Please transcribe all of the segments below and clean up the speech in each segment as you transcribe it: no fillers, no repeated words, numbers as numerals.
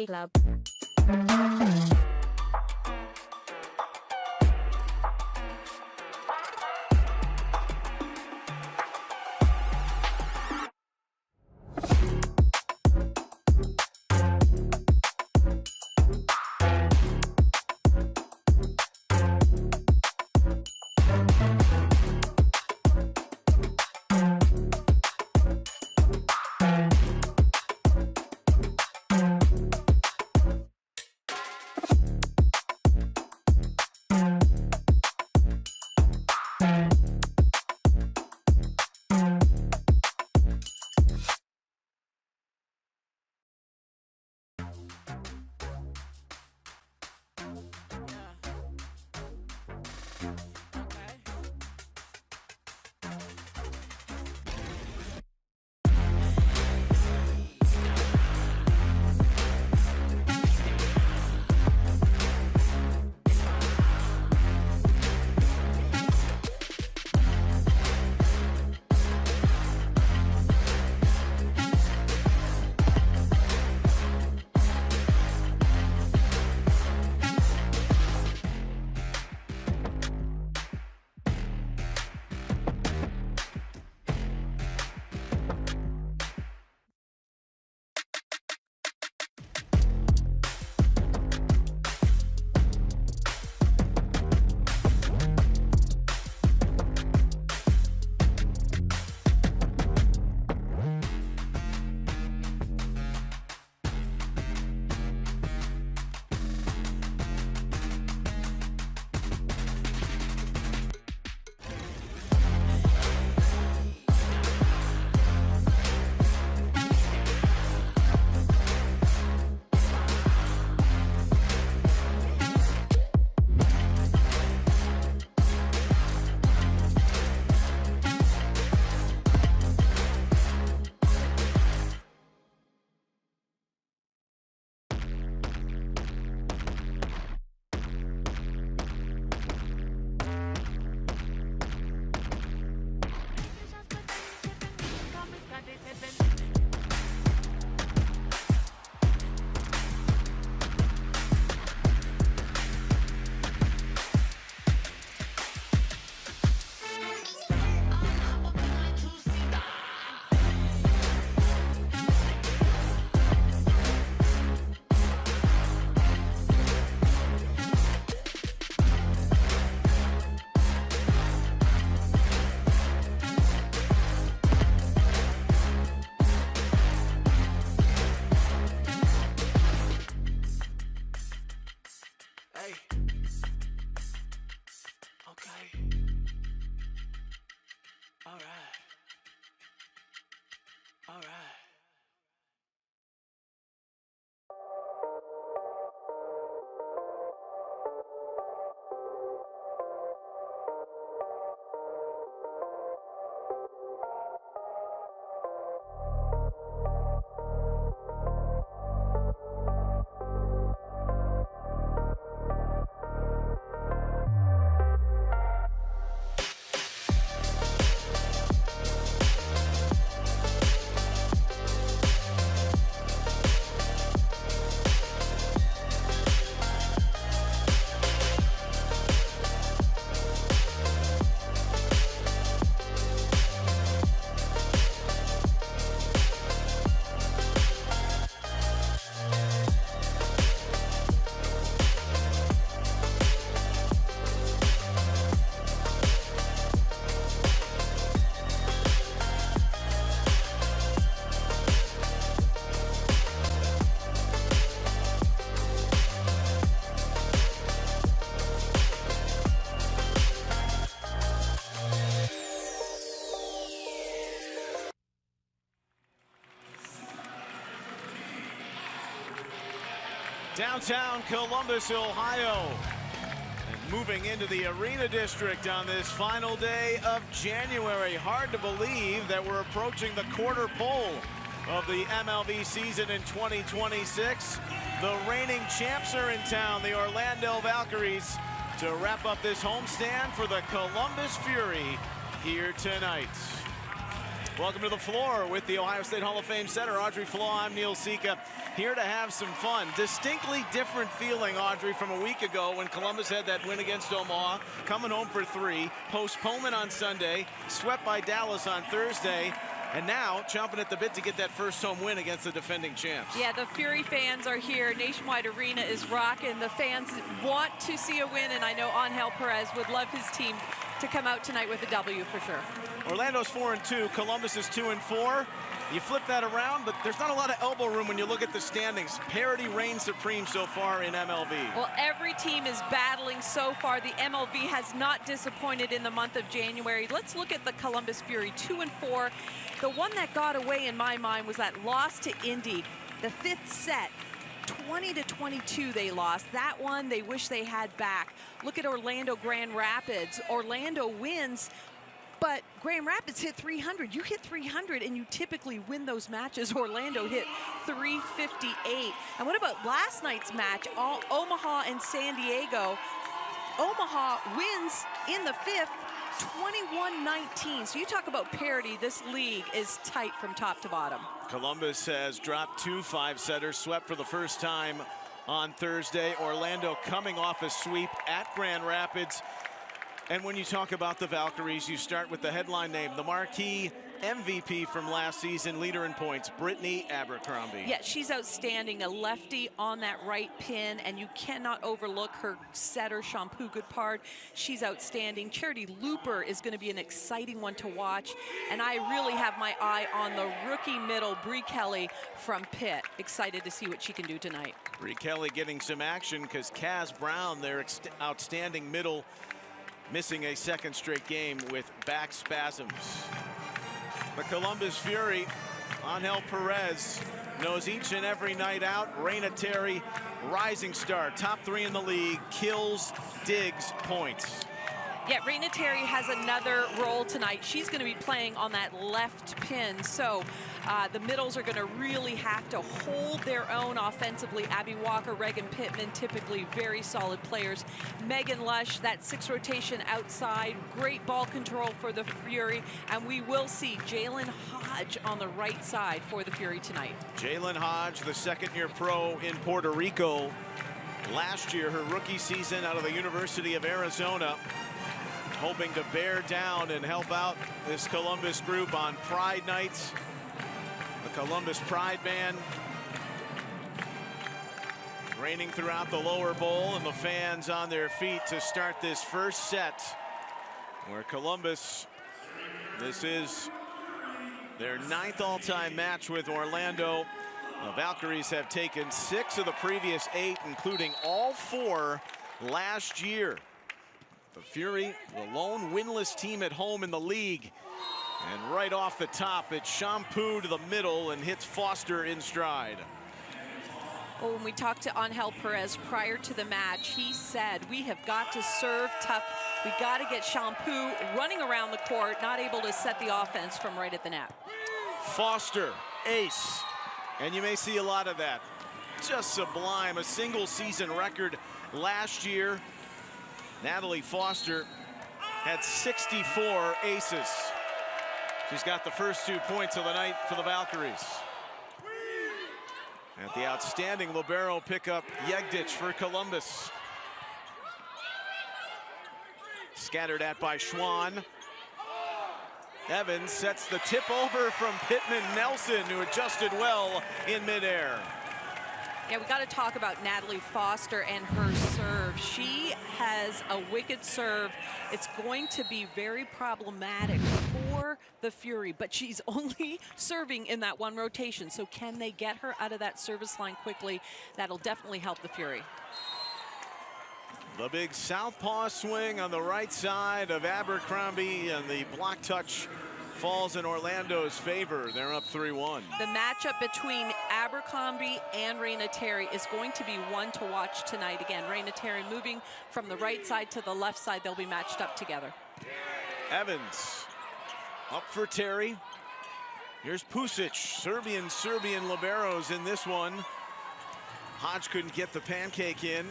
Hockey Club. All right. Downtown Columbus, Ohio, and moving into the Arena District on this final day of January. Hard to believe that we're approaching the quarter pole of the MLV season in 2026. The reigning champs are in town, the Orlando Valkyries, to wrap up this homestand for the Columbus Fury here tonight. Welcome to the floor with the Ohio State Hall of Fame center, Audrey Flaw. I'm Neil Sika, here to have some fun. Distinctly different feeling, Audrey, from a week ago when Columbus had that win against Omaha, coming home for 3, postponement on Sunday, swept by Dallas on Thursday, and now chomping at the bit to get that first home win against the defending champs. Yeah, the Fury fans are here. Nationwide Arena is rocking. The fans want to see a win, and I know Angel Perez would love his team to come out tonight with a W for sure. Orlando's 4-2, Columbus is 2-4. You flip that around, but there's not a lot of elbow room when you look at the standings. Parity reigns supreme so far in MLV. Well, every team is battling so far. The MLV has not disappointed in the month of January. Let's look at the Columbus Fury, 2-4. The one that got away in my mind was that loss to Indy, the 5th set. 20-22 they lost. That one they wish they had back. Look at Orlando Grand Rapids. Orlando wins, but Grand Rapids hit 300. You hit 300 and you typically win those matches. Orlando hit 358. And what about last night's match, Omaha and San Diego? Omaha wins in the 5th, 21-19. So you talk about parity, this league is tight from top to bottom. Columbus has dropped 2 5-setters, swept for the first time on Thursday. Orlando coming off a sweep at Grand Rapids. And when you talk about the Valkyries, you start with the headline name, the marquee MVP from last season, leader in points, Brittany Abercrombie. Yeah, she's outstanding, a lefty on that right pin, and you cannot overlook her setter, Shampoo Goodpard. She's outstanding. Charity Looper is going to be an exciting one to watch, and I really have my eye on the rookie middle, Bree Kelly from Pitt. Excited to see what she can do tonight. Bree Kelly getting some action because Kaz Brown, their outstanding middle, missing a second straight game with back spasms. The Columbus Fury, Angel Perez, knows each and every night out. Raina Terry, rising star, top 3 in the league, kills, digs, points. Yeah, Raina Terry has another role tonight. She's going to be playing on that left pin. So the middles are going to really have to hold their own offensively. Abby Walker, Regan Pittman, typically very solid players. Megan Lush, that 6th rotation outside. Great ball control for the Fury. And we will see Jalen Hodge on the right side for the Fury tonight. Jalen Hodge, the second-year pro in Puerto Rico. Last year, her rookie season out of the University of Arizona. Hoping to bear down and help out this Columbus group on Pride nights. The Columbus Pride Band raining throughout the lower bowl, and the fans on their feet to start this first set, where Columbus, this is their 9th all-time match with Orlando. The Valkyries have taken 6 of the previous 8, including all 4 last year. The Fury, the lone winless team at home in the league. And right off the top, it's Shampoo to the middle and hits Foster in stride. Well, when we talked to Angel Perez prior to the match, he said, we have got to serve tough. We got to get Shampoo running around the court, not able to set the offense from right at the net. Foster, ace. And you may see a lot of that. Just sublime, a single season record last year. Natalie Foster had 64 aces. She's got the first 2 points of the night for the Valkyries. At the outstanding libero pickup, Yegdich for Columbus. Scattered at by Schwann. Evans sets the tip over from Pittman Nelson, who adjusted well in midair. Yeah, we got to talk about Natalie Foster and her serve. She has a wicked serve. It's going to be very problematic for the Fury, but she's only serving in that 1 rotation. So can they get her out of that service line quickly? That'll definitely help the Fury. The big southpaw swing on the right side of Abercrombie, and the block touch falls in Orlando's favor. They're up 3-1. The matchup between Abercrombie and Raina Terry is going to be one to watch tonight. Again, Raina Terry moving from the right side to the left side. They'll be matched up together. Evans up for Terry. Here's Pusic. Serbian liberos in this one. Hodge couldn't get the pancake in.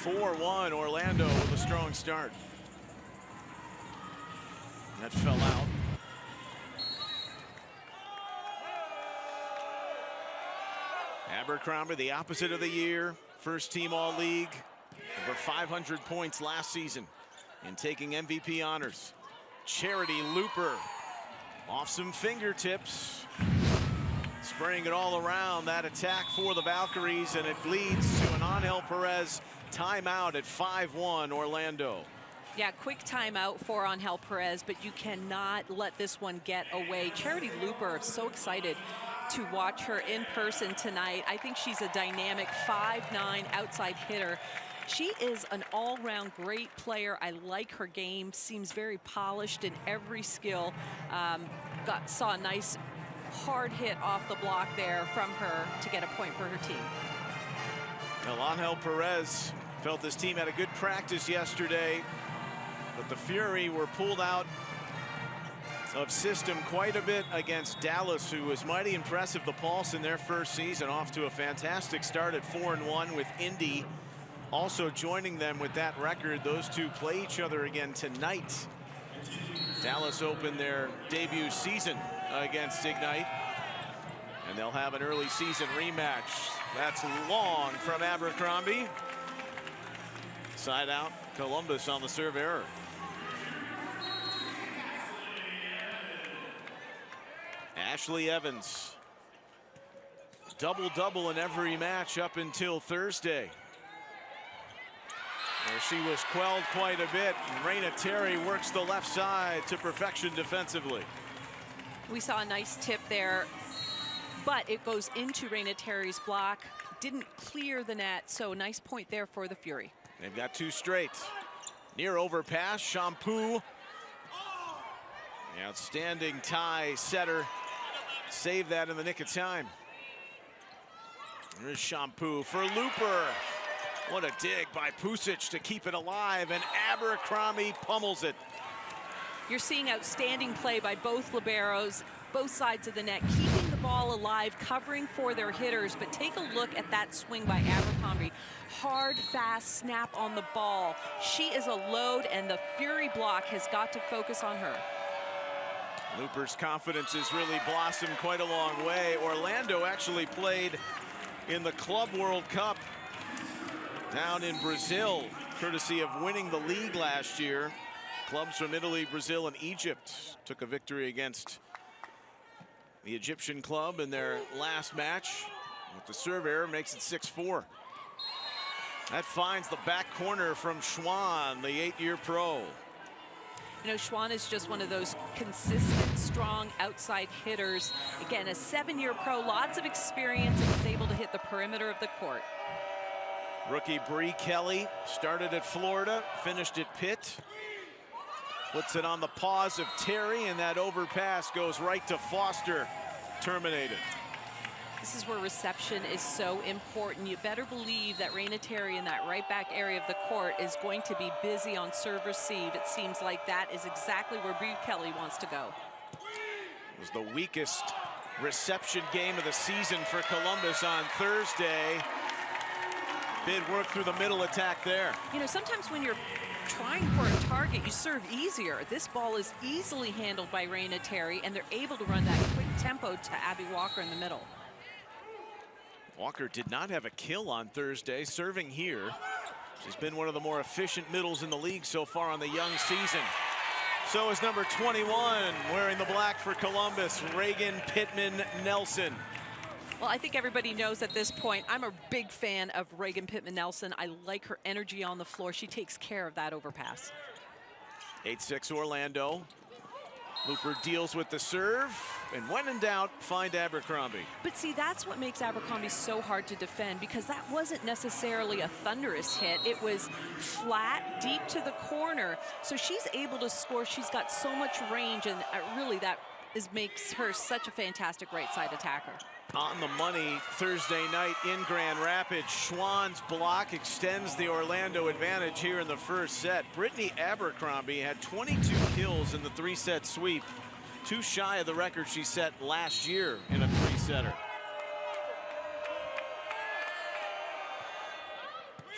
4-1 Orlando with a strong start. That fell out. Abercrombie, the opposite of the year, first team All-League, over 500 points last season in taking MVP honors. Charity Looper off some fingertips, spraying it all around that attack for the Valkyries, and it leads to an Angel Perez timeout at 5-1 Orlando. Yeah, quick timeout for Angel Perez, but you cannot let this one get away. Charity Looper, so excited to watch her in person tonight. I think she's a dynamic 5'9" outside hitter. She is an all-round great player. I like her game, seems very polished in every skill. Saw a nice hard hit off the block there from her to get a point for her team. Well, Angel Perez felt this team had a good practice yesterday, but the Fury were pulled out of system quite a bit against Dallas, who was mighty impressive. The Pulse in their first season off to a fantastic start at 4-1 with Indy also joining them with that record. Those two play each other again tonight. Dallas opened their debut season against Ignite, and they'll have an early season rematch. That's long from Abercrombie. Side out, Columbus on the serve error. Ashley Evans, double-double in every match up until Thursday, where she was quelled quite a bit. Raina Terry works the left side to perfection defensively. We saw a nice tip there, but it goes into Raina Terry's block. Didn't clear the net, so nice point there for the Fury. They've got two straight. Near overpass, Shampoo. The outstanding tie setter. Save that in the nick of time. There's Shampoo for Looper. What a dig by Pusic to keep it alive, and Abercrombie pummels it. You're seeing outstanding play by both liberos, both sides of the net, keeping the ball alive, covering for their hitters. But take a look at that swing by Abercrombie. Hard, fast snap on the ball. She is a load, and the Fury block has got to focus on her. Looper's confidence has really blossomed quite a long way. Orlando actually played in the Club World Cup down in Brazil, courtesy of winning the league last year. Clubs from Italy, Brazil, and Egypt took a victory against the Egyptian club in their last match. With the serve error, makes it 6-4. That finds the back corner from Schwann, the 8-year pro. You know, Schwann is just one of those consistent, strong outside hitters. Again, a 7-year pro, lots of experience, and is able to hit the perimeter of the court. Rookie Bree Kelly started at Florida, finished at Pitt. Puts it on the paws of Terry, and that overpass goes right to Foster. Terminated. This is where reception is so important. You better believe that Raina Terry in that right back area of the court is going to be busy on serve receive. It seems like that is exactly where Bree Kelly wants to go. It was the weakest reception game of the season for Columbus on Thursday. Bid work through the middle attack there. You know, sometimes when you're trying for a target, you serve easier. This ball is easily handled by Raina Terry, and they're able to run that quick tempo to Abby Walker in the middle. Walker did not have a kill on Thursday, serving here. She's been one of the more efficient middles in the league so far on the young season. So is number 21, wearing the black for Columbus, Reagan Pittman Nelson. Well, I think everybody knows at this point, I'm a big fan of Reagan Pittman Nelson. I like her energy on the floor. She takes care of that overpass. 8-6 Orlando. Looper deals with the serve, and when in doubt, find Abercrombie. But see, that's what makes Abercrombie so hard to defend, because that wasn't necessarily a thunderous hit. It was flat, deep to the corner. So she's able to score. She's got so much range, and really that makes her such a fantastic right side attacker. On the money Thursday night in Grand Rapids. Schwann's block extends the Orlando advantage here in the first set. Brittany Abercrombie had 22 kills in the 3-set sweep, too shy of the record she set last year in a 3-setter.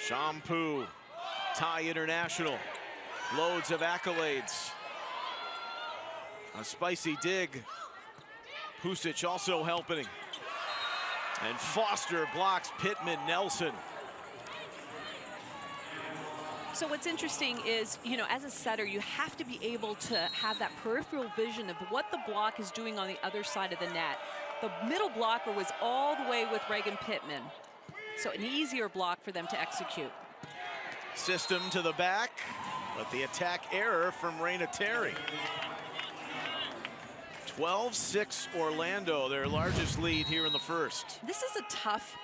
Shampoo, Thai international, loads of accolades. A spicy dig. Pusic also helping. And Foster blocks Pittman Nelson. So what's interesting is, you know, as a setter, you have to be able to have that peripheral vision of what the block is doing on the other side of the net. The middle blocker was all the way with Reagan Pittman. So an easier block for them to execute. System to the back, but the attack error from Raina Terry. 12-6 Orlando, their largest lead here in the first. This is a tough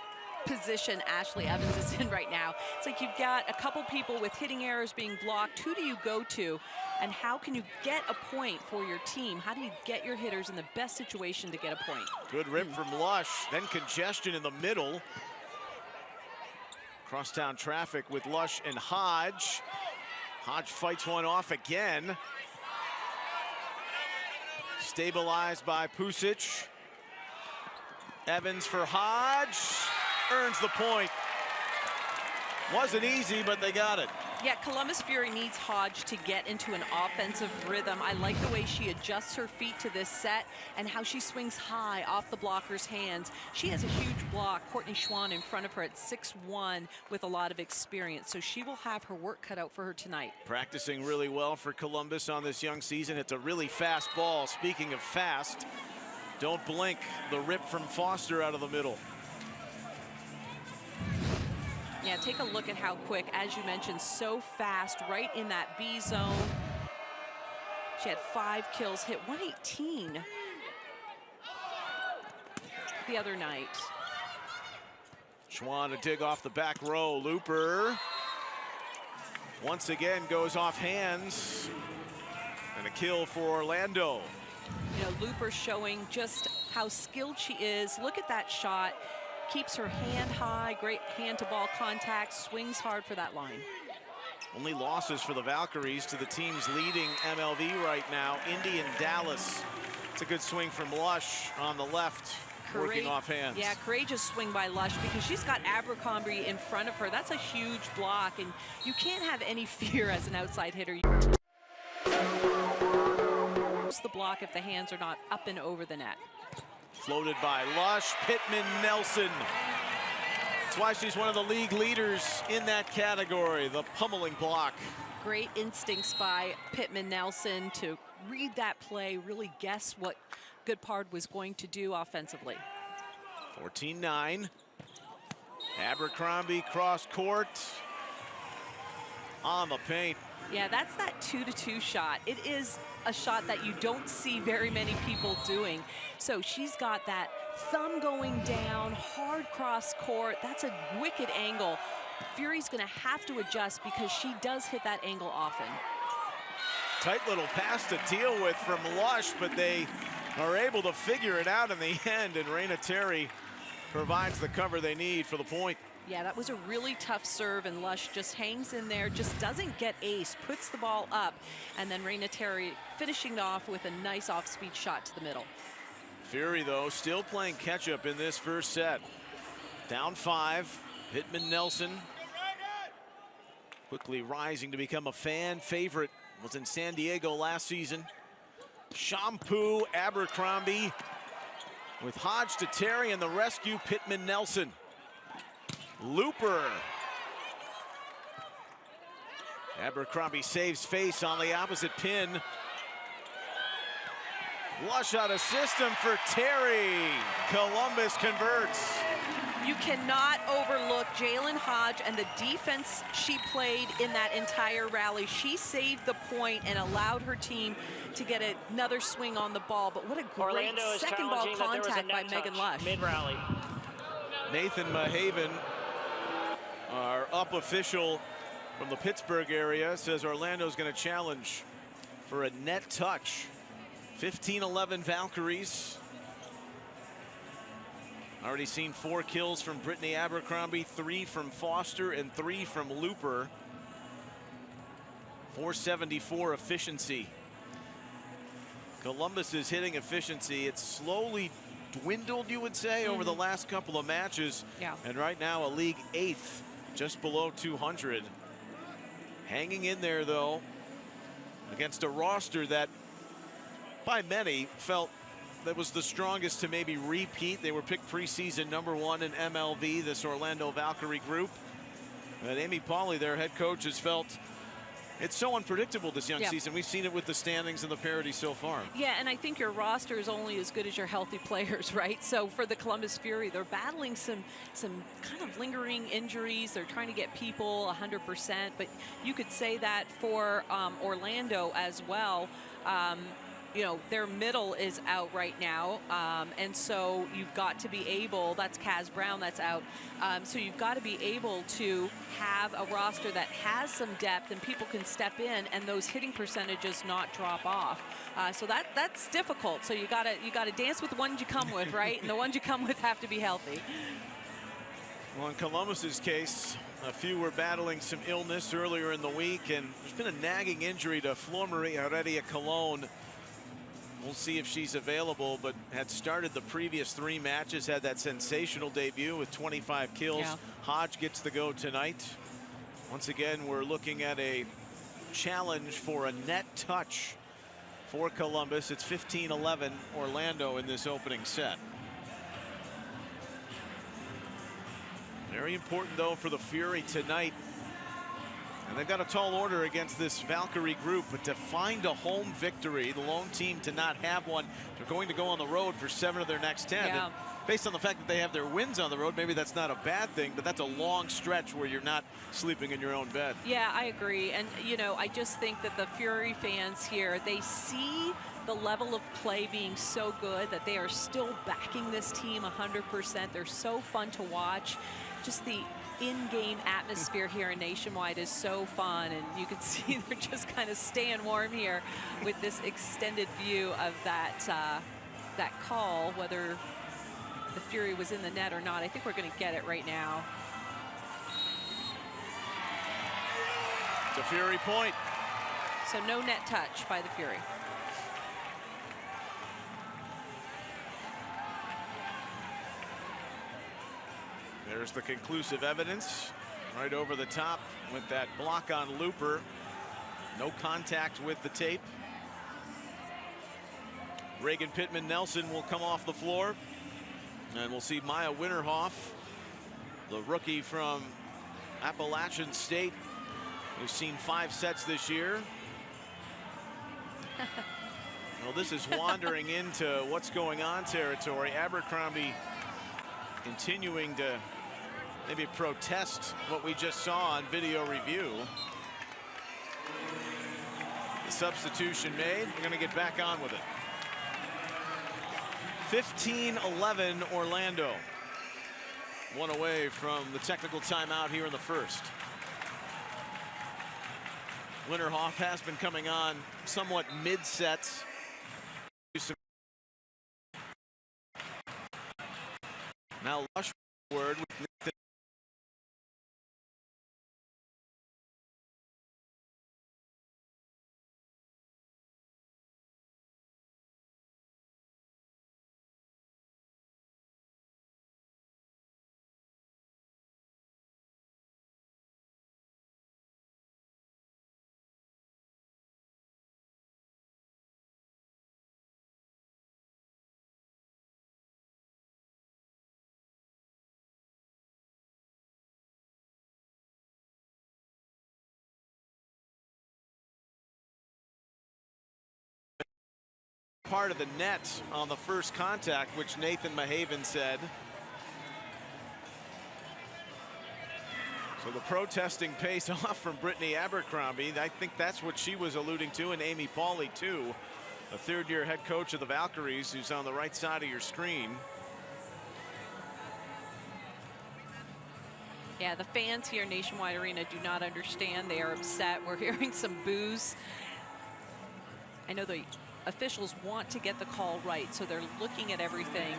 position Ashley Evans is in right now. It's like you've got a couple people with hitting errors being blocked. Who do you go to? And how can you get a point for your team? How do you get your hitters in the best situation to get a point? Good rip from Lush, then congestion in the middle. Crosstown traffic with Lush and Hodge. Hodge fights one off again. Stabilized by Pusic. Evans for Hodge. Earns the point. Wasn't easy, but they got it. Yeah, Columbus Fury needs Hodge to get into an offensive rhythm. I like the way she adjusts her feet to this set and how she swings high off the blocker's hands. She has a huge block, Courtney Schwann, in front of her at 6'1", with a lot of experience. So she will have her work cut out for her tonight. Practicing really well for Columbus on this young season. It's a really fast ball. Speaking of fast, don't blink. The rip from Foster out of the middle. Yeah, take a look at how quick, as you mentioned, so fast, right in that B zone. She had 5 kills, hit 118 the other night. Schwann to dig off the back row. Looper once again goes off hands. And a kill for Orlando. You know, Looper showing just how skilled she is. Look at that shot. Keeps her hand high, great hand-to-ball contact, swings hard for that line. Only losses for the Valkyries to the teams leading MLV right now, Indy and Dallas. It's a good swing from Lush on the left, working off hands. Yeah, courageous swing by Lush because she's got Abercrombie in front of her. That's a huge block, and you can't have any fear as an outside hitter. Use the block if the hands are not up and over the net. Floated by Lush, Pittman Nelson. That's why she's one of the league leaders in that category, the pummeling block. Great instincts by Pittman Nelson to read that play, really guess what Goodpard was going to do offensively. 14-9. Abercrombie cross court on the paint. Yeah, that's that 2-2 shot. It is a shot that you don't see very many people doing. So she's got that thumb going down, hard cross court. That's a wicked angle. Fury's gonna have to adjust because she does hit that angle often. Tight little pass to deal with from Lush, but they are able to figure it out in the end, and Raina Terry provides the cover they need for the point. Yeah, that was a really tough serve, and Lush just hangs in there, just doesn't get ace, puts the ball up, and then Raina Terry finishing off with a nice off-speed shot to the middle. Fury, though, still playing catch-up in this first set. Down 5, Pittman Nelson quickly rising to become a fan favorite. Was in San Diego last season. Shampoo Abercrombie with Hodge to Terry, and the rescue, Pittman Nelson. Looper. Abercrombie saves face on the opposite pin. Lush out of system for Terry. Columbus converts. You cannot overlook Jalen Hodge and the defense she played in that entire rally. She saved the point and allowed her team to get another swing on the ball. But what a great second ball contact by Megan Lush. Mid-rally. Nathan Mahaven, our up official from the Pittsburgh area, says Orlando's going to challenge for a net touch. 15-11 Valkyries. Already seen 4 kills from Brittany Abercrombie, 3 from Foster, and 3 from Looper. 474 efficiency. Columbus's hitting efficiency, it's slowly dwindled, you would say, over the last couple of matches. Yeah. And right now a league 8th, just below 200. Hanging in there, though, against a roster that by many felt that was the strongest to maybe repeat. They were picked preseason #1 in MLV, this Orlando Valkyrie group. And Amy Pauley, their head coach, has felt it's so unpredictable this young season. We've seen it with the standings and the parity so far. Yeah, and I think your roster is only as good as your healthy players, right? So for the Columbus Fury, they're battling some kind of lingering injuries. They're trying to get people 100%, but you could say that for Orlando as well. You know, their middle is out right now, and so you've got to be able, that's Kaz Brown that's out, so you've got to be able to have a roster that has some depth and people can step in and those hitting percentages not drop off. So that's difficult. So you gotta dance with the ones you come with, right? And the ones you come with have to be healthy. Well, in Columbus's case, a few were battling some illness earlier in the week, and there's been a nagging injury to Flor Marie Heredia Colon. We'll see if she's available, but had started the previous 3 matches, had that sensational debut with 25 kills. Yeah. Hodge gets the go tonight. Once again, we're looking at a challenge for a net touch for Columbus. It's 15-11 Orlando in this opening set. Very important, though, for the Fury tonight. And they've got a tall order against this Valkyrie group, but to find a home victory, the lone team to not have one, they're going to go on the road for 7 of their next 10. Yeah. And based on the fact that they have their wins on the road, maybe that's not a bad thing, but that's a long stretch where you're not sleeping in your own bed. Yeah, I agree. And, you know, I just think that the Fury fans here, they see the level of play being so good that they are still backing this team 100%. They're so fun to watch. Just the in-game atmosphere here in Nationwide is so fun, and you can see they're just kind of staying warm here with this extended view of that call, whether the Fury was in the net or not. I think we're going to get it right now. It's a Fury point. So no net touch by the Fury. There's the conclusive evidence right over the top with that block on Looper. No contact with the tape. Reagan Pittman Nelson will come off the floor, and we'll see Maya Winterhoff, the rookie from Appalachian State, who's seen 5 sets this year. Well, this is wandering into what's going on territory. Abercrombie continuing to maybe protest what we just saw on video review. The substitution made. We're going to get back on with it. 15-11 Orlando. 1 away from the technical timeout here in the first. Winterhoff has been coming on somewhat mid-sets. Now Lushword with Nathan. Part of the net on the first contact, which Nathan Mahaven said. So the protesting pays off from Brittany Abercrombie. I think that's what she was alluding to, and Amy Pauley too, a 3rd-year head coach of the Valkyries, who's on the right side of your screen. Yeah, the fans here in Nationwide Arena do not understand. They are upset. We're hearing some boos. I know the officials want to get the call right, so they're looking at everything.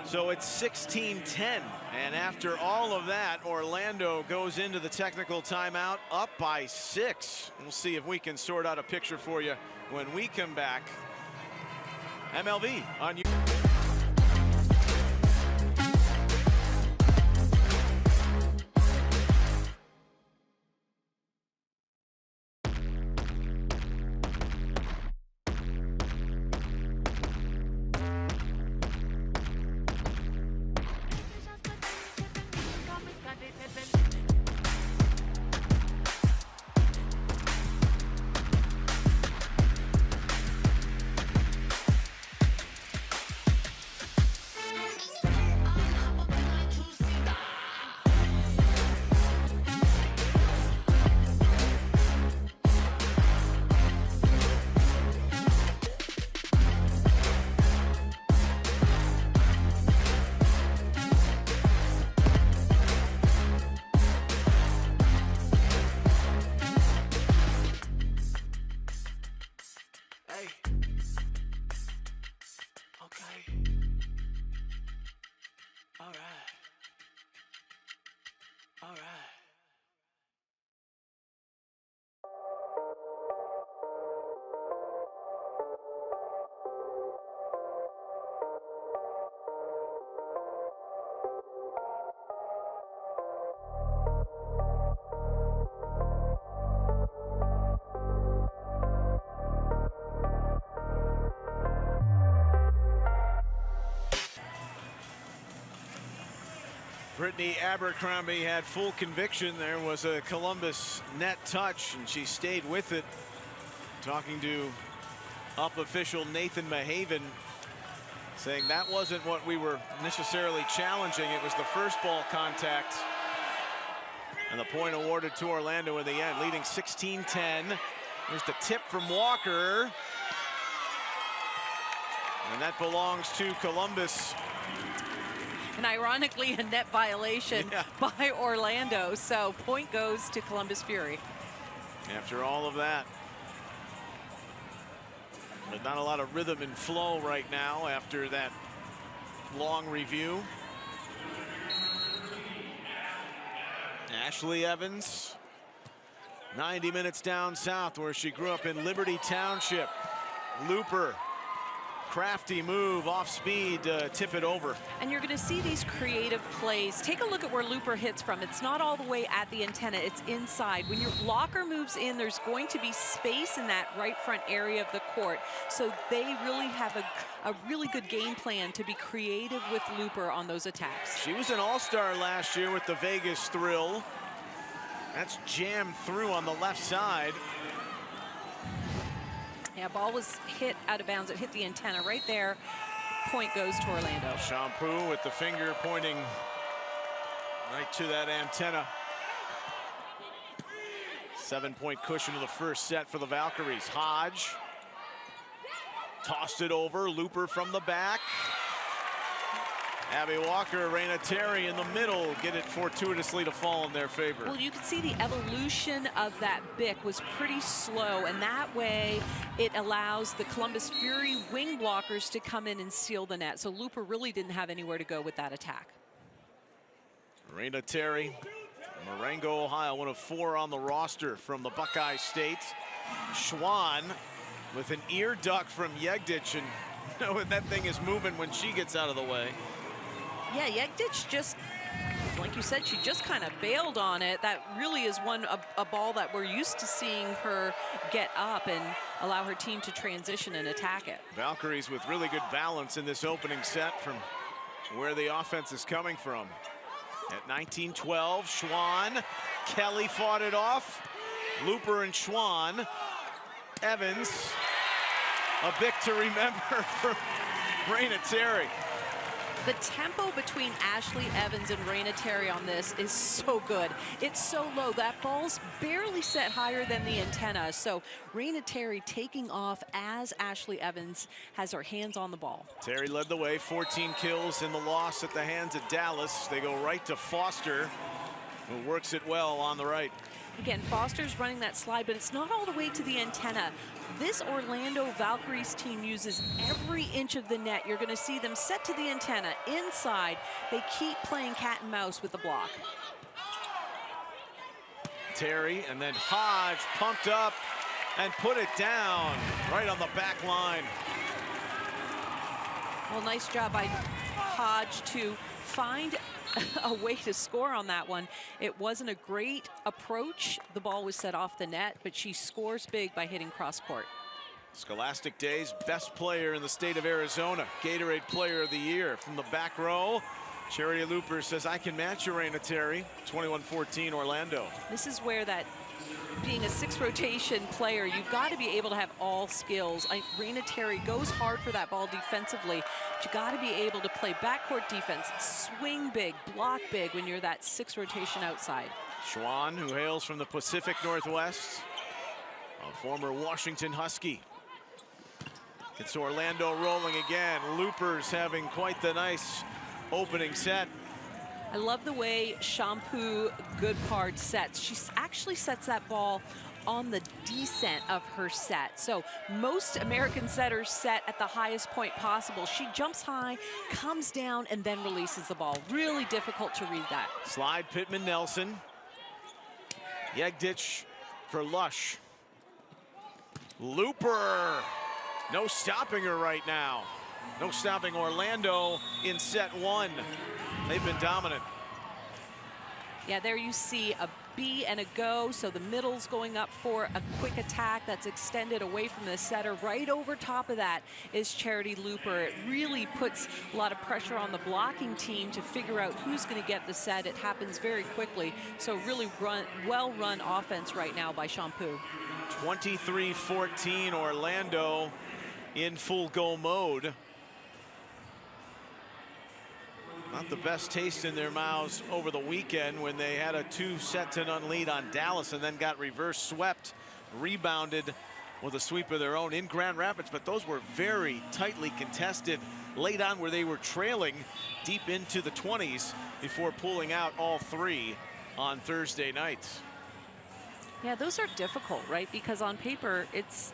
So it's 16-10, and after all of that, Orlando goes into the technical timeout up by 6. We'll see if we can sort out a picture for you when we come back. MLV on you. Brittany Abercrombie had full conviction. There was a Columbus net touch, and she stayed with it. Talking to UP official Nathan Mahaven, saying that wasn't what we were necessarily challenging. It was the first ball contact. And the point awarded to Orlando in the end, leading 16-10. There's the tip from Walker. And that belongs to Columbus. And ironically, a net violation by Orlando. So point goes to Columbus Fury. After all of that. But not a lot of rhythm and flow right now after that long review. Ashley Evans, 90 minutes down south where she grew up in Liberty Township. Looper, crafty move, off speed, tip it over. And you're going to see these creative plays. Take a look at where Looper hits from. It's not all the way at the antenna, it's inside. When your blocker moves in, there's going to be space in that right front area of the court. So they really have a really good game plan to be creative with Looper on those attacks. She was an all-star last year with the Vegas Thrill. That's jammed through on the left side. Yeah, ball was hit out of bounds. It hit the antenna right there. Point goes to Orlando. Shampoo with the finger pointing right to that antenna. 7-point cushion to the first set for the Valkyries. Hodge tossed it over. Looper from the back. Abby Walker, Raina Terry in the middle, get it fortuitously to fall in their favor. Well, you can see the evolution of that BIC was pretty slow, and that way it allows the Columbus Fury wing blockers to come in and seal the net. So Looper really didn't have anywhere to go with that attack. Raina Terry, Marengo, Ohio, one of 4 on the roster from the Buckeye State. Schwann with an ear duck from Yegdich, and that thing is moving when she gets out of the way. Yeah, Yegdich just, like you said, she just kind of bailed on it. That really is a ball that we're used to seeing her get up and allow her team to transition and attack it. Valkyries with really good balance in this opening set from where the offense is coming from. At 19-12, Schwann, Kelly fought it off. Looper and Schwann. Evans, a BIC to remember from Raina Terry. The tempo between Ashley Evans and Raina Terry on this is so good. It's so low. That ball's barely set higher than the antenna. So Raina Terry taking off as Ashley Evans has her hands on the ball. Terry led the way, 14 kills in the loss at the hands of Dallas. They go right to Foster, who works it well on the right. Again, Foster's running that slide, but it's not all the way to the antenna. This Orlando Valkyries team uses every inch of the net. You're going to see them set to the antenna inside. They keep playing cat and mouse with the block. Terry, and then Hodge pumped up and put it down right on the back line. Well, nice job by Hodge to find a way to score on that one. It wasn't a great approach. The ball was set off the net, but she scores big by hitting cross court. Scholastic Days best player in the state of Arizona, Gatorade Player of the Year from the back row. Charity Looper says, I can match you, Raina Terry. 21-14 Orlando. This is where that, being a 6 rotation player, you've got to be able to have all skills. Raina Terry goes hard for that ball defensively, but you got to be able to play backcourt defense, swing big, block big when you're that 6 rotation outside. Schwann, who hails from the Pacific Northwest, a former Washington Husky. It's Orlando rolling again. Looper's having quite the nice opening set. I love the way Shampoo Goodpard sets. She actually sets that ball on the descent of her set. So most American setters set at the highest point possible. She jumps high, comes down, and then releases the ball. Really difficult to read that. Slide Pittman Nelson. Yegdich for Lush. Looper. No stopping her right now. No stopping Orlando in set 1. They've been dominant. Yeah, there you see B and a go, so the middle's going up for a quick attack that's extended away from the setter. Right over top of that is Charity Looper. It really puts a lot of pressure on the blocking team to figure out who's going to get the set. It happens very quickly, so really well-run offense right now by Shampoo. 23-14, Orlando in full go mode. Not the best taste in their mouths over the weekend when they had a 2-0 lead on Dallas and then got reverse swept, rebounded with a sweep of their own in Grand Rapids. But those were very tightly contested late on, where they were trailing deep into the 20s before pulling out all 3 on Thursday nights. Yeah, those are difficult, right? Because on paper, it's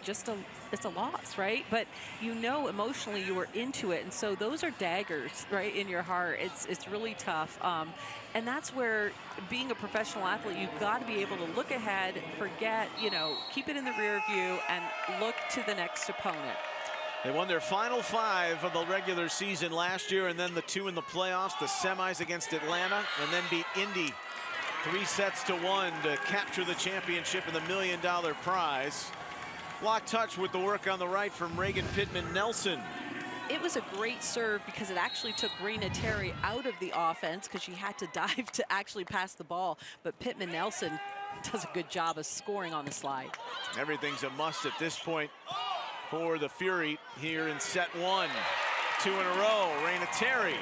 a loss, right? But you know emotionally you were into it, and so those are daggers, right, in your heart. It's really tough. And that's where, being a professional athlete, you've got to be able to look ahead, forget, keep it in the rear view, and look to the next opponent. They won their final 5 of the regular season last year, and then the 2 in the playoffs, the semis against Atlanta, and then beat Indy 3-1 to capture the championship and the $1 million prize. Block touch with the work on the right from Reagan Pittman-Nelson. It was a great serve because it actually took Raina Terry out of the offense because she had to dive to actually pass the ball. But Pittman-Nelson does a good job of scoring on the slide. Everything's a must at this point for the Fury here in set 1. 2 in a row, Raina Terry.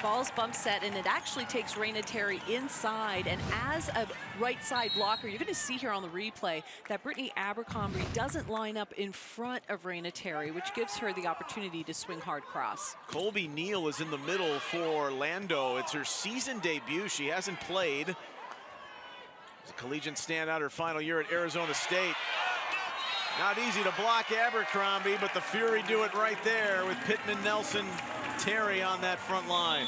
Ball's bump set, and it actually takes Raina Terry inside, and as a right side blocker, you're going to see here on the replay that Brittany Abercrombie doesn't line up in front of Raina Terry, which gives her the opportunity to swing hard cross. Colby Neal is in the middle for Orlando. It's her season debut. She hasn't played. As a collegiate standout her final year at Arizona State. Not easy to block Abercrombie, but the Fury do it right there with Pittman-Nelson, Terry on that front line.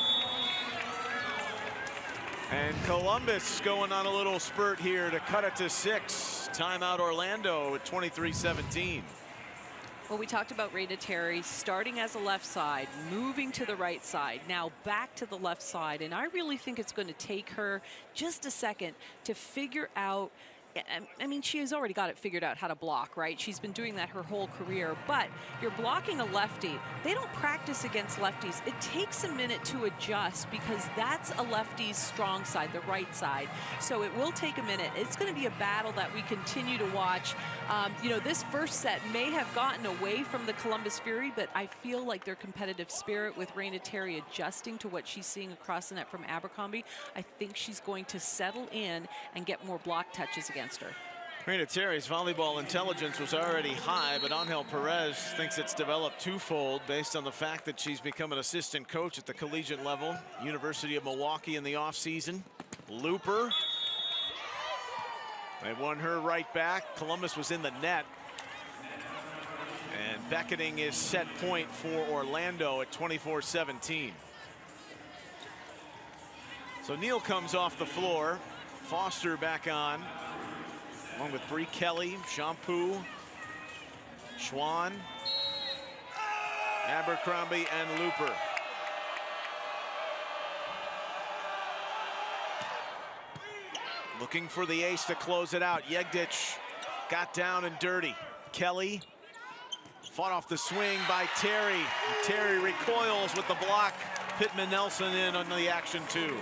And Columbus going on a little spurt here to cut it to 6. Timeout Orlando at 23-17. Well, we talked about Raina Terry starting as a left side, moving to the right side, now back to the left side. And I really think it's going to take her just a second to figure out, I mean, she has already got it figured out how to block, right? She's been doing that her whole career, but you're blocking a lefty. They don't practice against lefties. It takes a minute to adjust because that's a lefty's strong side, the right side. So it will take a minute. It's going to be a battle that we continue to watch. This first set may have gotten away from the Columbus Fury, but I feel like their competitive spirit with Raina Terry adjusting to what she's seeing across the net from Abercrombie, I think she's going to settle in and get more block touches again. Raina Terry's volleyball intelligence was already high, but Angel Perez thinks it's developed twofold based on the fact that she's become an assistant coach at the collegiate level, University of Milwaukee in the offseason. Looper. They won her right back. Columbus was in the net. And beckoning is set point for Orlando at 24-17. So Neal comes off the floor. Foster back on, along with Bree Kelly, Shampoo, Schwann, Abercrombie, and Looper. Looking for the ace to close it out. Yegdich got down and dirty. Kelly fought off the swing by Terry. Terry recoils with the block. Pittman-Nelson in on the action too.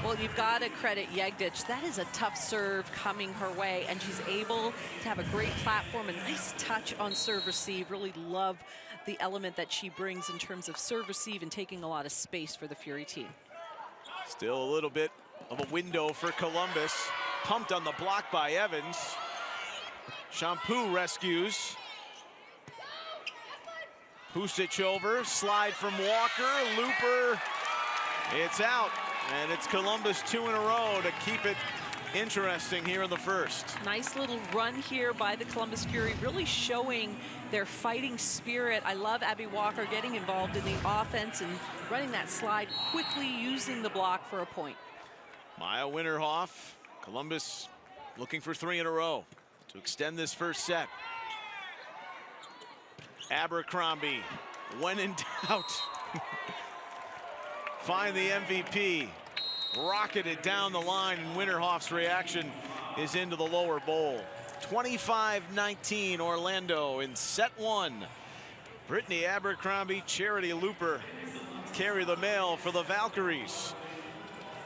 Well, you've got to credit Yegdich. That is a tough serve coming her way, and she's able to have a great platform, a nice touch on serve receive. Really love the element that she brings in terms of serve receive and taking a lot of space for the Fury team. Still a little bit of a window for Columbus. Pumped on the block by Evans. Shampoo rescues. Pusic over, slide from Walker, Looper. It's out. And it's Columbus 2 in a row to keep it interesting here in the first. Nice little run here by the Columbus Fury, really showing their fighting spirit. I love Abby Walker getting involved in the offense and running that slide quickly, using the block for a point. Maya Winterhoff, Columbus looking for 3 in a row to extend this first set. Abercrombie, when in doubt. Find the MVP. rocketed down the line, and Winterhoff's reaction is into the lower bowl. 25-19 Orlando in set one. Brittany Abercrombie, Charity Looper carry the mail for the Valkyries,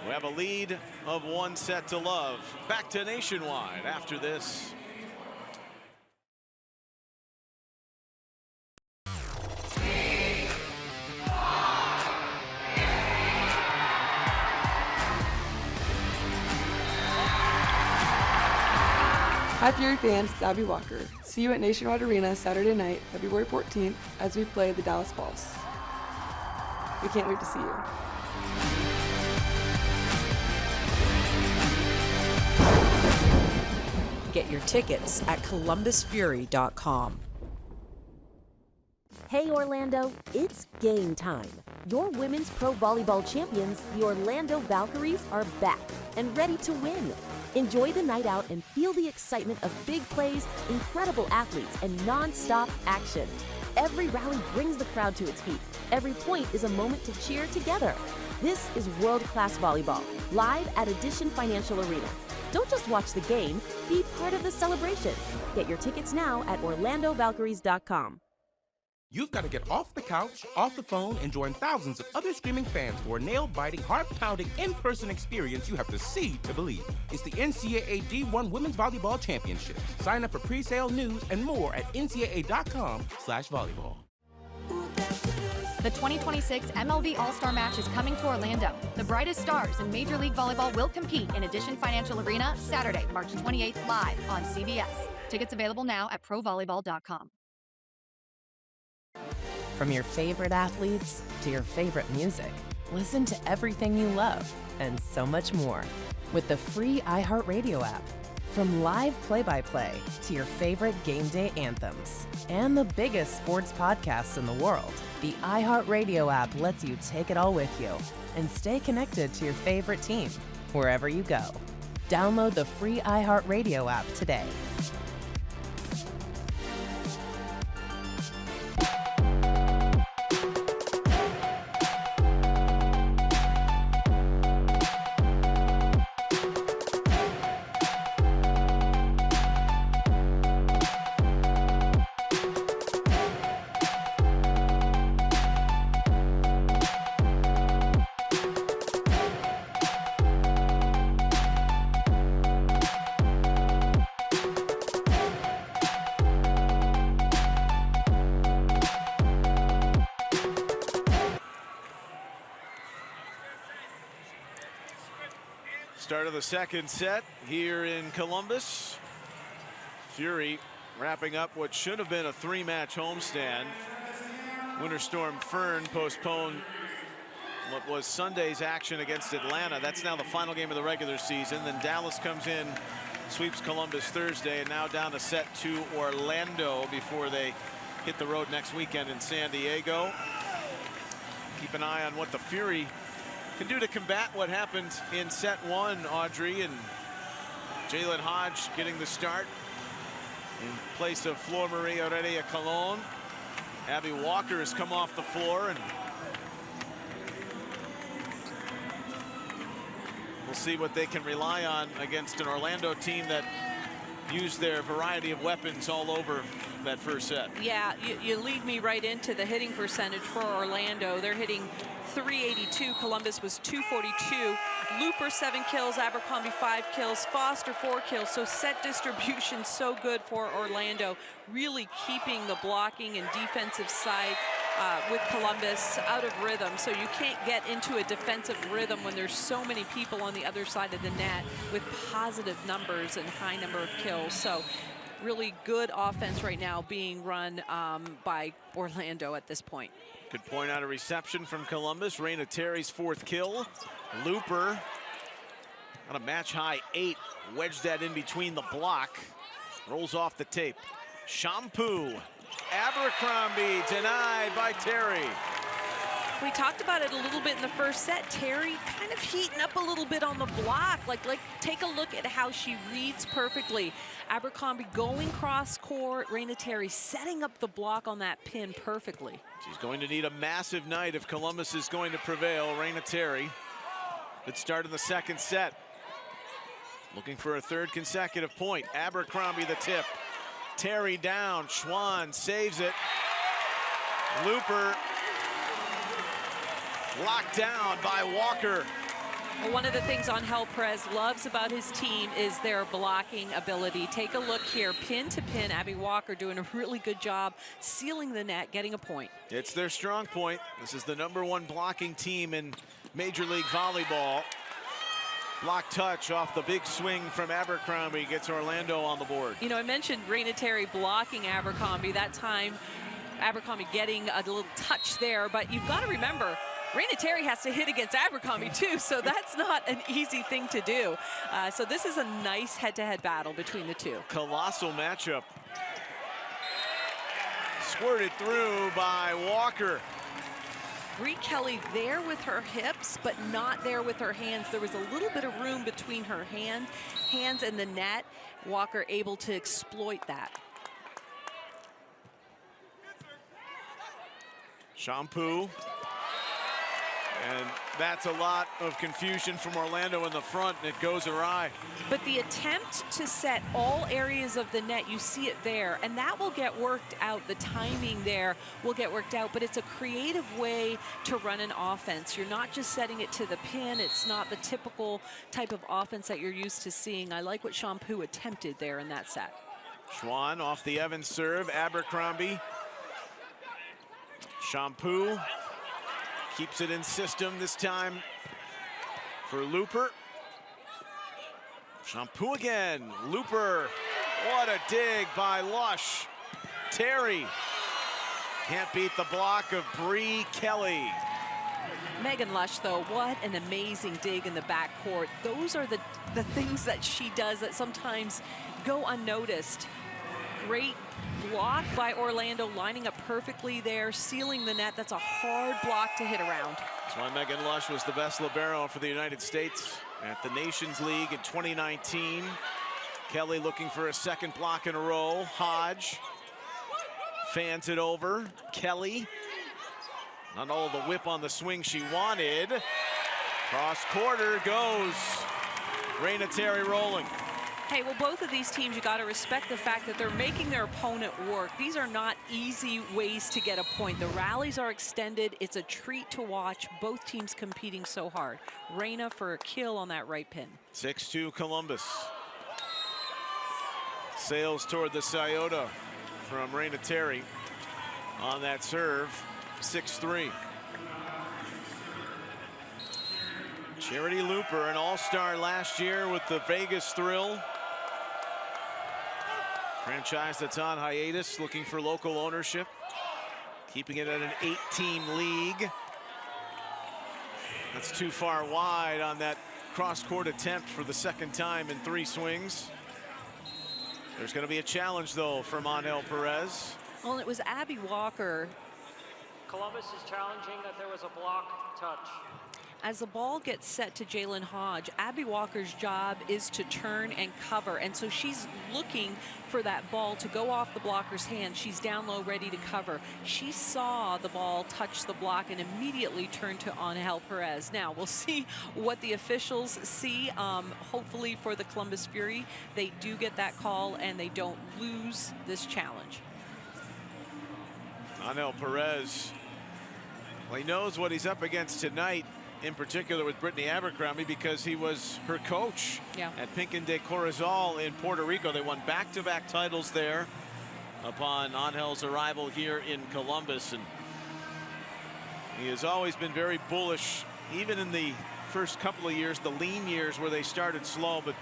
who have a lead of 1-0. Back to Nationwide after this. Hi Fury fans, it's Abby Walker. See you at Nationwide Arena Saturday night, February 14th, as we play the Dallas Pulse. We can't wait to see you. Get your tickets at columbusfury.com. Hey Orlando, it's game time. Your women's pro volleyball champions, the Orlando Valkyries, are back and ready to win. Enjoy the night out and feel the excitement of big plays, incredible athletes, and non-stop action. Every rally brings the crowd to its feet. Every point is a moment to cheer together. This is world-class volleyball, live at Edition Financial Arena. Don't just watch the game, be part of the celebration. Get your tickets now at orlandovalkyries.com. You've got to get off the couch, off the phone, and join thousands of other screaming fans for a nail-biting, heart-pounding, in-person experience you have to see to believe. It's the NCAA D1 Women's Volleyball Championship. Sign up for pre-sale news and more at ncaa.com/volleyball. The 2026 MLV All-Star Match is coming to Orlando. The brightest stars in Major League Volleyball will compete in Edition Financial Arena Saturday, March 28th, live on CBS. Tickets available now at provolleyball.com. From your favorite athletes to your favorite music, listen to everything you love and so much more with the free iHeartRadio app. From live play-by-play to your favorite game day anthems and the biggest sports podcasts in the world, the iHeartRadio app lets you take it all with you and stay connected to your favorite team wherever you go. Download the free iHeartRadio app today. Start of the second set here in Columbus. Fury wrapping up what should have been a three-match homestand. Winter Storm Fern postponed what was Sunday's action against Atlanta. That's now the final game of the regular season. Then Dallas comes in, sweeps Columbus Thursday, and now down to set to Orlando before they hit the road next weekend in San Diego. Keep an eye on what the Fury can do to combat what happened in set one, Audrey, and Jalen Hodge getting the start in place of Flor Maria Heredia Colon. Abby Walker has come off the floor, and we'll see what they can rely on against an Orlando team that used their variety of weapons all over that first set. Yeah, you lead me right into the hitting percentage for Orlando. They're hitting .382. Columbus was .242. Looper 7 kills, Abercrombie 5 kills, Foster 4 kills. So set distribution so good for Orlando, really keeping the blocking and defensive side with Columbus out of rhythm. So you can't get into a defensive rhythm when there's so many people on the other side of the net with positive numbers and high number of kills. So really good offense right now being run by Orlando at this point. Good point out of reception from Columbus. Raina Terry's 4th kill. Looper on a match high 8. Wedged that in between the block. Rolls off the tape. Shampoo. Abercrombie denied by Terry. We talked about it a little bit in the first set. Terry kind of heating up a little bit on the block. Like take a look at how she reads perfectly. Abercrombie going cross court. Raina Terry setting up the block on that pin perfectly. She's going to need a massive night if Columbus is going to prevail. Raina Terry Good start in the second set. Looking for a third consecutive point. Abercrombie the tip. Terry down. Schwann saves it. Looper locked down by Walker. Well, one of the things Angel Perez loves about his team is their blocking ability. Take a look here, pin to pin. Abby Walker doing a really good job sealing the net, getting a point. It's their strong point. This is the #1 blocking team in Major League Volleyball. Block touch off the big swing from Abercrombie gets Orlando on the board. You know, I mentioned Raina Terry blocking Abercrombie. That time, Abercrombie getting a little touch there, but you've got to remember, Raina Terry has to hit against Abercrombie too, so that's not an easy thing to do. So this is a nice head-to-head battle between the two. Colossal matchup. Squirted through by Walker. Bree Kelly there with her hips, but not there with her hands. There was a little bit of room between her hands and the net. Walker able to exploit that. Shampoo. And that's a lot of confusion from Orlando in the front, and it goes awry. But the attempt to set all areas of the net, you see it there, and that will get worked out. The timing there will get worked out, but it's a creative way to run an offense. You're not just setting it to the pin. It's not the typical type of offense that you're used to seeing. I like what Shampoo attempted there in that set. Schwann off the Evans serve. Abercrombie. Shampoo. Keeps it in system this time for Looper. Shampoo again. Looper. What a dig by Lush. Terry can't beat the block of Bree Kelly. Megan Lush, though, what an amazing dig in the backcourt. Those are the things that she does that sometimes go unnoticed. Great block by Orlando, lining up perfectly there, sealing the net. That's a hard block to hit around. That's why Megan Lush was the best libero for the United States at the Nations League in 2019. Kelly looking for a second block in a row. Hodge fans it over. Kelly, not all the whip on the swing she wanted. Cross quarter goes. Raina Terry rolling. Hey, well, both of these teams, you got to respect the fact that they're making their opponent work. These are not easy ways to get a point. The rallies are extended. It's a treat to watch. Both teams competing so hard. Raina for a kill on that right pin. 6-2 Columbus. Sails toward the Scioto from Raina Terry on that serve. 6-3. Charity Looper, an all-star last year with the Vegas Thrill. Franchise that's on hiatus, looking for local ownership. Keeping it at an 8-team league. That's too far wide on that cross-court attempt for the second time in 3 swings. There's going to be a challenge, though, from Angel Perez. Well, it was Abby Walker. Columbus is challenging that there was a block touch. As the ball gets set to Jalen Hodge, Abby Walker's job is to turn and cover. And so she's looking for that ball to go off the blocker's hand. She's down low, ready to cover. She saw the ball touch the block and immediately turned to Angel Perez. Now, we'll see what the officials see. Hopefully for the Columbus Fury, they do get that call and they don't lose this challenge. Angel Perez, well, he knows what he's up against tonight, in particular with Brittany Abercrombie, because he was her coach at Pinkin de Corozal in Puerto Rico. They won back-to-back titles there upon Angel's arrival here in Columbus. And he has always been very bullish, even in the first couple of years, the lean years where they started slow. But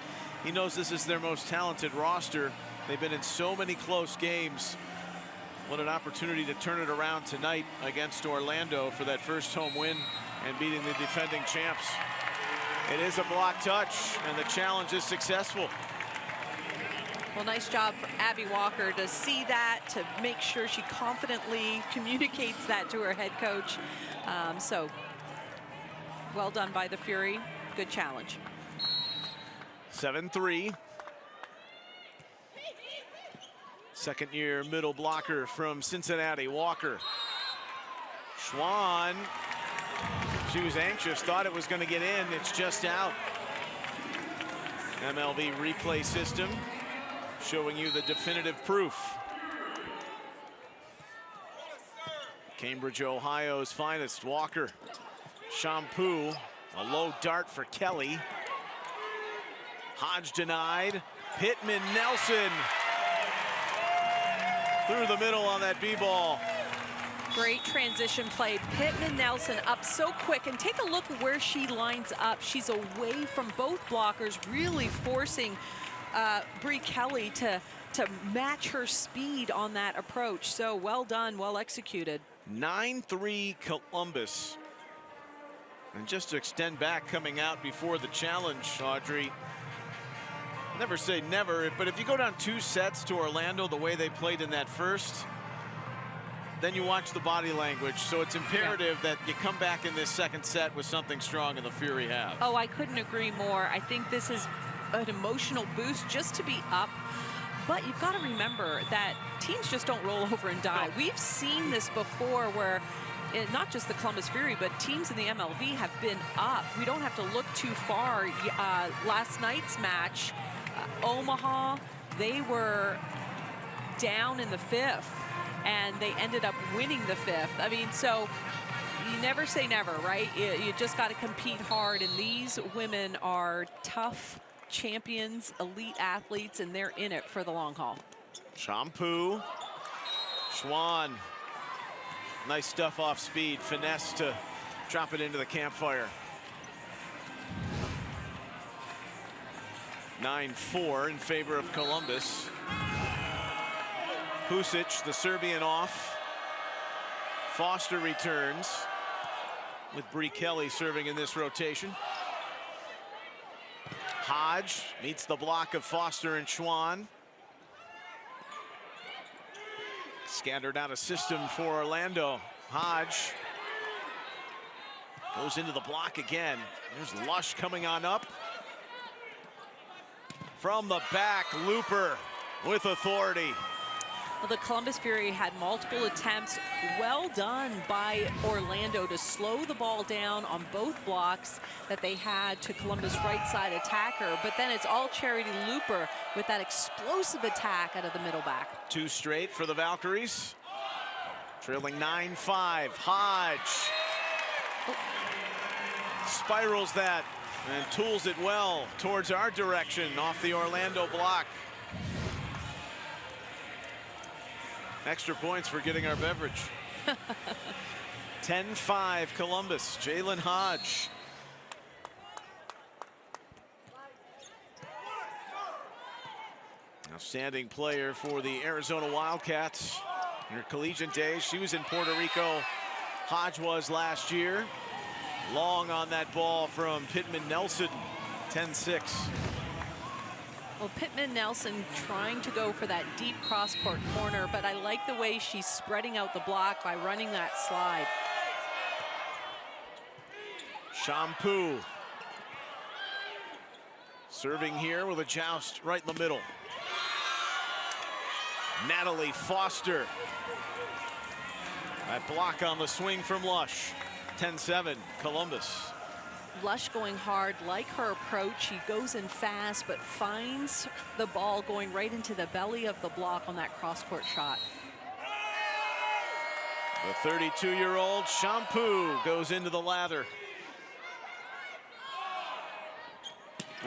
he knows this is their most talented roster. They've been in so many close games. What an opportunity to turn it around tonight against Orlando for that first home win and beating the defending champs. It is a block touch, and the challenge is successful. Well, nice job for Abby Walker to see that, to make sure she confidently communicates that to her head coach. So, well done by the Fury. Good challenge. 7-3. Second-year middle blocker from Cincinnati, Walker. Schwann. She was anxious, thought it was going to get in. It's just out. MLV replay system showing you the definitive proof. Cambridge, Ohio's finest, Walker. Shampoo, a low dart for Kelly. Hodge denied. Pittman Nelson through the middle on that B-ball. Great transition play. Pittman Nelson up so quick, and take a look where she lines up. She's away from both blockers, really forcing Bree Kelly to match her speed on that approach. So well done, well executed. 9-3 Columbus. And just to extend back, coming out before the challenge, Audrey, never say never, but if you go down 2 sets to Orlando the way they played in that first, then you watch the body language. So it's imperative that you come back in this second set with something strong, and the Fury have. Oh, I couldn't agree more. I think this is an emotional boost just to be up. But you've got to remember that teams just don't roll over and die. We've seen this before where not just the Columbus Fury, but teams in the MLV have been up. We don't have to look too far. Last night's match, Omaha, they were down in the 5th, and they ended up winning the 5th. I mean, so you never say never, right? You just got to compete hard, and these women are tough champions, elite athletes, and they're in it for the long haul. Shampoo, Schwann, nice stuff off speed, finesse to drop it into the campfire. 9-4 in favor of Columbus. Pusic, the Serbian, off. Foster returns with Bree Kelly serving in this rotation. Hodge meets the block of Foster and Schwann. Scattered out a system for Orlando. Hodge goes into the block again. There's Lush coming on up. From the back, Looper with authority. Well, the Columbus Fury had multiple attempts. Well done by Orlando to slow the ball down on both blocks that they had to Columbus' right side attacker. But then it's all Charity Looper with that explosive attack out of the middle back. 2 straight for the Valkyries. Trailing 9-5. Hodge spirals that and tools it well towards our direction off the Orlando block. Extra points for getting our beverage. 10-5 Columbus. Jalen Hodge. Outstanding player for the Arizona Wildcats in her collegiate days. She was in Puerto Rico. Hodge was last year. Long on that ball from Pittman Nelson. 10-6. Well, Pittman Nelson trying to go for that deep cross-court corner, but I like the way she's spreading out the block by running that slide. Shampoo serving here with a joust right in the middle. Natalie Foster. That block on the swing from Lush. 10-7 Columbus. Lush going hard, like her approach. She goes in fast, but finds the ball going right into the belly of the block on that cross-court shot. The 32-year-old Shampoo goes into the lather.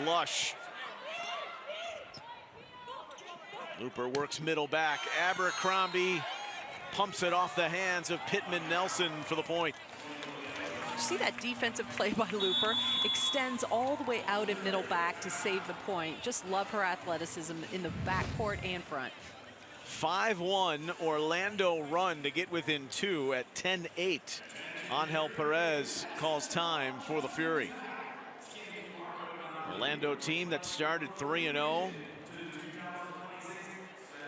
Lush. Looper works middle back. Abercrombie pumps it off the hands of Pittman Nelson for the point. See that defensive play by Looper, extends all the way out at middle back to save the point. Just love her athleticism in the backcourt and front. 5-1 Orlando run to get within 2 at 10-8. Angel Perez calls time for the Fury. Orlando team that started 3-0.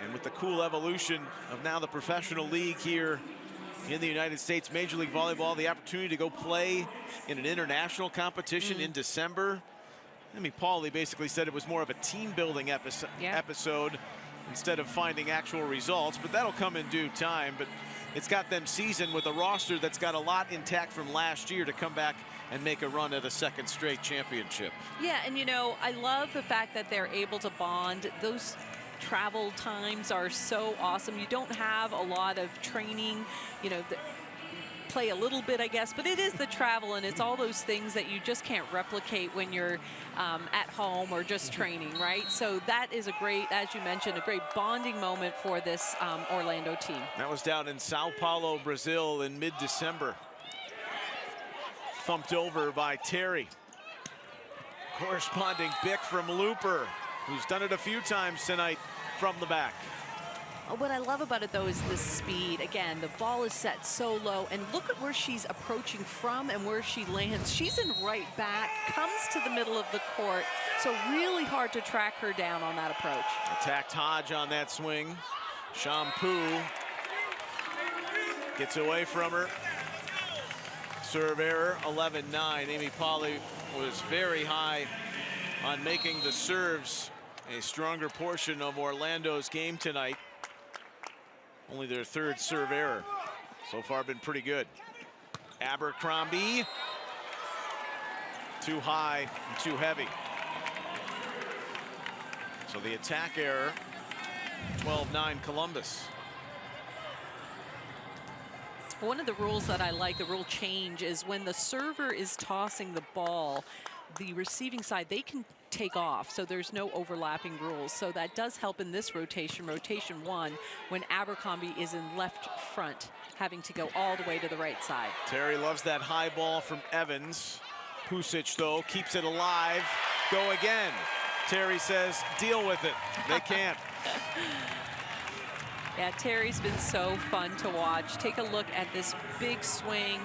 And with the cool evolution of now the professional league here in the United States, Major League Volleyball, the opportunity to go play in an international competition in December. I mean, Paulie basically said it was more of a team-building episode instead of finding actual results, but that'll come in due time. But it's got them seasoned with a roster that's got a lot intact from last year to come back and make a run at a second straight championship. Yeah, and you know, I love the fact that they're able to bond. Those travel times are so awesome. You don't have a lot of training, you know, play a little bit, I guess, but it is the travel, and it's all those things that you just can't replicate when you're at home or just training, right? So that is a great, as you mentioned, a great bonding moment for this Orlando team. That was down in Sao Paulo, Brazil in mid-December. Thumped over by Terry. Corresponding pick from Looper, who's done it a few times tonight from the back. What I love about it, though, is the speed. Again, the ball is set so low, and look at where she's approaching from and where she lands. She's in right back, comes to the middle of the court, so really hard to track her down on that approach. Attacked Hodge on that swing. Shampoo gets away from her. Serve error, 11-9. Amy Polly was very high on making the serves a stronger portion of Orlando's game tonight. Only their third serve error. So far been pretty good. Abercrombie. Too high and too heavy. So the attack error, 12-9 Columbus. One of the rules that I like, the rule change, is when the server is tossing the ball, the receiving side, they can take off, so there's no overlapping rules. So that does help in this rotation, rotation 1, when Abercrombie is in left front, having to go all the way to the right side. Terry loves that high ball from Evans. Pusic, though, keeps it alive. Go again. Terry says, deal with it. They can't. Yeah, Terry's been so fun to watch. Take a look at this big swing,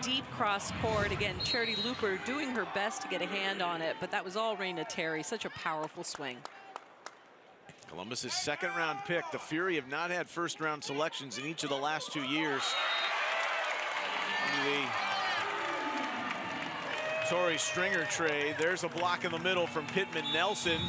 deep cross court. Again, Charity Looper doing her best to get a hand on it, but that was all Raina Terry. Such a powerful swing. Columbus's second round pick. The Fury have not had first round selections in each of the last 2 years. The Tori Stringer trade. There's a block in the middle from Pittman Nelson,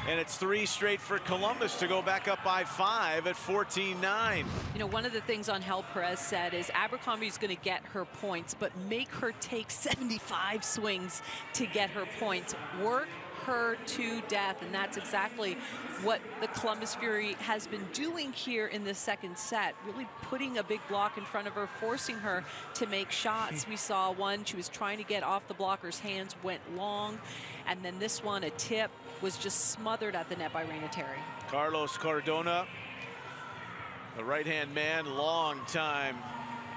and it's 3 straight for Columbus to go back up by 5 at 14-9. You know, one of the things Angel Perez said is Abercrombie's going to get her points, but make her take 75 swings to get her points. Work her to death, and that's exactly what the Columbus Fury has been doing here in the second set, really putting a big block in front of her, forcing her to make shots. We saw one, she was trying to get off the blocker's hands, went long, and then this one, a tip, was just smothered at the net by Raina Terry. Carlos Cardona, the right-hand man, long time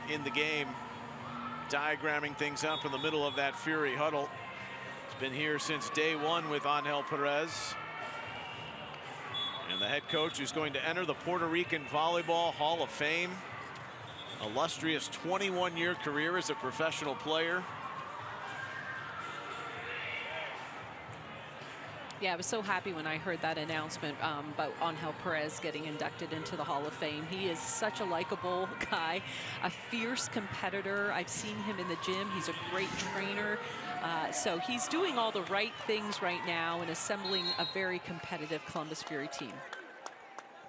in the game, diagramming things up in the middle of that Fury huddle. Been here since day one with Angel Perez. And the head coach who's going to enter the Puerto Rican Volleyball Hall of Fame. Illustrious 21-year career as a professional player. Yeah, I was so happy when I heard that announcement about Angel Perez getting inducted into the Hall of Fame. He is such a likable guy, a fierce competitor. I've seen him in the gym. He's a great trainer. So he's doing all the right things right now and assembling a very competitive Columbus Fury team.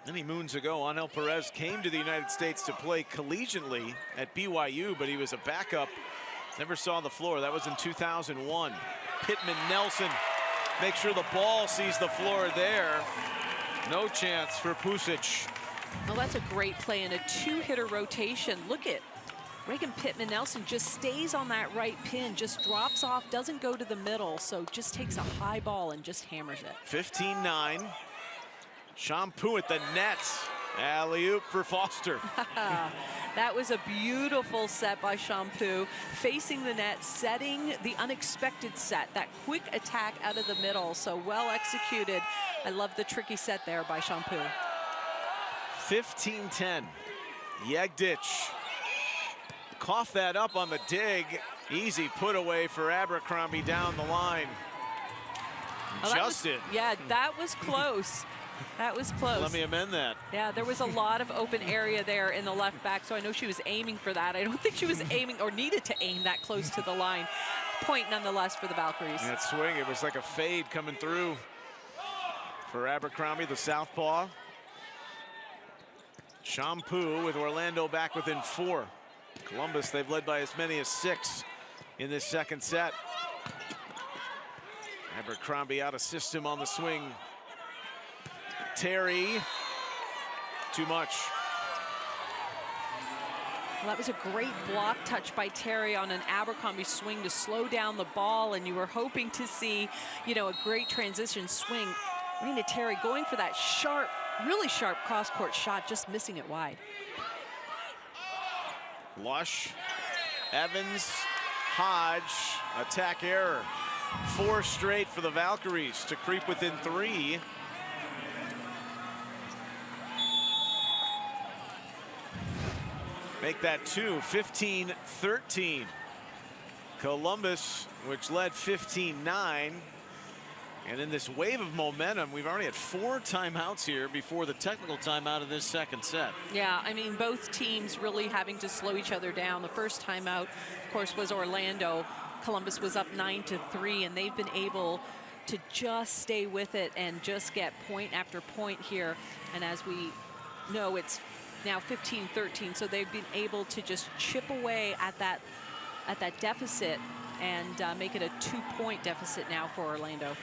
Many moons ago, Angel Perez came to the United States to play collegiately at BYU, but he was a backup, never saw the floor. That was in 2001. Pittman Nelson, make sure the ball sees the floor there. No chance for Pusic. Well, that's a great play in a 2-hitter rotation. Look at Reagan Pittman Nelson, just stays on that right pin, just drops off, doesn't go to the middle, so just takes a high ball and just hammers it. 15-9. Shampoo at the nets. Alley-oop for Foster. That was a beautiful set by Shampoo, facing the net, setting the unexpected set, that quick attack out of the middle, so well executed. I love the tricky set there by Shampoo. 15-10. Yegdich. Cough that up on the dig. Easy put away for Abercrombie down the line. Justin. Yeah, that was close. That was close. Let me amend that. Yeah, there was a lot of open area there in the left back, so I know she was aiming for that. I don't think she was aiming or needed to aim that close to the line. Point nonetheless for the Valkyries. That swing, it was like a fade coming through for Abercrombie, the southpaw. Shampoo with Orlando back within 4. Columbus, they've led by as many as 6 in this second set. Abercrombie out of system on the swing. Terry, too much. Well, that was a great block touch by Terry on an Abercrombie swing to slow down the ball, and you were hoping to see, you know, a great transition swing. Rena Terry going for that sharp, really sharp cross-court shot, just missing it wide. Lush, Evans, Hodge, attack error. 4 straight for the Valkyries to creep within 3. Make that 2, 15-13. Columbus, which led 15-9. And in this wave of momentum, we've already had 4 timeouts here before the technical timeout of this second set. Yeah, I mean, both teams really having to slow each other down. The first timeout, of course, was Orlando. Columbus was up 9-3, and they've been able to just stay with it and just get point after point here. And as we know, it's now 15-13, so they've been able to just chip away at that deficit and make it a 2-point deficit now for Orlando.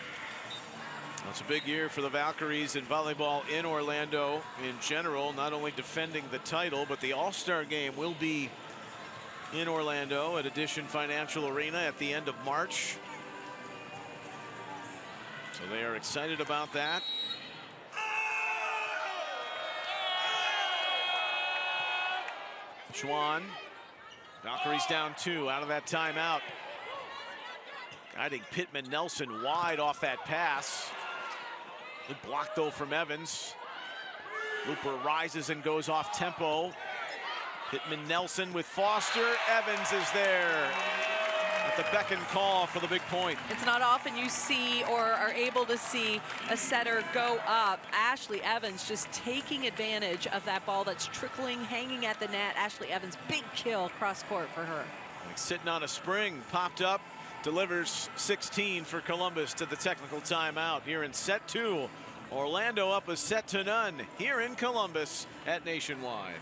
It's a big year for the Valkyries in volleyball in Orlando in general, not only defending the title, but the All-Star game will be in Orlando at Addition Financial Arena at the end of March. So they are excited about that. Schwann, Valkyries down 2 out of that timeout. Guiding Pittman Nelson wide off that pass. Good block though from Evans. Looper rises and goes off tempo. Pittman Nelson with Foster. Evans is there at the beck and call for the big point. It's not often you see or are able to see a setter go up. Ashley Evans just taking advantage of that ball that's trickling, hanging at the net. Ashley Evans, big kill cross court for her. Like sitting on a spring, popped up, delivers 16 for Columbus to the technical timeout here in set 2. Orlando up a set to none here in Columbus at Nationwide.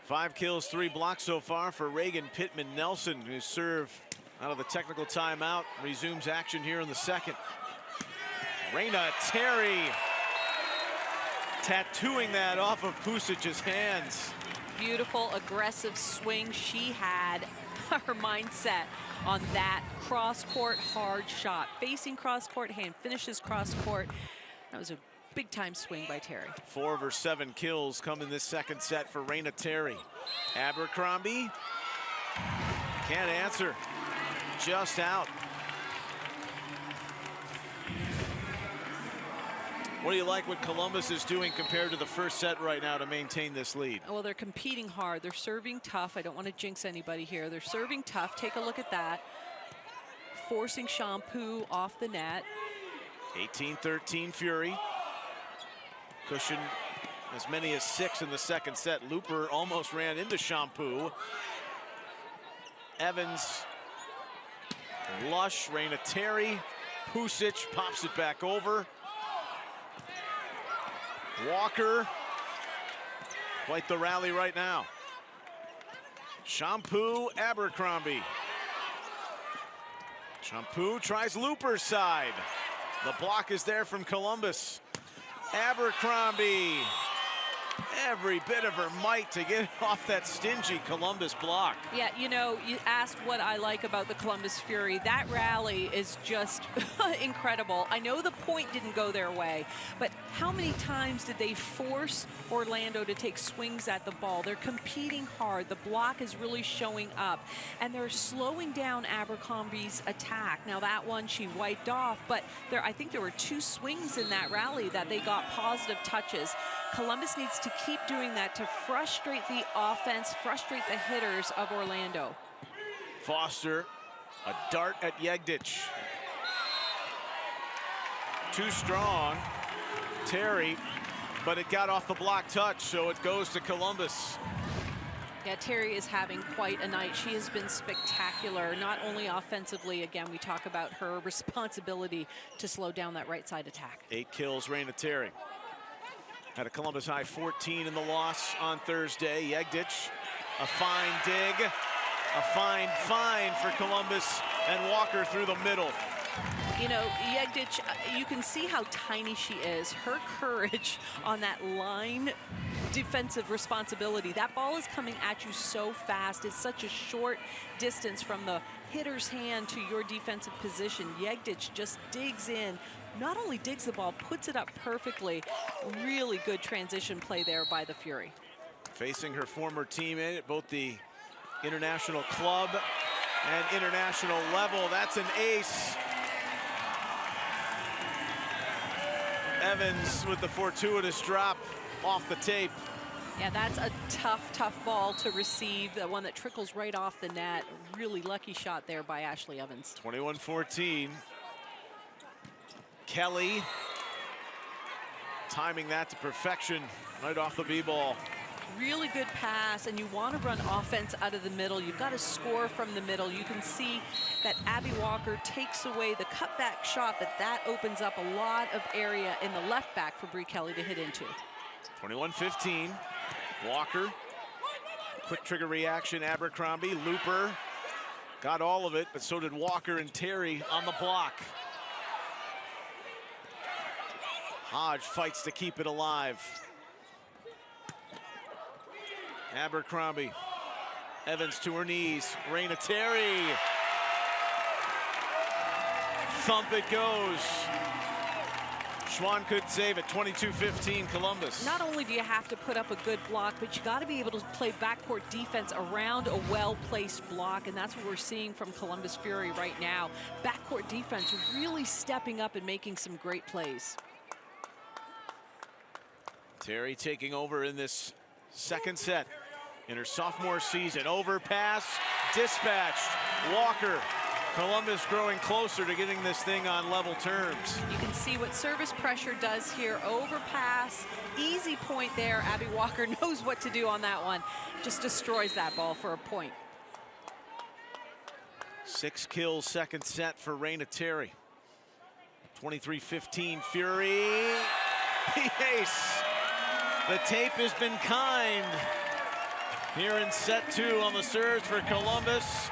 Five kills, 3 blocks so far for Reagan Pittman Nelson, whose serve out of the technical timeout resumes action here in the second. Rena Terry tattooing that off of Pusic's hands. Beautiful, aggressive swing. She had her mindset on that cross-court hard shot. Facing cross-court, hand finishes cross-court. That was a big-time swing by Terry. 4 of her 7 kills come in this second set for Rena Terry. Abercrombie can't answer. Just out. What do you like what Columbus is doing compared to the first set right now to maintain this lead? Well, they're competing hard. They're serving tough. I don't want to jinx anybody here. They're serving tough. Take a look at that. Forcing Shampoo off the net. 18-13 Fury. Cushion as many as 6 in the second set. Looper almost ran into Shampoo. Evans, Lush, Raina Terry, Pusic pops it back over. Walker, quite the rally right now. Shampoo, Abercrombie. Shampoo tries Looper's side. The block is there from Columbus. Abercrombie, every bit of her might to get off that stingy Columbus block. Yeah, you know, you asked what I like about the Columbus Fury. That rally is just incredible. I know the point didn't go their way, but how many times did they force Orlando to take swings at the ball? They're competing hard. The block is really showing up, and they're slowing down Abercrombie's attack. Now, that one she wiped off, but I think there were 2 swings in that rally that they got positive touches. Columbus needs to keep doing that to frustrate the offense, frustrate the hitters of Orlando. Foster, a dart at Yegdich. Too strong, Terry, but it got off the block touch, so it goes to Columbus. Yeah, Terry is having quite a night. She has been spectacular, not only offensively. Again, we talk about her responsibility to slow down that right side attack. 8 kills, Raina Terry. Had a Columbus high 14 in the loss on Thursday. Yegdich, a fine dig, a fine for Columbus, and Walker through the middle. You know, Yegdich, you can see how tiny she is. Her courage on that line defensive responsibility. That ball is coming at you so fast. It's such a short distance from the hitter's hand to your defensive position. Yegdich just digs in. Not only digs the ball, puts it up perfectly. Really good transition play there by the Fury. Facing her former teammate at both the international club and international level. That's an ace. Evans with the fortuitous drop off the tape. Yeah, that's a tough ball to receive. The one that trickles right off the net. Really lucky shot there by Ashley Evans. 21-14. Kelly timing that to perfection right off the B-ball. Really good pass, and you want to run offense out of the middle. You've got to score from the middle. You can see that Abby Walker takes away the cutback shot, but that opens up a lot of area in the left back for Brie Kelly to hit into. 21-15. Walker, quick trigger reaction. Abercrombie, Looper got all of it, but so did Walker and Terry on the block. Hodge fights to keep it alive. Abercrombie, Evans to her knees. Raina Terry, thump it goes. Schwann could save it. 22-15 Columbus. Not only do you have to put up a good block, but you got to be able to play backcourt defense around a well-placed block, and that's what we're seeing from Columbus Fury right now. Backcourt defense really stepping up and making some great plays. Terry taking over in this second set in her sophomore season. Overpass, dispatched. Walker, Columbus growing closer to getting this thing on level terms. You can see what service pressure does here. Overpass, easy point there. Abby Walker knows what to do on that one. Just destroys that ball for a point. 6 kills, second set for Raina Terry. 23-15 Fury. The ace. The tape has been kind here in set 2 on the serves for Columbus,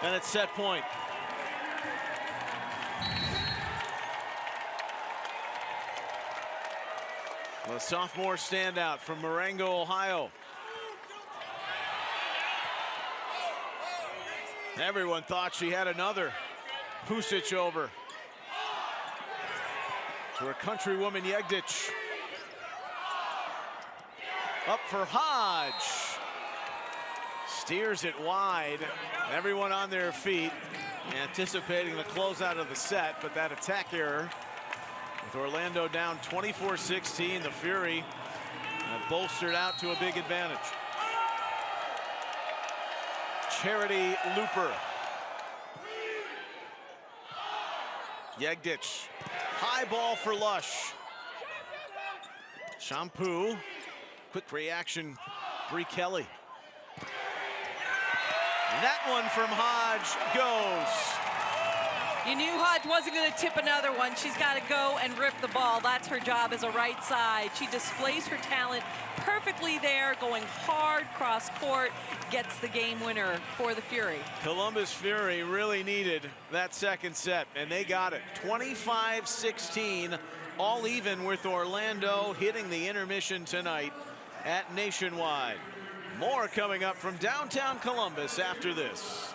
and it's set point. The sophomore standout from Marengo, Ohio. Everyone thought she had another. Pusic over to her countrywoman Yegdich. Up for Hodge. Steers it wide. Everyone on their feet, anticipating the closeout of the set, but that attack error with Orlando down 24-16. The Fury bolstered out to a big advantage. Charity Looper. Yegdich. High ball for Lush. Shampoo Quick reaction, Bree Kelly. That one from Hodge goes. You knew Hodge wasn't going to tip another one. She's got to go and rip the ball. That's her job as a right side. She displays her talent perfectly there, going hard cross court, gets the game winner for the Fury. Columbus Fury really needed that second set, and they got it. 25-16, all even with Orlando hitting the intermission tonight at Nationwide. More coming up from downtown Columbus after this.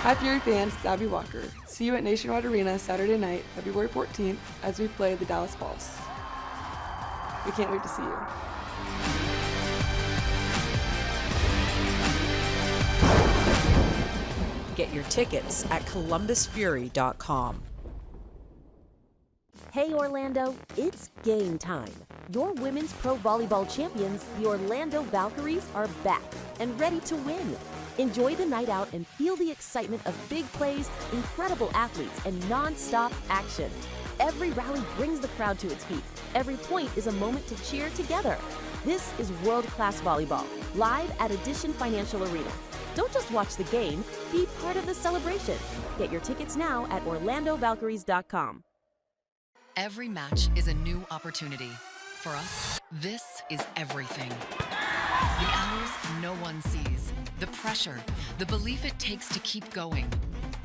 Hi Fury fans, it's Abby Walker. See you at Nationwide Arena Saturday night, February 14th, as we play the Dallas Balls. We can't wait to see you. Get your tickets at columbusfury.com. Hey Orlando, it's game time. Your women's pro volleyball champions, the Orlando Valkyries, are back and ready to win. Enjoy the night out and feel the excitement of big plays, incredible athletes, and non-stop action. Every rally brings the crowd to its feet. Every point is a moment to cheer together. This is world-class volleyball, live at Edition Financial Arena. Don't just watch the game, be part of the celebration. Get your tickets now at orlandovalkyries.com. Every match is a new opportunity. For us, this is everything. The hours no one sees, the pressure, the belief it takes to keep going.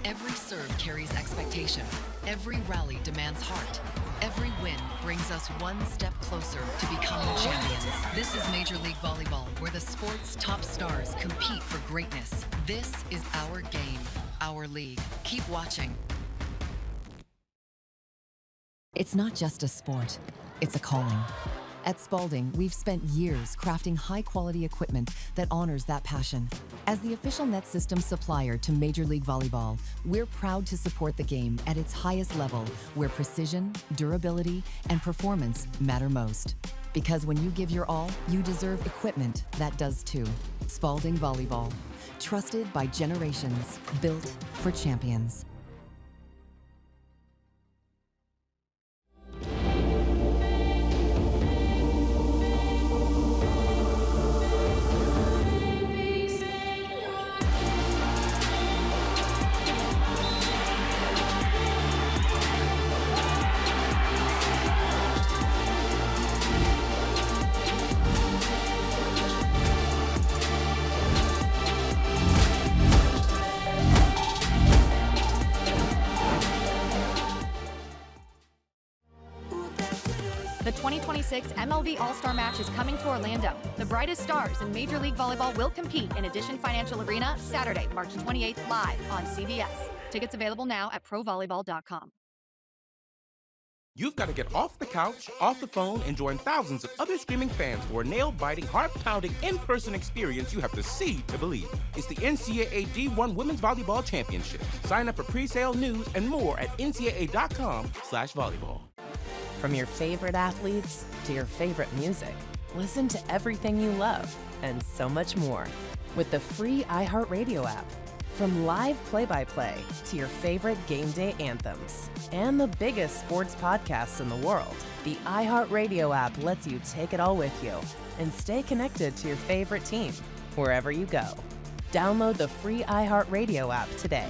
Every serve carries expectation. Every rally demands heart. Every win brings us one step closer to becoming champions. This is Major League Volleyball, where the sport's top stars compete for greatness. This is our game, our league. Keep watching. It's not just a sport, it's a calling. At Spalding, we've spent years crafting high-quality equipment that honors that passion. As the official net system supplier to Major League Volleyball, we're proud to support the game at its highest level, where precision, durability, and performance matter most. Because when you give your all, you deserve equipment that does too. Spalding Volleyball, trusted by generations, built for champions. The 2026 MLV All-Star Match is coming to Orlando. The brightest stars in Major League Volleyball will compete in Edition Financial Arena Saturday, March 28th, live on CBS. Tickets available now at provolleyball.com. You've got to get off the couch, off the phone, and join thousands of other streaming fans for a nail-biting, heart-pounding, in-person experience you have to see to believe. It's the NCAA D1 Women's Volleyball Championship. Sign up for pre-sale news and more at ncaa.com/volleyball. From your favorite athletes to your favorite music, listen to everything you love and so much more with the free iHeartRadio app. From live play-by-play to your favorite game day anthems and the biggest sports podcasts in the world, the iHeartRadio app lets you take it all with you and stay connected to your favorite team wherever you go. Download the free iHeartRadio app today.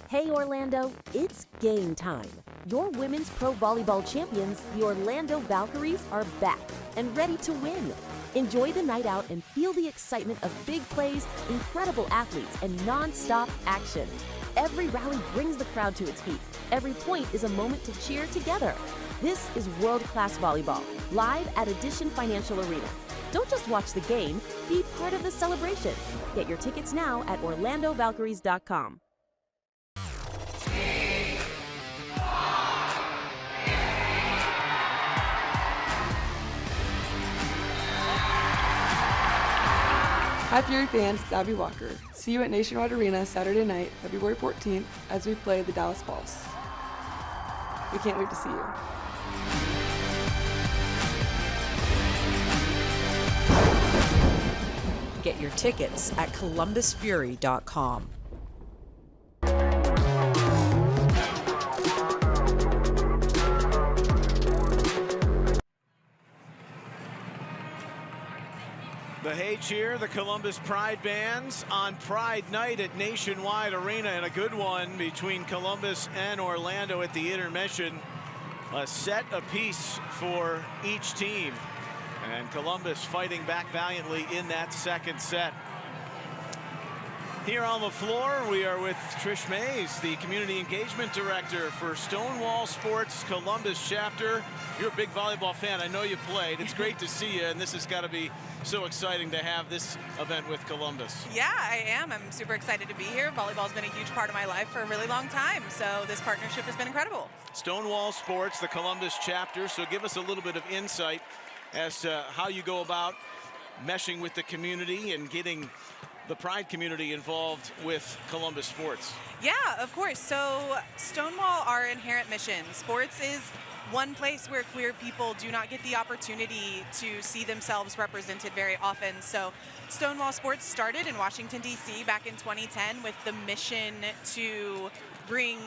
Hey Orlando, it's game time. Your women's pro volleyball champions, the Orlando Valkyries, are back and ready to win. Enjoy the night out and feel the excitement of big plays, incredible athletes, and non-stop action. Every rally brings the crowd to its feet. Every point is a moment to cheer together. This is world-class volleyball, live at Edition Financial Arena. Don't just watch the game, be part of the celebration. Get your tickets now at orlandovalkyries.com. Hi Fury fans, it's Abby Walker. See you at Nationwide Arena Saturday night, February 14th, as we play the Dallas Balls. We can't wait to see you. Get your tickets at columbusfury.com. The Hay Cheer, the Columbus Pride Bands on Pride Night at Nationwide Arena, and a good one between Columbus and Orlando at the intermission. A set apiece for each team, and Columbus fighting back valiantly in that second set. Here on the floor, we are with Trish Mays, the Community Engagement Director for Stonewall Sports Columbus chapter. You're a big volleyball fan. I know you played. It's great to see you, and this has got to be so exciting to have this event with Columbus. Yeah, I am. I'm super excited to be here. Volleyball's been a huge part of my life for a really long time, so this partnership has been incredible. Stonewall Sports, the Columbus chapter, so give us a little bit of insight as to how you go about meshing with the community and getting the Pride community involved with Columbus sports. Yeah, of course. So Stonewall, our inherent mission, sports is one place where queer people do not get the opportunity to see themselves represented very often. So Stonewall Sports started in Washington, D.C. back in 2010 with the mission to bring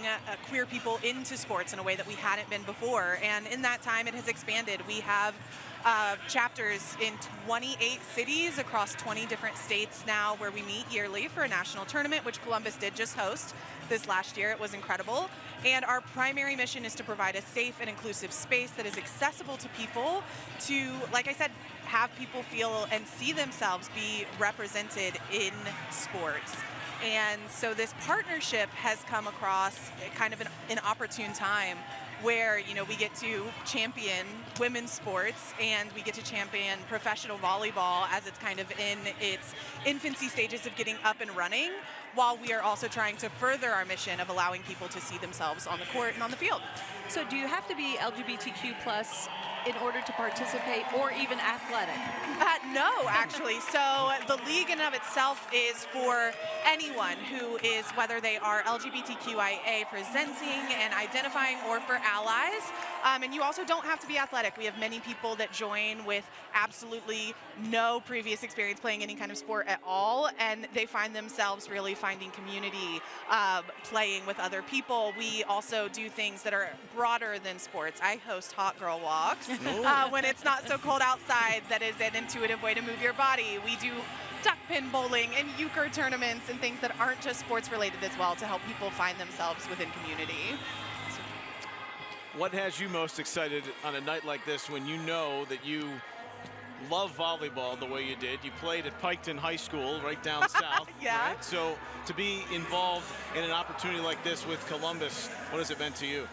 queer people into sports in a way that we hadn't been before. And in that time, it has expanded. We have chapters in 28 cities across 20 different states now, where we meet yearly for a national tournament, which Columbus did just host this last year. It was incredible. And our primary mission is to provide a safe and inclusive space that is accessible to people to, like I said, have people feel and see themselves be represented in sports. And so this partnership has come across kind of an opportune time where, you know, we get to champion women's sports and we get to champion professional volleyball as it's kind of in its infancy stages of getting up and running, while we are also trying to further our mission of allowing people to see themselves on the court and on the field. So do you have to be LGBTQ plus in order to participate, or even athletic? No, actually. So the league in and of itself is for anyone who is, whether they are LGBTQIA presenting and identifying, or for allies. And you also don't have to be athletic. We have many people that join with absolutely no previous experience playing any kind of sport at all, and they find themselves really finding community playing with other people. We also do things that are broader than sports. I host hot girl walks when it's not so cold outside. That is an intuitive way to move your body. We do duck pin bowling and euchre tournaments and things that aren't just sports related as well, to help people find themselves within community. What has you most excited on a night like this, when you know that you love volleyball the way you did? You played at Piketon High School right down south. Yeah. Right? So to be involved in an opportunity like this with Columbus, what has it meant to you?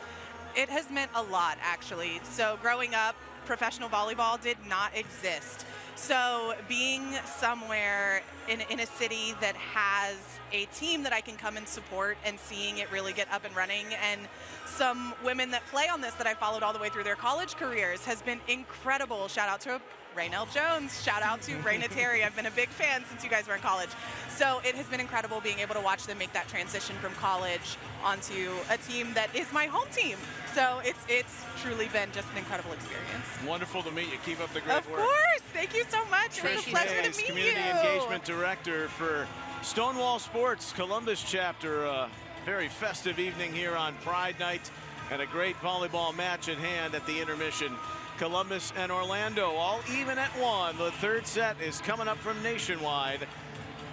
It has meant a lot, actually. So growing up, professional volleyball did not exist. So being somewhere in a city that has a team that I can come and support, and seeing it really get up and running, and some women that play on this that I followed all the way through their college careers, has been incredible. Shout out to Raynell Jones, shout out to Raina Terry. I've been a big fan since you guys were in college. So it has been incredible being able to watch them make that transition from college onto a team that is my home team. So it's truly been just an incredible experience. Wonderful to meet you. Keep up the great work. Of course. Thank you so much. It was a pleasure to meet you. Community Engagement Director for Stonewall Sports Columbus chapter. A very festive evening here on Pride Night, and a great volleyball match at hand at the intermission. Columbus and Orlando all even at 1. The third set is coming up from Nationwide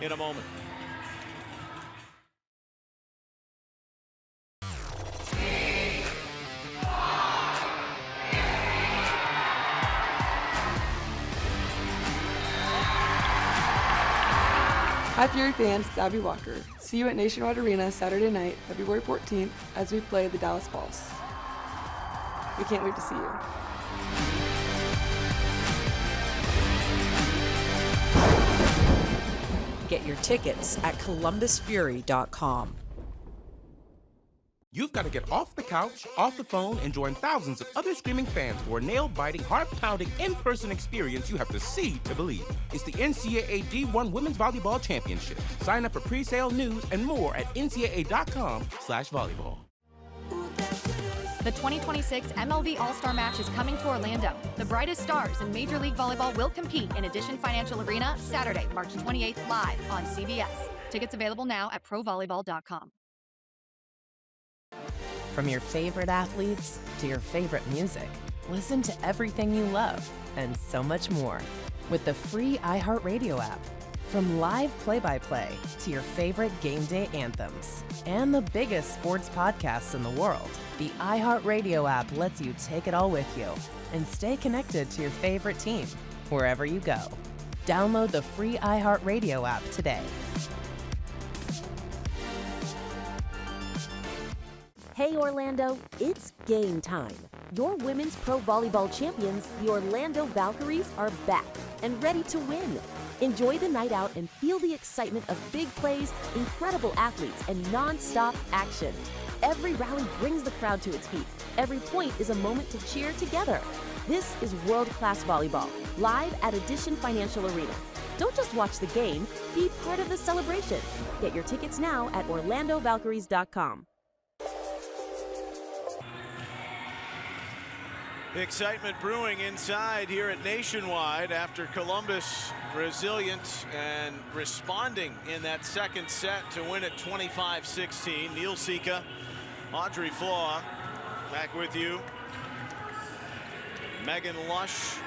in a moment. Hi Fury fans, it's Abby Walker. See you at Nationwide Arena Saturday night, February 14th, as we play the Dallas Balls. We can't wait to see you. Get your tickets at columbusfury.com. You've got to get off the couch, off the phone, and join thousands of other screaming fans for a nail-biting, heart-pounding, in-person experience you have to see to believe. It's the NCAA D1 Women's Volleyball Championship. Sign up for pre-sale news and more at ncaa.com/volleyball. The The 2026 MLV All-Star Match is coming to Orlando. The brightest stars in Major League Volleyball will compete in Edition Financial Arena Saturday, March 28th, live on CBS. Tickets available now at provolleyball.com. From your favorite athletes to your favorite music, listen to everything you love and so much more with the free iHeartRadio app. From live play-by-play to your favorite game day anthems and the biggest sports podcasts in the world, the iHeartRadio app lets you take it all with you and stay connected to your favorite team wherever you go. Download the free iHeartRadio app today. Hey Orlando, it's game time. Your women's pro volleyball champions, the Orlando Valkyries, are back and ready to win. Enjoy the night out and feel the excitement of big plays, incredible athletes, and non-stop action. Every rally brings the crowd to its feet. Every point is a moment to cheer together. This is world-class volleyball, live at Edition Financial Arena. Don't just watch the game, be part of the celebration. Get your tickets now at orlandovalkyries.com. Excitement brewing inside here at Nationwide after Columbus resilient and responding in that second set to win it 25-16. Neil Sika, Audrey Flaw back with you. Megan Lush,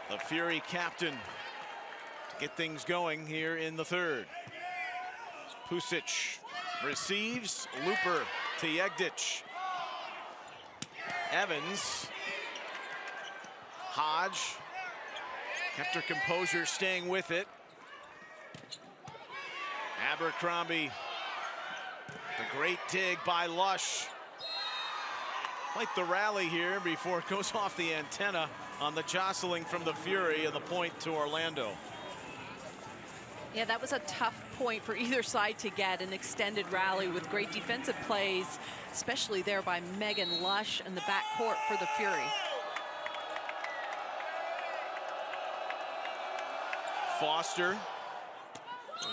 the Fury captain, to get things going here in the third. Pusic receives, Looper to Jegdic. Evans, Hodge kept her composure, staying with it. Abercrombie, the great dig by Lush. Quite the rally here before it goes off the antenna on the jostling from the Fury, and the point to Orlando. Yeah, that was a tough point for either side to get, an extended rally with great defensive plays, especially there by Megan Lush in the backcourt for the Fury. Foster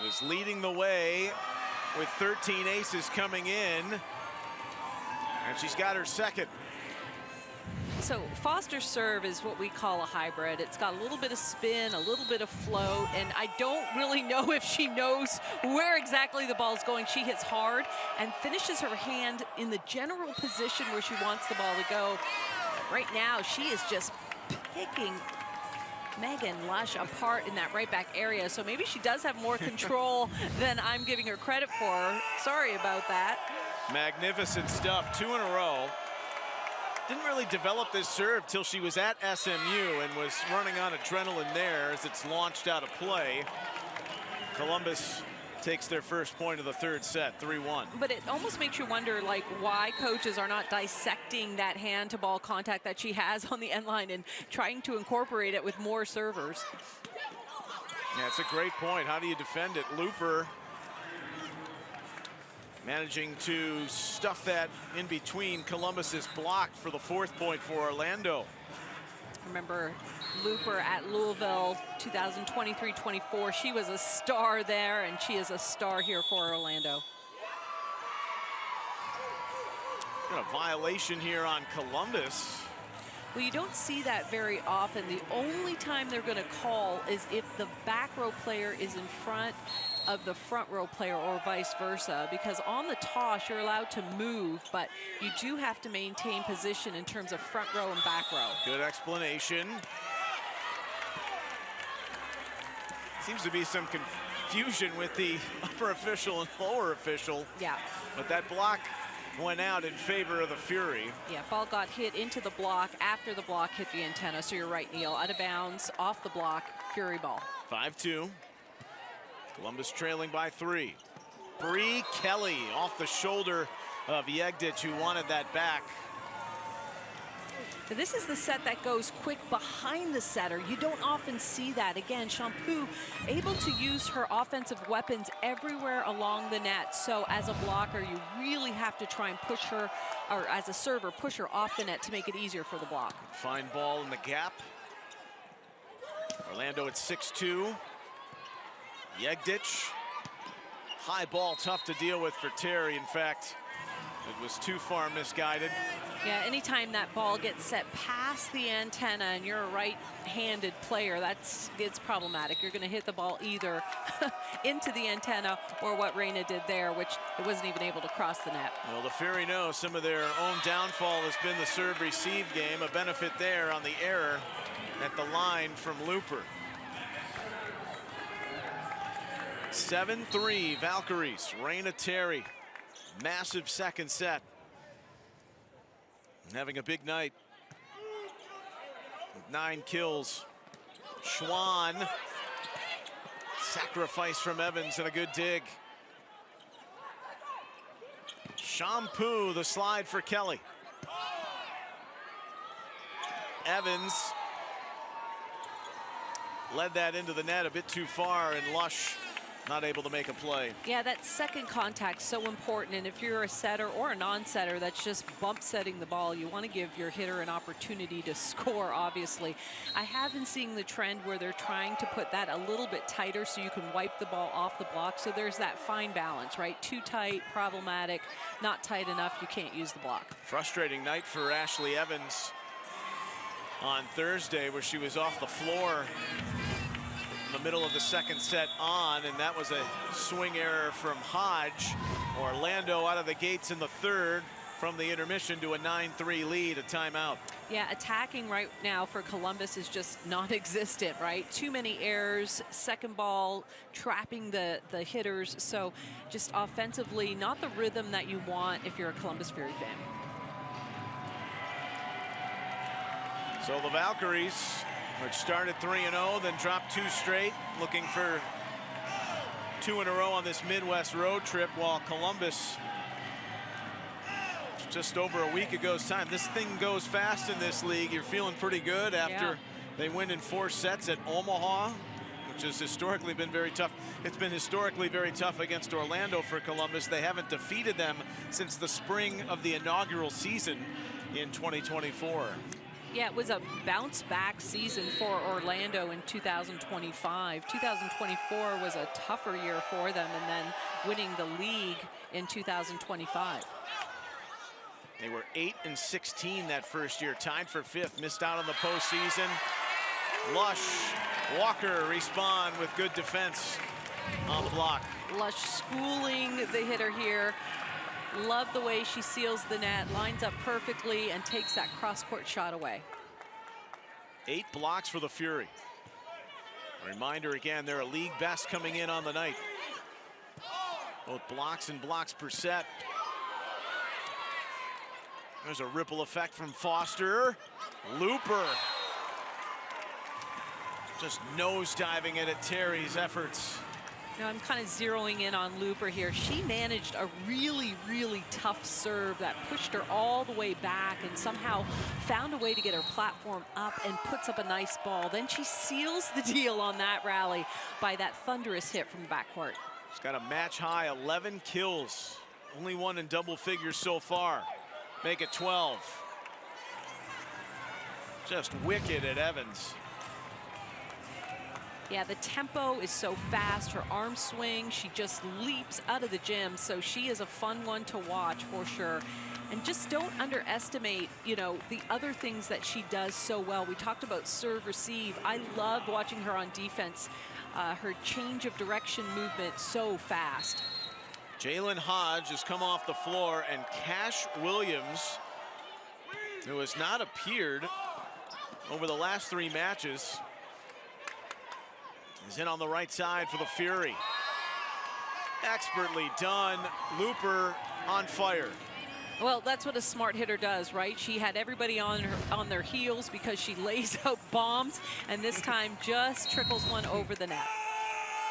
was leading the way with 13 aces coming in, and she's got her second. So Foster's serve is what we call a hybrid. It's got a little bit of spin, a little bit of float, and I don't really know if she knows where exactly the ball's going. She hits hard and finishes her hand in the general position where she wants the ball to go. Right now, she is just picking Megan Lush apart in that right back area. So maybe she does have more control than I'm giving her credit for. Sorry about that. Magnificent stuff, 2 in a row. Didn't really develop this serve till she was at SMU and was running on adrenaline there as it's launched out of play. Columbus takes their first point of the third set, 3-1. But it almost makes you wonder, like, why coaches are not dissecting that hand-to-ball contact that she has on the end line and trying to incorporate it with more servers. Yeah, it's a great point. How do you defend it? Looper managing to stuff that in between Columbus's block for the fourth point for Orlando. Remember Looper at Louisville 2023-24. She was a star there, and she is a star here for Orlando. Got a violation here on Columbus. Well, you don't see that very often. The only time they're going to call is if the back row player is in front of the front row player or vice versa, because on the toss you're allowed to move, but you do have to maintain position in terms of front row and back row. Good explanation. Seems to be some confusion with the upper official and lower official. Yeah. But that block went out in favor of the Fury. Yeah, ball got hit into the block after the block hit the antenna. So you're right, Neil. Out of bounds, off the block, Fury ball. 5-2. Columbus trailing by 3. Bree Kelly off the shoulder of Jegdic, who wanted that back. So this is the set that goes quick behind the setter. You don't often see that. Again, Champoux able to use her offensive weapons everywhere along the net. So as a blocker, you really have to try and push her, or as a server, push her off the net to make it easier for the block. Fine ball in the gap. Orlando at 6-2. Jegdic. High ball, tough to deal with for Terry. In fact, It was too far misguided. Yeah, anytime that ball gets set past the antenna and you're a right-handed player, it's problematic. You're going to hit the ball either into the antenna or what Reina did there, which it wasn't even able to cross the net. Well, the Fury knows some of their own downfall has been the serve-receive game. A benefit there on the error at the line from Looper. 7-3 Valkyries. Reina Terry. Massive second set. And having a big night. With 9 kills. Schwann. Sacrifice from Evans and a good dig. Shampoo, the slide for Kelly. Evans led that into the net a bit too far, and Lush not able to make a play. Yeah, that second contact so important, and if you're a setter or a non-setter that's just bump setting the ball, you want to give your hitter an opportunity to score, obviously. I have been seeing the trend where they're trying to put that a little bit tighter so you can wipe the ball off the block, so there's that fine balance, right? Too tight, problematic, not tight enough, you can't use the block. Frustrating night for Ashley Evans on Thursday, where she was off the floor in the middle of the second set on, and that was a swing error from Hodge. Orlando out of the gates in the third from the intermission to a 9-3 lead, a timeout. Yeah, attacking right now for Columbus is just non-existent, right? Too many errors, second ball, trapping the hitters. So just offensively, not the rhythm that you want if you're a Columbus Fury fan. So the Valkyries, which started 3-0, then dropped 2 straight, looking for 2 in a row on this Midwest road trip, while Columbus, just over a week ago's time. This thing goes fast in this league. You're feeling pretty good after they win in 4 sets at Omaha, which has historically been very tough. It's been historically very tough against Orlando for Columbus. They haven't defeated them since the spring of the inaugural season in 2024. Yeah, it was a bounce-back season for Orlando in 2025. 2024 was a tougher year for them, and then winning the league in 2025. They were 8-16 that first year, tied for 5th, missed out on the postseason. Lush, Walker respond with good defense on the block. Lush schooling the hitter here. Love the way she seals the net, lines up perfectly, and takes that cross-court shot away. 8 blocks for the Fury. A reminder again, they're a league best coming in on the night. Both blocks and blocks per set. There's a ripple effect from Foster. Looper. Just nose-diving it at Terry's efforts. Now I'm kind of zeroing in on Looper here. She managed a really, really tough serve that pushed her all the way back and somehow found a way to get her platform up and puts up a nice ball. Then she seals the deal on that rally by that thunderous hit from the backcourt. She's got a match-high 11 kills. Only one in double figures so far. Make it 12. Just wicked at Evans. Yeah, the tempo is so fast. Her arm swing, she just leaps out of the gym. So she is a fun one to watch for sure. And just don't underestimate, you know, the other things that she does so well. We talked about serve receive. I love watching her on defense. Her change of direction movement so fast. Jalen Hodge has come off the floor, and Cash Williams, who has not appeared over the last 3 matches, is in on the right side for the Fury. Expertly done. Looper on fire. Well, that's what a smart hitter does, right? She had everybody on their heels because she lays out bombs, and this time just trickles one over the net.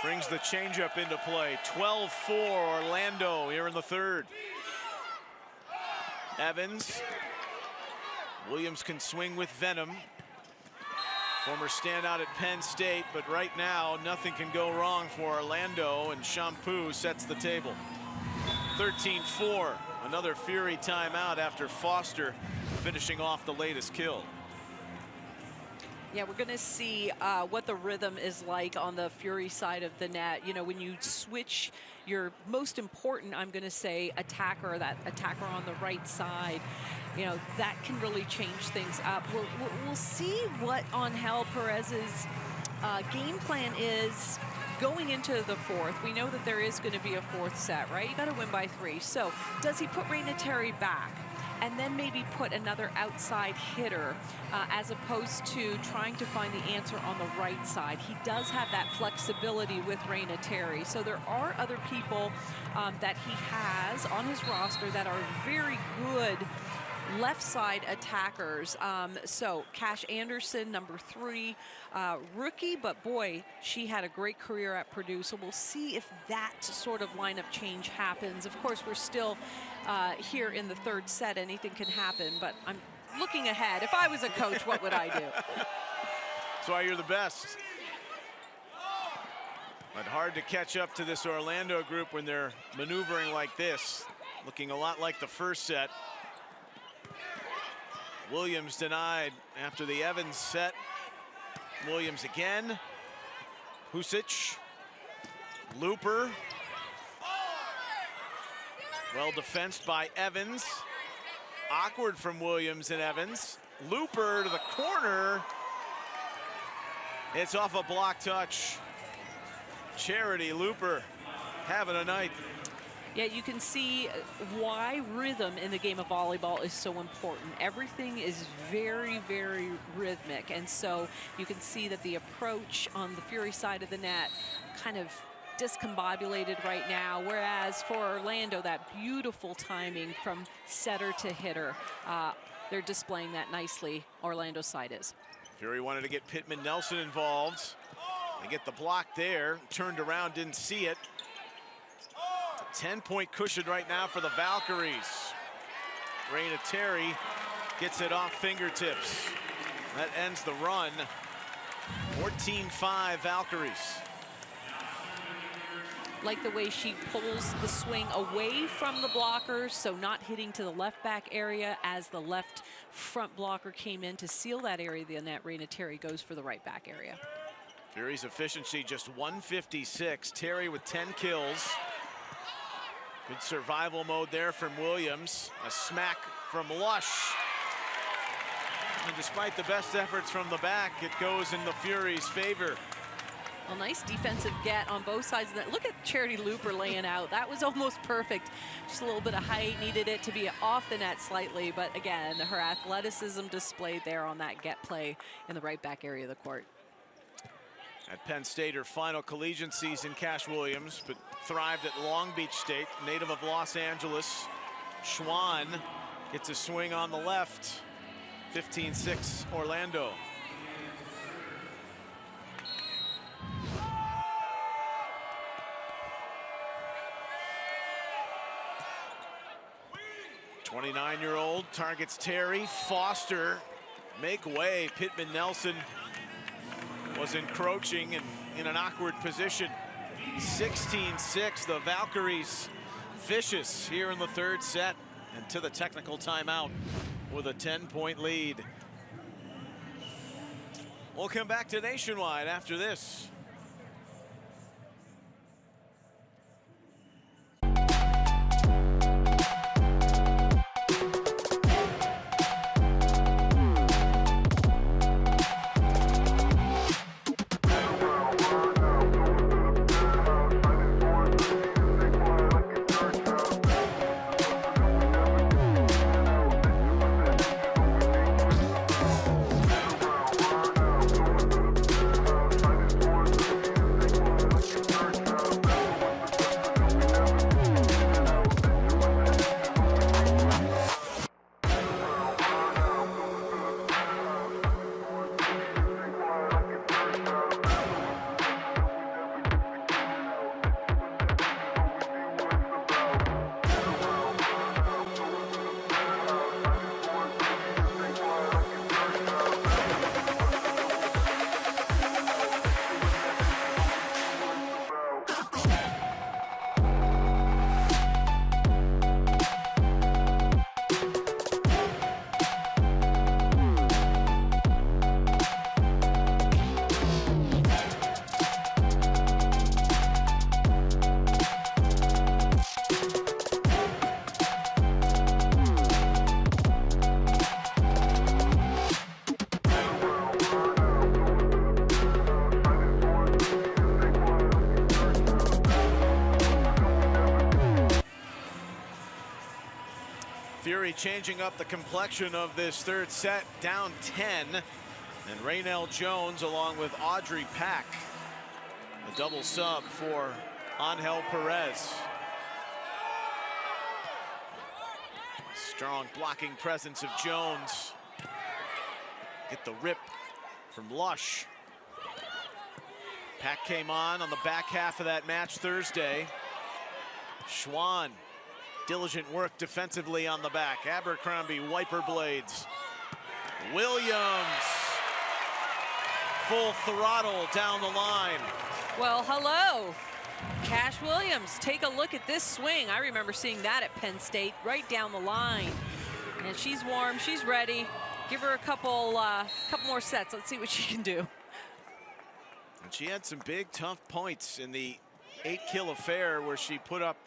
Brings the changeup into play. 12-4 Orlando here in the third. Evans. Williams can swing with venom. Former standout at Penn State, but right now nothing can go wrong for Orlando, and Shampoo sets the table. 13-4, another Fury timeout after Foster finishing off the latest kill. Yeah, we're going to see what the rhythm is like on the Fury side of the net. You know, when you switch your most important, I'm going to say, attacker, that attacker on the right side, you know, that can really change things up. We'll see what Angel Perez's game plan is going into the fourth. We know that there is going to be a fourth set, right? You got to win by 3. So does he put Reina Terry back and then maybe put another outside hitter as opposed to trying to find the answer on the right side? He does have that flexibility with Reina Terry. So there are other people that he has on his roster that are very good left side attackers. So Cash Anderson, number 3, rookie, but boy, she had a great career at Purdue. So we'll see if that sort of lineup change happens. Of course, we're still here in the 3rd set. Anything can happen, but I'm looking ahead. If I was a coach, what would I do? That's why you're the best. But hard to catch up to this Orlando group when they're maneuvering like this. Looking a lot like the first set. Williams denied after the Evans set. Williams again. Husic. Looper. Well defensed by Evans. Awkward from Williams and Evans. Looper to the corner. It's off a block touch. Charity Looper having a night. Yeah, you can see why rhythm in the game of volleyball is so important. Everything is very, very rhythmic. And so you can see that the approach on the Fury side of the net kind of discombobulated right now, whereas for Orlando, that beautiful timing from setter to hitter, they're displaying that nicely. Orlando's side is. Fury wanted to get Pittman Nelson involved. They get the block there, turned around, didn't see it. 10-point cushion right now for the Valkyries. Reina Terry gets it off fingertips. That ends the run. 14-5 Valkyries. Like the way she pulls the swing away from the blockers, so not hitting to the left back area as the left front blocker came in to seal that area of the net. Reina Terry goes for the right back area. Fury's efficiency just 156. Terry with 10 kills. Good survival mode there from Williams. A smack from Lush. And despite the best efforts from the back, it goes in the Fury's favor. Well, nice defensive get on both sides of that. Look at Charity Looper laying out. That was almost perfect. Just a little bit of height, needed it to be off the net slightly. But again, her athleticism displayed there on that get play in the right back area of the court. At Penn State, her final collegiate season, Cash Williams, but thrived at Long Beach State, native of Los Angeles. Schwann gets a swing on the left. 15-6 Orlando. '29-year-old targets Terry. Foster make way. Pittman Nelson was encroaching and in an awkward position. 16-6, the Valkyries vicious here in the 3rd set and to the technical timeout with a 10-point lead. We'll come back to Nationwide after this. Fury changing up the complexion of this third set, down 10. And Raynell Jones along with Audrey Pack. A double sub for Angel Perez. Strong blocking presence of Jones. Get the rip from Lush. Pack came on the back half of that match Thursday. Schwann, diligent work defensively on the back. Abercrombie, wiper blades. Williams, full throttle down the line. Well, hello. Cash Williams, take a look at this swing. I remember seeing that at Penn State, right down the line. And she's warm, she's ready. Give her a couple more sets. Let's see what she can do. And she had some big, tough points in the 8-kill affair where she put up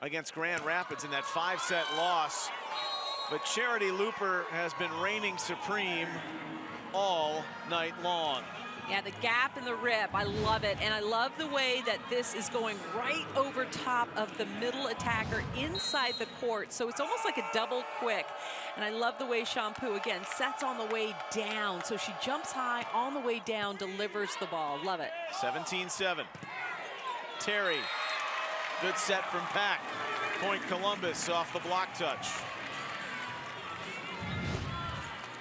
against Grand Rapids in that 5-set loss. But Charity Looper has been reigning supreme all night long. Yeah, the gap and the rip, I love it. And I love the way that this is going right over top of the middle attacker inside the court. So it's almost like a double quick. And I love the way Shampoo, again, sets on the way down. So she jumps high on the way down, delivers the ball. Love it. 17-7. Terry, good set from Pack. Point Columbus off the block touch.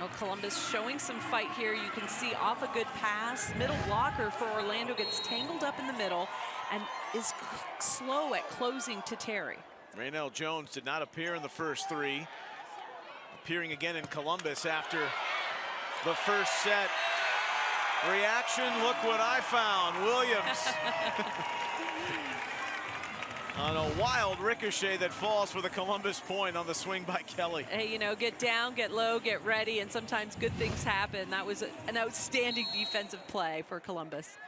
Oh, Columbus showing some fight here. You can see off a good pass. Middle blocker for Orlando gets tangled up in the middle and is slow at closing to Terry. Raynell Jones did not appear in the first 3. Appearing again in Columbus after the first set. Reaction, look what I found. Williams. On a wild ricochet that falls for the Columbus point on the swing by Kelly. Hey, you know, get down, get low, get ready, and sometimes good things happen. That was an outstanding defensive play for Columbus.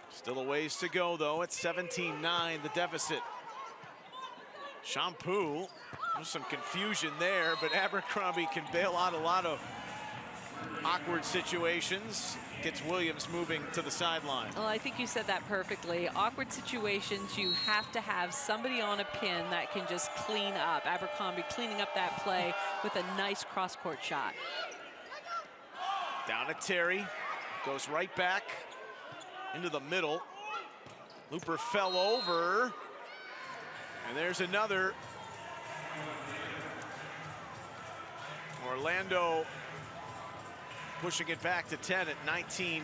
Still a ways to go, though. It's 17-9, the deficit. Shampoo, there's some confusion there, but Abercrombie can bail out a lot of awkward situations. Gets Williams moving to the sideline. Well, I think you said that perfectly. Awkward situations, you have to have somebody on a pin that can just clean up. Abercrombie cleaning up that play with a nice cross-court shot. Down to Terry, goes right back into the middle. Looper fell over, and there's another. Orlando pushing it back to 10 at 19-9. It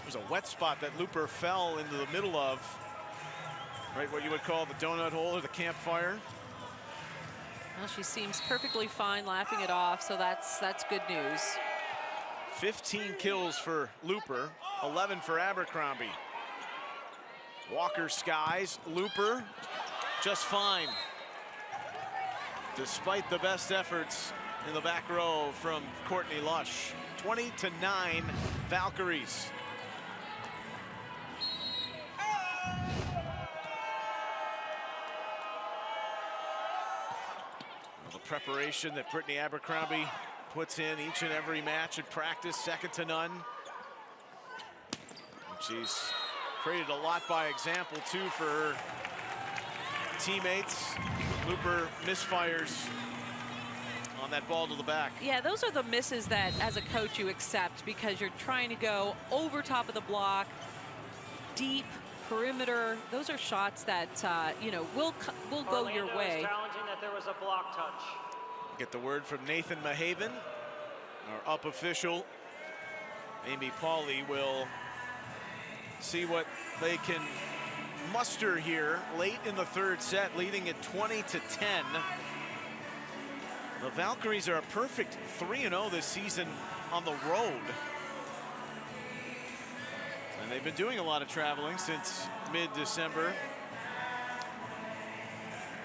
was a wet spot that Looper fell into the middle of. Right, what you would call the donut hole or the campfire. Well, she seems perfectly fine, laughing it off, so that's good news. 15 kills for Looper, 11 for Abercrombie. Walker skies, Looper just fine. Despite the best efforts in the back row from Courtney Lush. 20-9 Valkyries. The preparation that Brittany Abercrombie puts in each and every match in practice, second to none. And she's created a lot by example too for her teammates. Looper misfires on that ball to the back. Yeah, those are the misses that as a coach you accept because you're trying to go over top of the block, deep perimeter. Those are shots that you know will go your way. Challenging that there was a block touch. Get the word from Nathan Mahaven, our up official. Amy Pauley will see what they can muster here late in the third set, leading at 20-10. The Valkyries are a perfect 3-0 this season on the road. And they've been doing a lot of traveling since mid-December.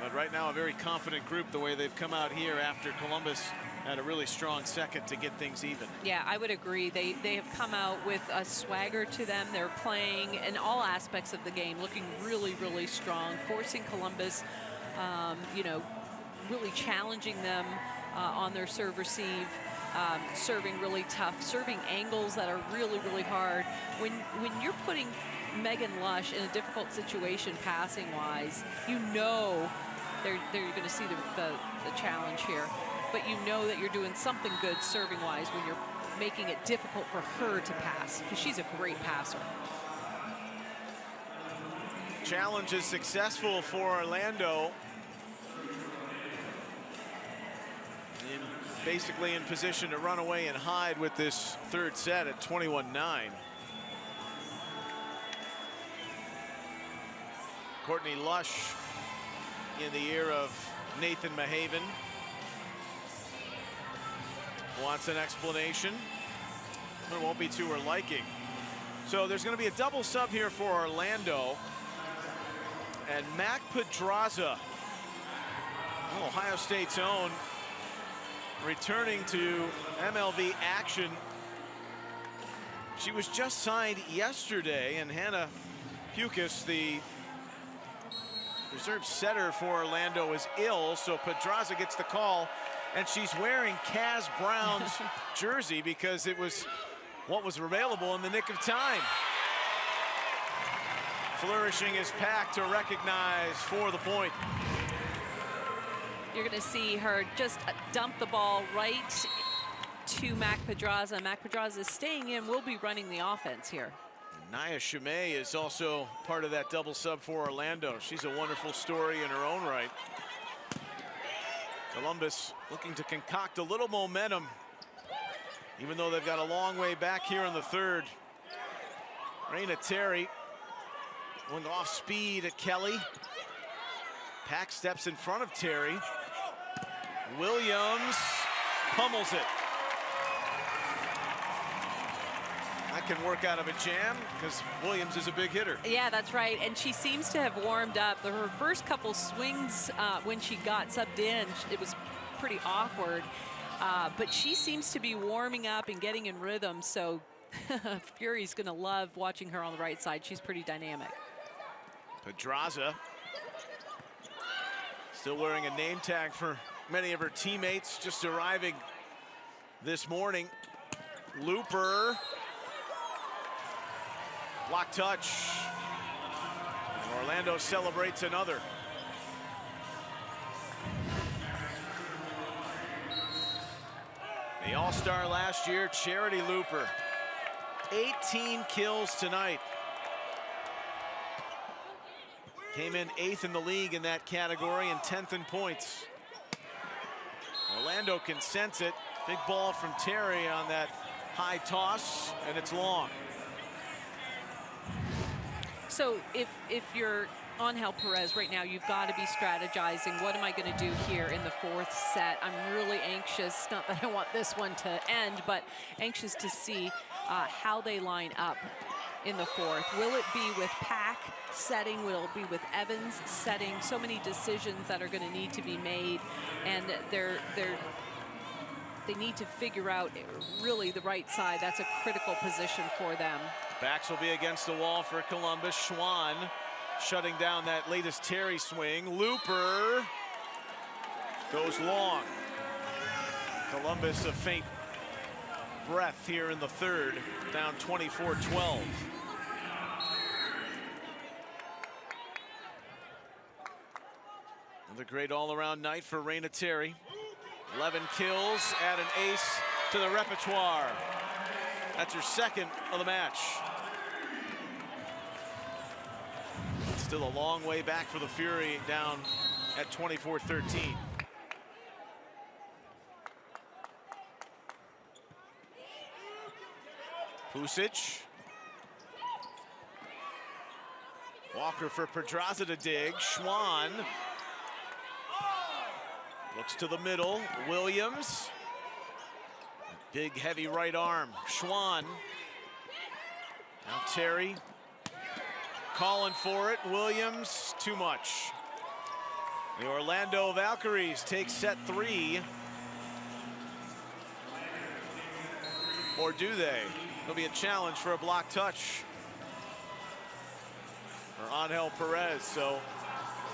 But right now, a very confident group the way they've come out here after Columbus had a really strong second to get things even. Yeah, I would agree. They have come out with a swagger to them. They're playing in all aspects of the game, looking really, really strong, forcing Columbus, you know, really challenging them on their serve receive, serving really tough, serving angles that are really, really hard. When you're putting Megan Lush in a difficult situation passing-wise, you know there you're going to see the challenge here. But you know that you're doing something good serving-wise when you're making it difficult for her to pass, because she's a great passer. Challenge is successful for Orlando. Basically in position to run away and hide with this third set at 21-9. Courtney Lush in the ear of Nathan Mahaven. Wants an explanation. It won't be to her liking. So there's going to be a double sub here for Orlando. And Mac Pedraza, Ohio State's own, returning to MLV action. She was just signed yesterday, and Hannah Pukas, the reserve setter for Orlando, is ill, so Pedraza gets the call, and she's wearing Kaz Brown's jersey because it was what was available in the nick of time. Flourishing is Pack to recognize for the point. You're going to see her just dump the ball right to Mac Pedraza. Mac Pedraza is staying in, will be running the offense here. Naya Chimay is also part of that double sub for Orlando. She's a wonderful story in her own right. Columbus looking to concoct a little momentum, even though they've got a long way back here in the third. Raina Terry going off speed at Kelly. Pack steps in front of Terry. Williams pummels it. That can work out of a jam because Williams is a big hitter. Yeah, that's right. And she seems to have warmed up. Her first couple swings when she got subbed in, it was pretty awkward. But she seems to be warming up and getting in rhythm. So Fury's going to love watching her on the right side. She's pretty dynamic. Pedraza still wearing a name tag for many of her teammates, just arriving this morning. Looper. Block touch. And Orlando celebrates another. The All-Star last year, Charity Looper. 18 kills tonight. Came in 8th in the league in that category and 10th in points. Orlando can sense it. Big ball from Terry on that high toss, and it's long. So if you're Angel Perez right now, you've got to be strategizing. What am I going to do here in the fourth set? I'm really anxious, not that I want this one to end, but anxious to see how they line up in the fourth. Will it be with Pack setting? Will it be with Evans setting? So many decisions that are going to need to be made, and they need to figure out really the right side. That's a critical position for them. Backs will be against the wall for Columbus. Schwann shutting down that latest Terry swing. Looper goes long. Columbus a faint breath here in the third, down 24-12. Another great all-around night for Raina Terry. 11 kills, add an ace to the repertoire. That's her second of the match. Still a long way back for the Fury, down at 24-13. Pusic. Walker for Pedraza to dig. Schwann looks to the middle. Williams. Big, heavy right arm. Schwann. Now Terry calling for it. Williams, too much. The Orlando Valkyries take set 3. Or do they? It'll be a challenge for a block touch for Angel Perez. So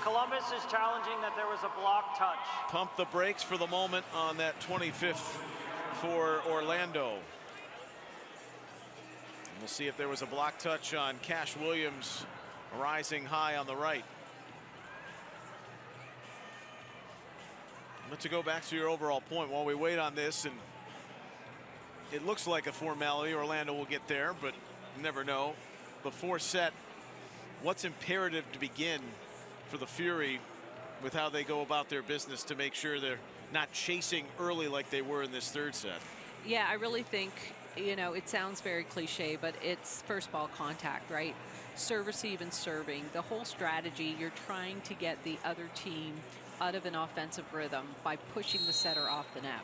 Columbus is challenging that there was a block touch. Pump the brakes for the moment on that 25th for Orlando. And we'll see if there was a block touch on Cash Williams, rising high on the right. But to go back to your overall point, while we wait on this, and it looks like a formality, Orlando will get there, but you never know. Before set, what's imperative to begin for the Fury with how they go about their business to make sure they're not chasing early like they were in this third set? Yeah, I really think, you know, it sounds very cliche, but it's first ball contact, right? Serve, receive, and serving. The whole strategy, you're trying to get the other team out of an offensive rhythm by pushing the setter off the net.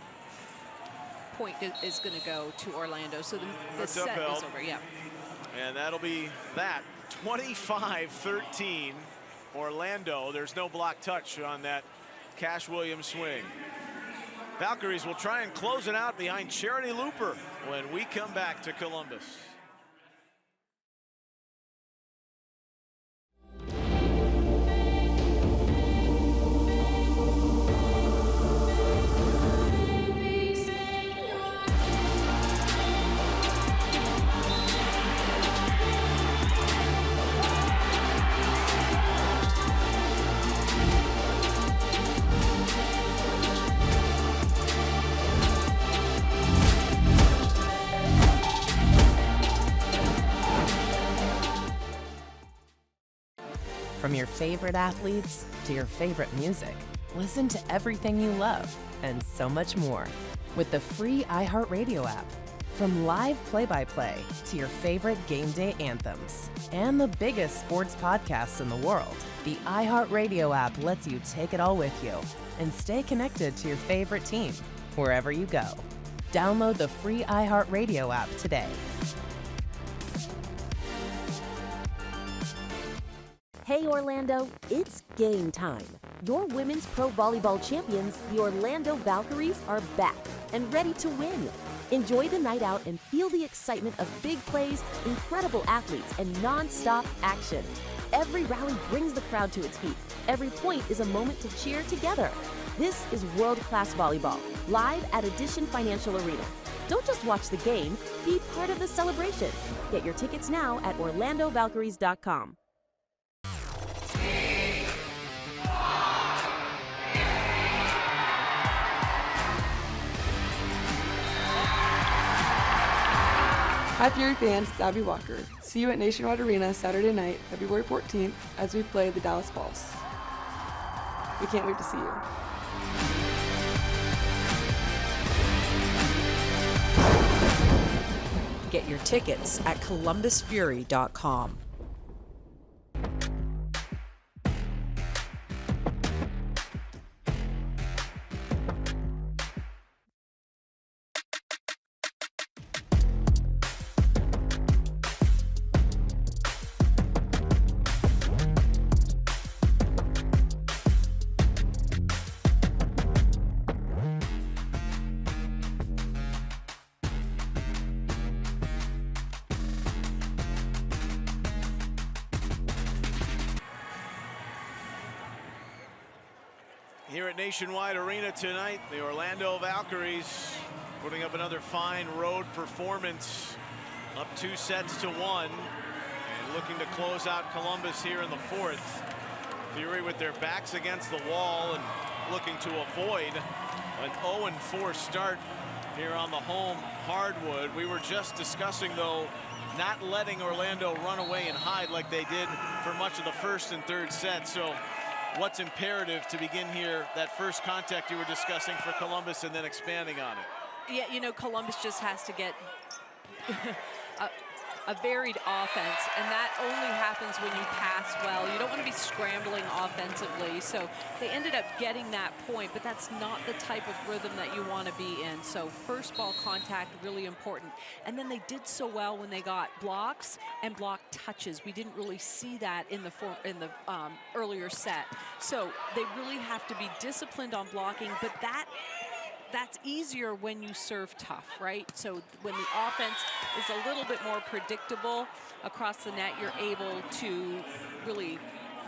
Point is going to go to Orlando, so the set is over. Yeah. And that'll be that. 25-13 Orlando. There's no block touch on that Cash Williams swing. Valkyries will try and close it out behind Charity Looper when we come back to Columbus. From your favorite athletes to your favorite music, listen to everything you love and so much more with the free iHeartRadio app. From live play-by-play to your favorite game day anthems and the biggest sports podcasts in the world, the iHeartRadio app lets you take it all with you and stay connected to your favorite team wherever you go. Download the free iHeartRadio app today. Hey Orlando, it's game time. Your women's pro volleyball champions, the Orlando Valkyries, are back and ready to win. Enjoy the night out and feel the excitement of big plays, incredible athletes, and non-stop action. Every rally brings the crowd to its feet. Every point is a moment to cheer together. This is world-class volleyball, live at Edition Financial Arena. Don't just watch the game, be part of the celebration. Get your tickets now at orlandovalkyries.com. Hi Fury fans, it's Abby Walker. See you at Nationwide Arena Saturday night, February 14th, as we play the Dallas Balls. We can't wait to see you. Get your tickets at columbusfury.com. Here at Nationwide Arena tonight, the Orlando Valkyries putting up another fine road performance, up 2-1, and looking to close out Columbus here in the fourth. Fury with their backs against the wall and looking to avoid an 0-4 start here on the home hardwood. We were just discussing, though, not letting Orlando run away and hide like they did for much of the first and third set. So what's imperative to begin here, that first contact you were discussing for Columbus and then expanding on it? Yeah, you know, Columbus just has to get a varied offense, and that only happens when you pass well. You don't want to be scrambling offensively, so they ended up getting that point, but that's not the type of rhythm that you want to be in. So first ball contact, really important. And then they did so well when they got blocks and block touches. We didn't really see that in the earlier set. So they really have to be disciplined on blocking, but that's easier when you serve tough, right? So when the offense is a little bit more predictable across the net, you're able to really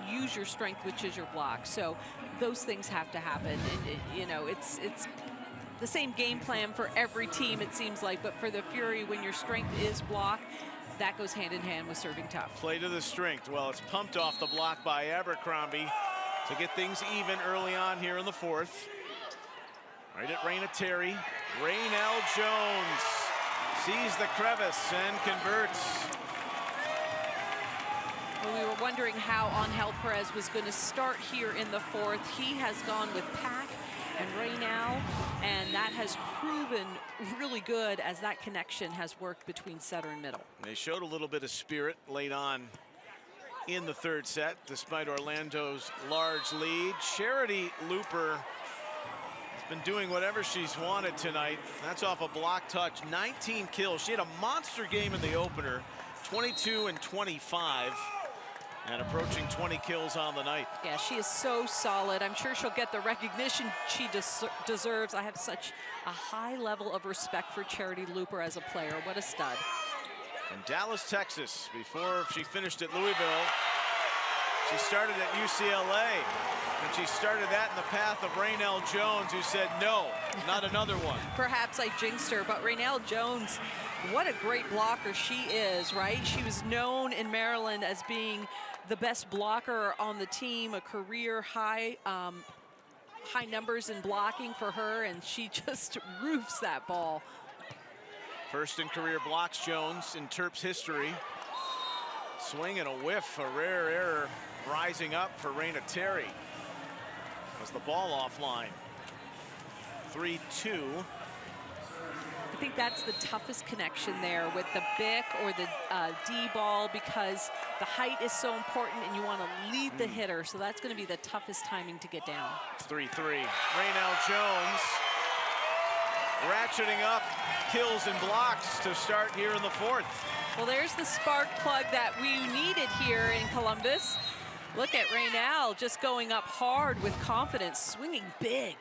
use your strength, which is your block. So those things have to happen. And you know, it's the same game plan for every team, it seems like, but for the Fury, when your strength is block, that goes hand in hand with serving tough. Play to the strength. Well, it's pumped off the block by Abercrombie to get things even early on here in the fourth. Right at Raina Terry. Raynell Jones sees the crevice and converts. Well, we were wondering how Angel Perez was going to start here in the fourth. He has gone with Pack and Raynell, and that has proven really good as that connection has worked between setter and middle. They showed a little bit of spirit late on in the third set, despite Orlando's large lead. Charity Looper has been doing whatever she's wanted tonight. That's off a block touch, 19 kills. She had a monster game in the opener, 22 and 25. And approaching 20 kills on the night. Yeah, she is so solid. I'm sure she'll get the recognition she deserves. I have such a high level of respect for Charity Looper as a player. What a stud. From Dallas, Texas, before she finished at Louisville, she started at UCLA. And she started that in the path of Raynell Jones, who said, no, not another one. Perhaps I jinxed her, but Raynell Jones, what a great blocker she is, right? She was known in Maryland as being the best blocker on the team, a career high numbers in blocking for her, and she just roofs that ball. First in career blocks, Jones, in Terps history. Swing and a whiff, a rare error rising up for Raina Terry. Was the ball offline. 3-2. I think that's the toughest connection there with the BIC or the D ball, because the height is so important and you want to lead the hitter. So that's going to be the toughest timing to get down. It's 3-3. Raynell Jones ratcheting up kills and blocks to start here in the fourth. Well, there's the spark plug that we needed here in Columbus. Look at Raynell just going up hard with confidence, swinging big.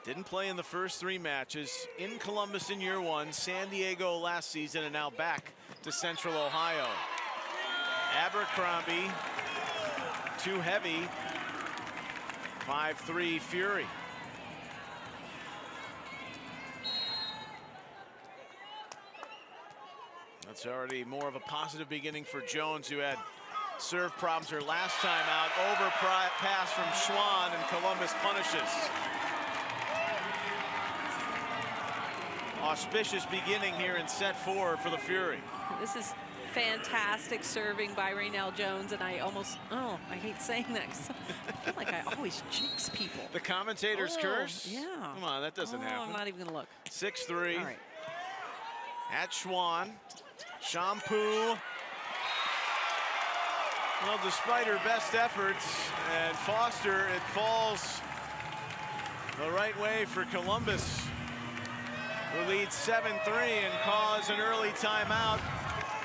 Didn't play in the first three matches. In Columbus in year one, San Diego last season, and now back to Central Ohio. Abercrombie, too heavy. 5-3 Fury. That's already more of a positive beginning for Jones, who had serve problems her last time out. Overpass from Schwann, and Columbus punishes. Auspicious beginning here in set 4 for the Fury. This is fantastic serving by Raynell Jones, and I almost, I hate saying that, 'cause I feel like I always jinx people. The commentator's curse? Yeah. Come on, that doesn't happen. I'm not even gonna look. 6-3. All right. At Schwann. Shampoo. Well, despite her best efforts and Foster, it falls the right way for Columbus, who leads 7-3 and cause an early timeout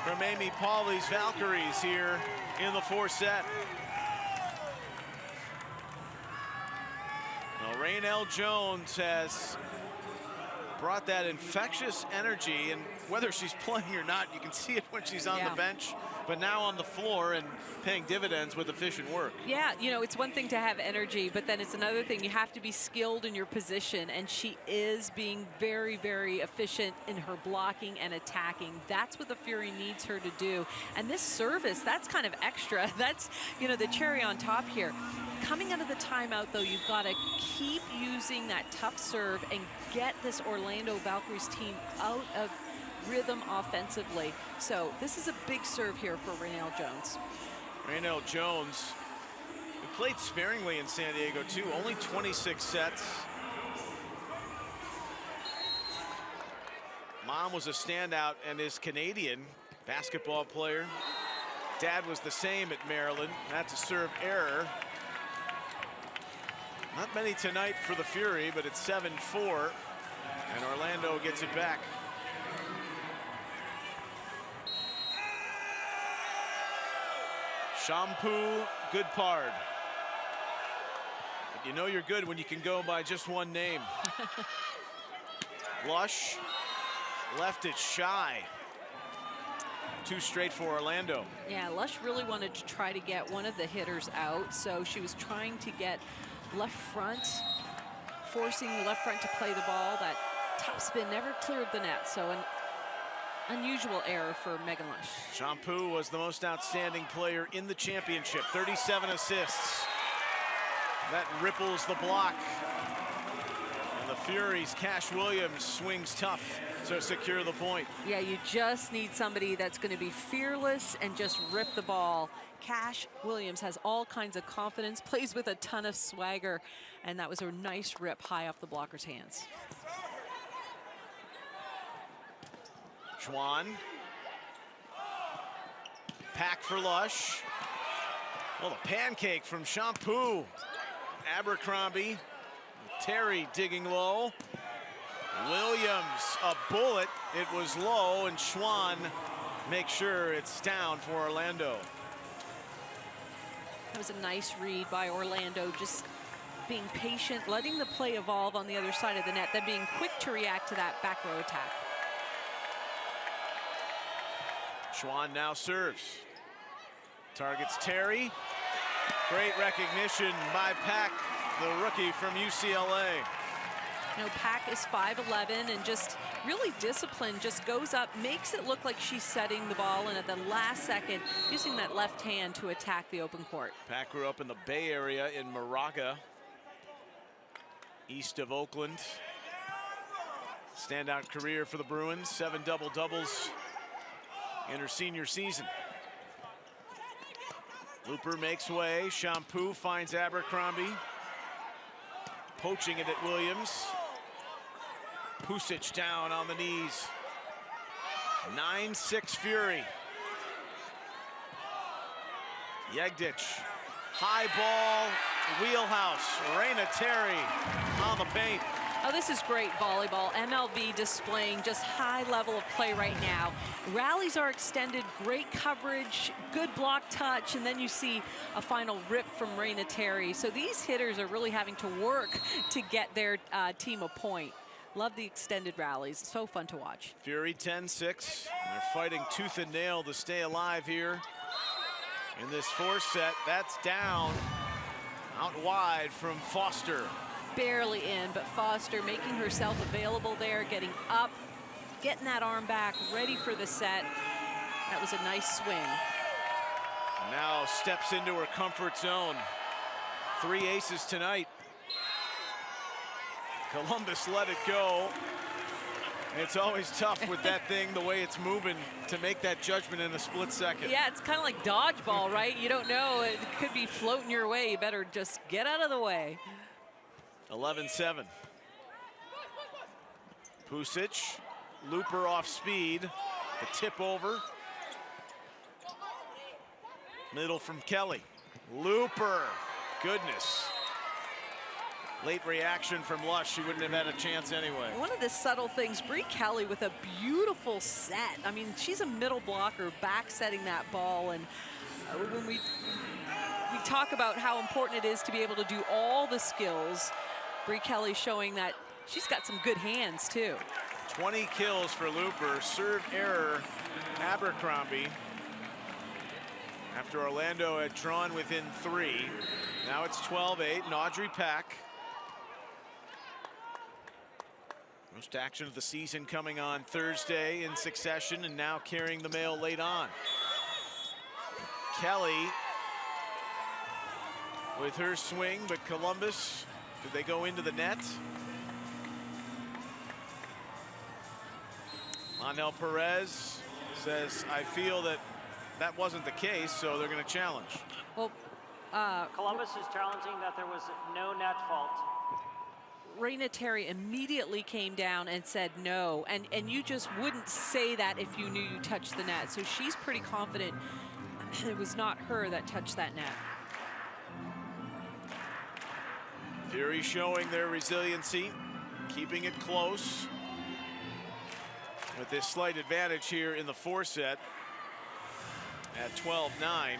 from Amy Pauley's Valkyries here in the fourth set. Now, Raynell Jones has brought that infectious energy, and whether she's playing or not, you can see it when she's on the bench, but now on the floor and paying dividends with efficient work. Yeah, you know, it's one thing to have energy, but then it's another thing. You have to be skilled in your position, and she is being very, very efficient in her blocking and attacking. That's what the Fury needs her to do. And this service, that's kind of extra. That's, you know, the cherry on top here. Coming out of the timeout, though, you've got to keep using that tough serve and get this Orlando Valkyries team out of rhythm offensively. So this is a big serve here for Raynell Jones. Raynell Jones, who played sparingly in San Diego, too. Only 26 sets. Mom was a standout and is Canadian basketball player. Dad was the same at Maryland. That's a serve error. Not many tonight for the Fury, but it's 7-4, and Orlando gets it back. Shampoo Goodpard. But you know you're good when you can go by just one name. Lush left it shy. Too straight for Orlando. Yeah, Lush really wanted to try to get one of the hitters out, so she was trying to get left front, forcing left front to play the ball. That top spin never cleared the net, so an unusual error for Megan Lush. Shampoo was the most outstanding player in the championship, 37 assists. That ripples the block. And the Furies, Cash Williams swings tough to secure the point. Yeah, you just need somebody that's going to be fearless and just rip the ball. Cash Williams has all kinds of confidence, plays with a ton of swagger, and that was a nice rip high off the blocker's hands. Schwann. Pack for Lush. Well, the pancake from Shampoo. Abercrombie. Terry digging low. Williams, a bullet. It was low, and Schwann makes sure it's down for Orlando. That was a nice read by Orlando, just being patient, letting the play evolve on the other side of the net, then being quick to react to that back row attack. Schwann now serves. Targets Terry. Great recognition by Pack, the rookie from UCLA. You know, Pack is 5'11" and just really disciplined, just goes up, makes it look like she's setting the ball, and at the last second, using that left hand to attack the open court. Pack grew up in the Bay Area in Moraga, east of Oakland. Standout career for the Bruins, 7 double-doubles in her senior season. Looper makes way. Shampoo finds Abercrombie. Poaching it at Williams. Pusic down on the knees. 9-6 Fury. Yegdich. High ball. Wheelhouse. Raina Terry on the paint. Oh, this is great volleyball. MLV displaying just high level of play right now. Rallies are extended, great coverage, good block touch, and then you see a final rip from Raina Terry. So these hitters are really having to work to get their team a point. Love the extended rallies. So fun to watch. Fury 10-6. They're fighting tooth and nail to stay alive here in this fourth set. That's down out wide from Foster. Barely in, but Foster making herself available there, getting up, getting that arm back, ready for the set. That was a nice swing. Now steps into her comfort zone. 3 aces tonight. Columbus let it go. It's always tough with that thing, the way it's moving, to make that judgment in a split second. Yeah, it's kind of like dodgeball, right? You don't know, it could be floating your way. You better just get out of the way. 11-7. Pusic, Looper off speed, the tip over. Middle from Kelly. Looper, goodness. Late reaction from Lush. She wouldn't have had a chance anyway. One of the subtle things, Brie Kelly with a beautiful set. I mean, she's a middle blocker, back setting that ball. And when we talk about how important it is to be able to do all the skills, Brie Kelly showing that she's got some good hands too. 20 kills for Looper. Serve error, Abercrombie. After Orlando had drawn within 3. Now it's 12-8, and Audrey Pack. Most action of the season coming on Thursday in succession, and now carrying the mail late on. Kelly with her swing, but Columbus, did they go into the net? Anel Perez says, I feel that that wasn't the case, so they're going to challenge. Well, Columbus is challenging that there was no net fault. Raina Terry immediately came down and said no, and you just wouldn't say that if you knew you touched the net. So she's pretty confident it was not her that touched that net. Fury showing their resiliency, keeping it close with this slight advantage here in the 4th set at 12-9.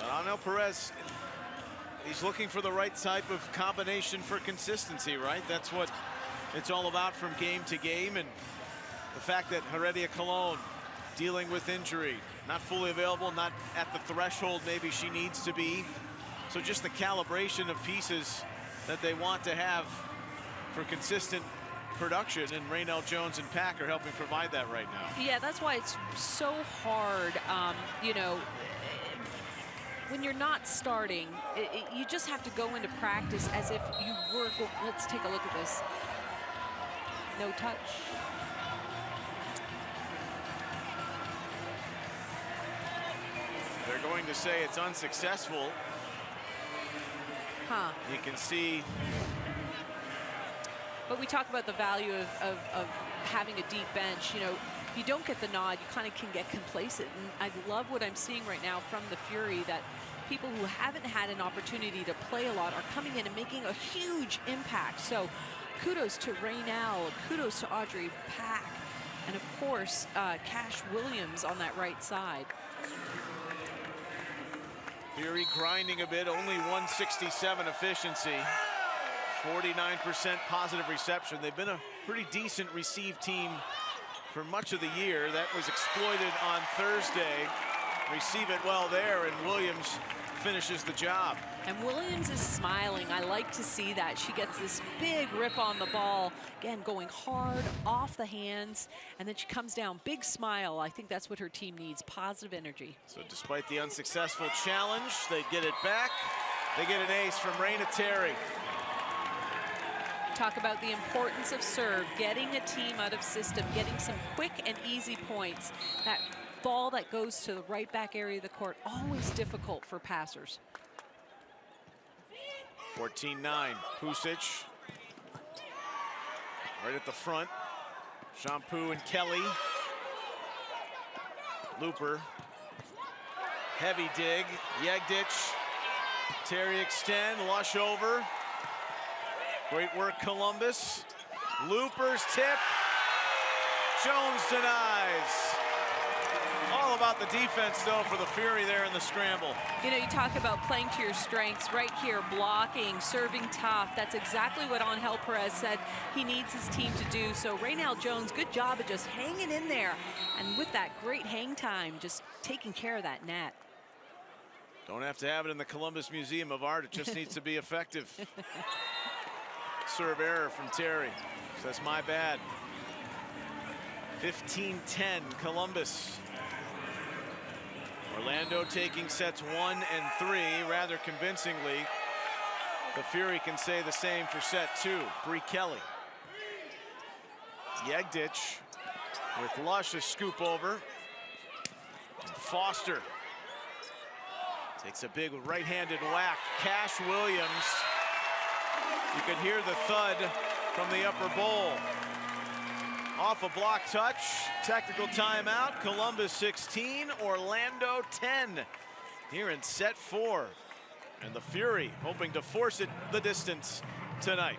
Anel Perez, he's looking for the right type of combination for consistency, right? That's what it's all about from game to game. And the fact that Heredia Colón dealing with injury, not fully available, not at the threshold maybe she needs to be. So just the calibration of pieces that they want to have for consistent production, and Raynell Jones and Pack are helping provide that right now. Yeah, that's why it's so hard, you know, when you're not starting, you just have to go into practice as if you were. Let's take a look at this. No touch. They're going to say it's unsuccessful. Huh. You can see. But we talk about the value of having a deep bench. You know, if you don't get the nod, you kind of can get complacent. And I love what I'm seeing right now from the Fury, that people who haven't had an opportunity to play a lot are coming in and making a huge impact. So kudos to Raynell, kudos to Audrey Pack, and of course, Cash Williams on that right side. Fury grinding a bit, only 167 efficiency, 49% positive reception. They've been a pretty decent receive team for much of the year. That was exploited on Thursday. Receive it well there, and Williams finishes the job. And Williams is smiling. I like to see that. She gets this big rip on the ball. Again, going hard off the hands, and then she comes down. Big smile. I think that's what her team needs, positive energy. So despite the unsuccessful challenge, they get it back. They get an ace from Raina Terry. Talk about the importance of serve, getting a team out of system, getting some quick and easy points. That ball that goes to the right back area of the court, always difficult for passers. 14-9, Pusic. Right at the front. Shampoo and Kelly. Looper. Heavy dig, Yegdich. Terry extend, Lush over. Great work, Columbus. Looper's tip. Jones denies. All about the defense, though, for the Fury there in the scramble. You know, you talk about playing to your strengths right here, blocking, serving tough. That's exactly what Angel Perez said he needs his team to do. So Raynell Jones, good job of just hanging in there. And with that great hang time, just taking care of that net. Don't have to have it in the Columbus Museum of Art. It just needs to be effective. Serve error from Terry. Says my bad. 15-10 Columbus. Orlando taking sets 1 and 3 rather convincingly. The Fury can say the same for set 2. Bree Kelly. Yegdich with Lush, a scoop over. And Foster takes a big right-handed whack. Cash Williams. You could hear the thud from the upper bowl. Off a block touch, technical timeout. Columbus 16, Orlando 10 here in set 4. And the Fury hoping to force it the distance tonight.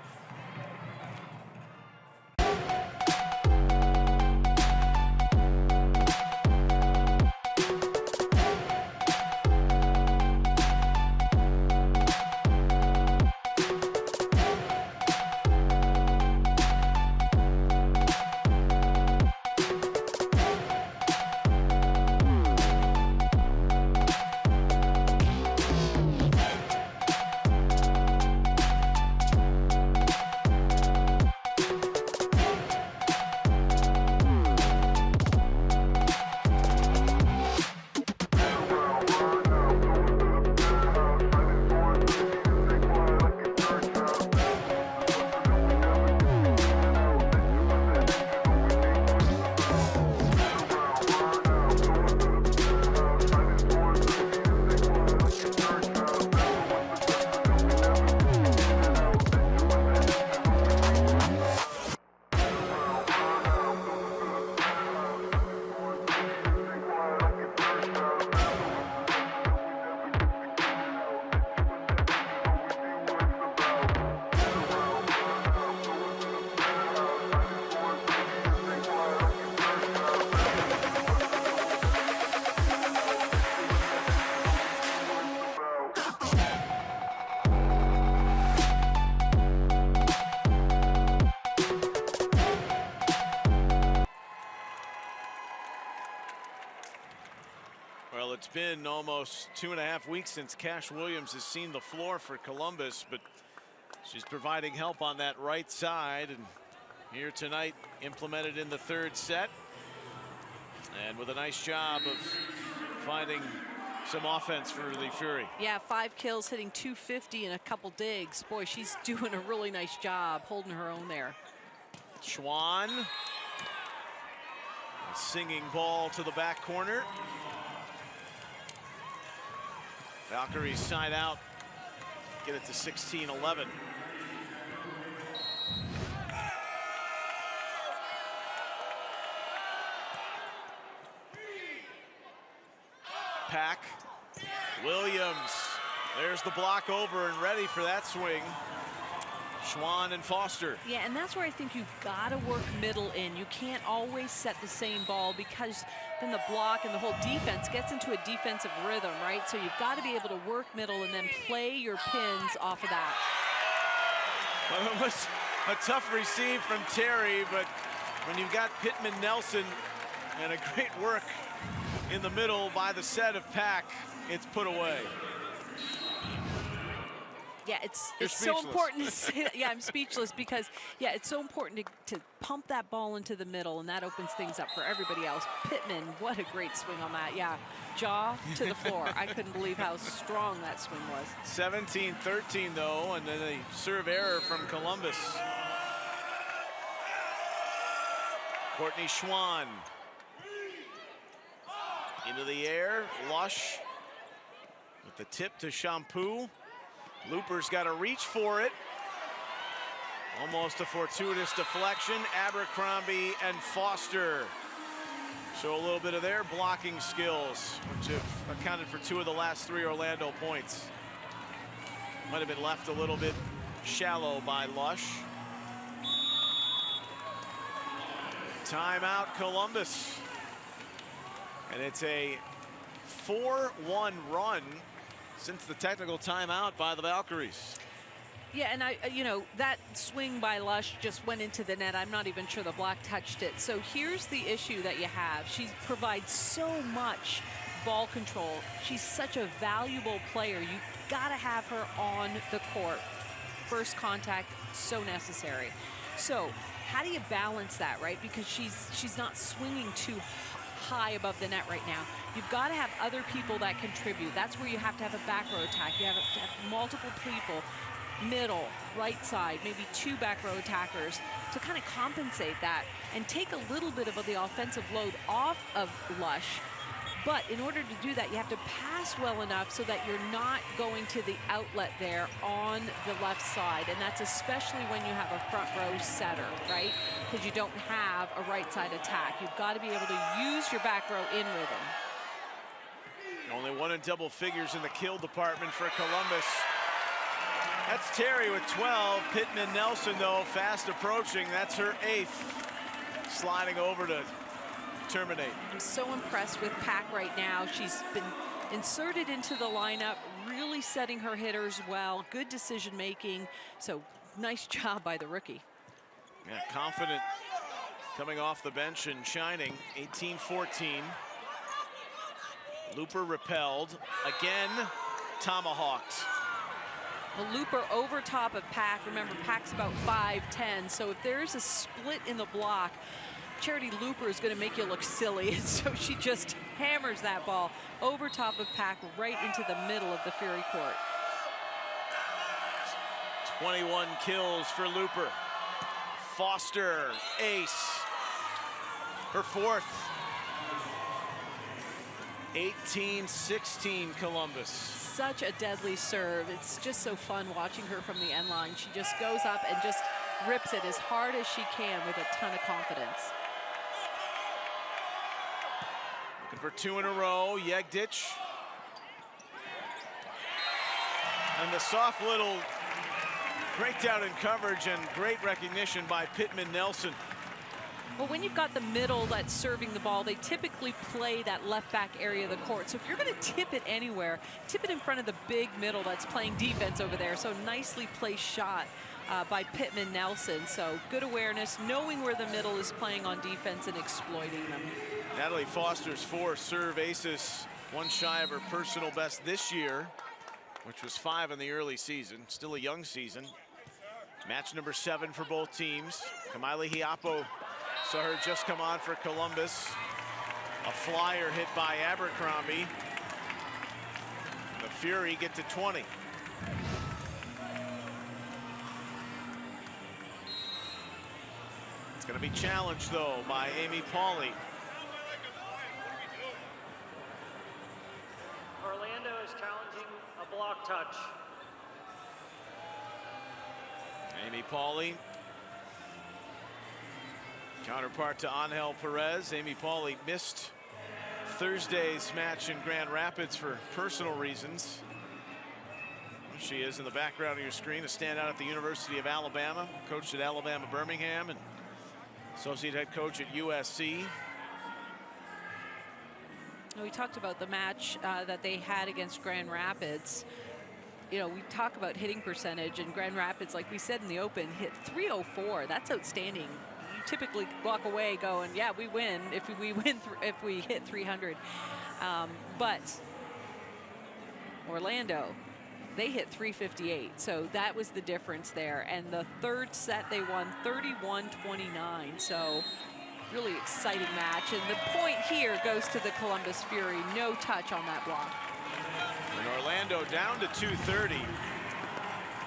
Well, it's been almost 2.5 weeks since Cash Williams has seen the floor for Columbus, but she's providing help on that right side, and here tonight implemented in the third set, and with a nice job of finding some offense for the Fury. Yeah, 5 kills, hitting 250 and a couple digs. Boy, she's doing a really nice job holding her own there. Schwann. A singing ball to the back corner. Valkyries side out. Get it to 16-11. Pack. Williams. There's the block over and ready for that swing. Schwann and Foster. Yeah, and that's where I think you've got to work middle in. You can't always set the same ball because then the block and the whole defense gets into a defensive rhythm, right? So you've got to be able to work middle and then play your pins off of that. Well, it was a tough receive from Terry, but when you've got Pittman Nelson and a great work in the middle by the set of Pack, it's put away. Yeah, it's so important to say that. Yeah, I'm speechless because, yeah, it's so important to pump that ball into the middle, and that opens things up for everybody else. Pittman, what a great swing on that. Yeah, jaw to the floor. I couldn't believe how strong that swing was. 17-13, though, and then a serve error from Columbus. Courtney Schwann. Into the air, Lush with the tip to Shampoo. Looper's got to reach for it. Almost a fortuitous deflection. Abercrombie and Foster show a little bit of their blocking skills, which have accounted for 2 of the last 3 Orlando points. Might have been left a little bit shallow by Lush. Timeout, Columbus. And it's a 4-1 run since the technical timeout by the Valkyries. Yeah, and you know, that swing by Lush just went into the net. I'm not even sure the block touched it. So here's the issue that you have. She provides so much ball control. She's such a valuable player. You got to have her on the court. First contact, so necessary. So how do you balance that, right? Because she's not swinging too high above the net right now. You've got to have other people that contribute. That's where you have to have a back row attack. You have to have multiple people, middle, right side, maybe 2 back row attackers to kind of compensate that and take a little bit of the offensive load off of Lush. But in order to do that, you have to pass well enough so that you're not going to the outlet there on the left side. And that's especially when you have a front row setter, right? Because you don't have a right side attack. You've got to be able to use your back row in rhythm. Only 1 in double figures in the kill department for Columbus. That's Terry with 12. Pittman Nelson, though, fast approaching. That's her 8th. Sliding over to terminate. I'm so impressed with Pack right now. She's been inserted into the lineup, really setting her hitters well. Good decision making. So nice job by the rookie. Yeah, confident coming off the bench and shining. 18-14. Looper repelled. Again, tomahawked. The Looper over top of Pack. Remember, Pack's about 5'10", so if there's a split in the block, Charity Looper is going to make you look silly. And so she just hammers that ball over top of Pack right into the middle of the Fury court. 21 kills for Looper. Foster, ace. Her 4th. 18-16 Columbus. Such a deadly serve. It's just so fun watching her from the end line. She just goes up and just rips it as hard as she can with a ton of confidence. Looking for 2 in a row, Yegdich. And the soft little breakdown in coverage and great recognition by Pittman Nelson. Well, when you've got the middle that's serving the ball, they typically play that left back area of the court. So if you're going to tip it anywhere, tip it in front of the big middle that's playing defense over there. So nicely placed shot by Pittman Nelson. So good awareness, knowing where the middle is playing on defense and exploiting them. Natalie Foster's 4 serve aces, 1 shy of her personal best this year, which was 5 in the early season. Still a young season. Match number 7 for both teams. Kamaile Hiapo saw her just come on for Columbus. A flyer hit by Abercrombie. Fury get to 20. It's going to be challenged, though, by Amy Pauley. Orlando is challenging a block touch. Amy Pauley. Counterpart to Angel Perez. Amy Pauley missed Thursday's match in Grand Rapids for personal reasons. She is in the background of your screen, a standout at the University of Alabama, coached at Alabama Birmingham, and associate head coach at USC. We talked about the match that they had against Grand Rapids. You know, we talk about hitting percentage, and Grand Rapids, like we said in the open, hit 304. That's outstanding. You typically walk away going, yeah, we win if we hit 300. But Orlando, they hit 358, so that was the difference there. And the third set, they won 31-29. So really exciting match. And the point here goes to the Columbus Fury. No touch on that block. And Orlando down to 230.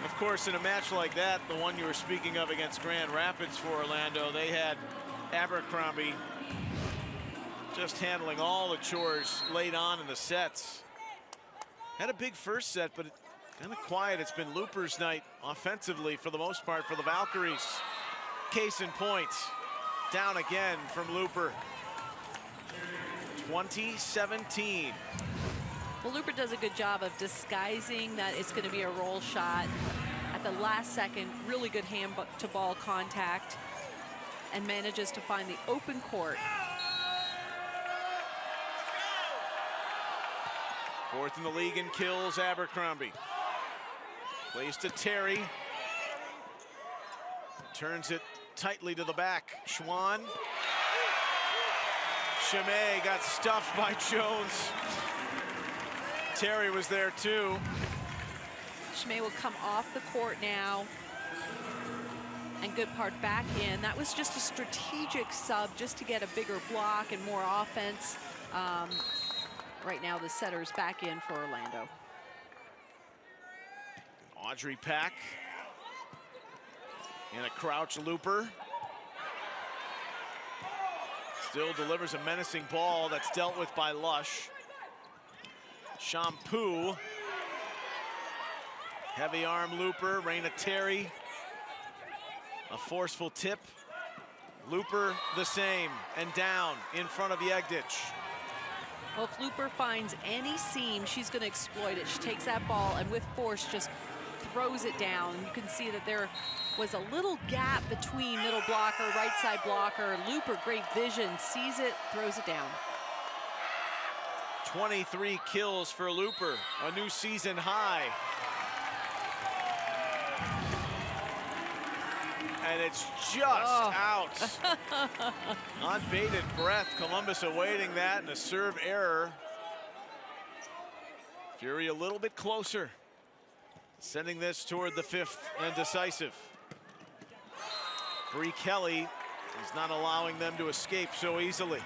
Of course, in a match like that, the one you were speaking of against Grand Rapids for Orlando, they had Abercrombie just handling all the chores late on in the sets. Had a big first set, but kind of quiet. It's been Looper's night offensively for the most part for the Valkyries. Case in point, down again from Looper. 20-17. Well, Looper does a good job of disguising that it's going to be a roll shot. At the last second, really good hand-to-ball contact, and manages to find the open court. Fourth in the league in kills, Abercrombie. Plays to Terry. Turns it tightly to the back. Schwann. Chimay got stuffed by Jones. Terry was there too. Chimay will come off the court now. And good part back in. That was just a strategic sub just to get a bigger block and more offense. Right now the setter's back in for Orlando. Audrey Pack in a crouch Looper. Still delivers a menacing ball that's dealt with by Lush. Shampoo. Heavy arm Looper, Raina Terry. A forceful tip. Looper the same, and down in front of Yegdich. Well, if Looper finds any seam, she's going to exploit it. She takes that ball and with force just throws it down. You can see that there was a little gap between middle blocker, right side blocker. Looper, great vision, sees it, throws it down. 23 kills for Looper, a new season high. And it's just out. On bated breath, Columbus awaiting that, and a serve error. Fury a little bit closer, sending this toward the fifth and decisive. Bree Kelly is not allowing them to escape so easily.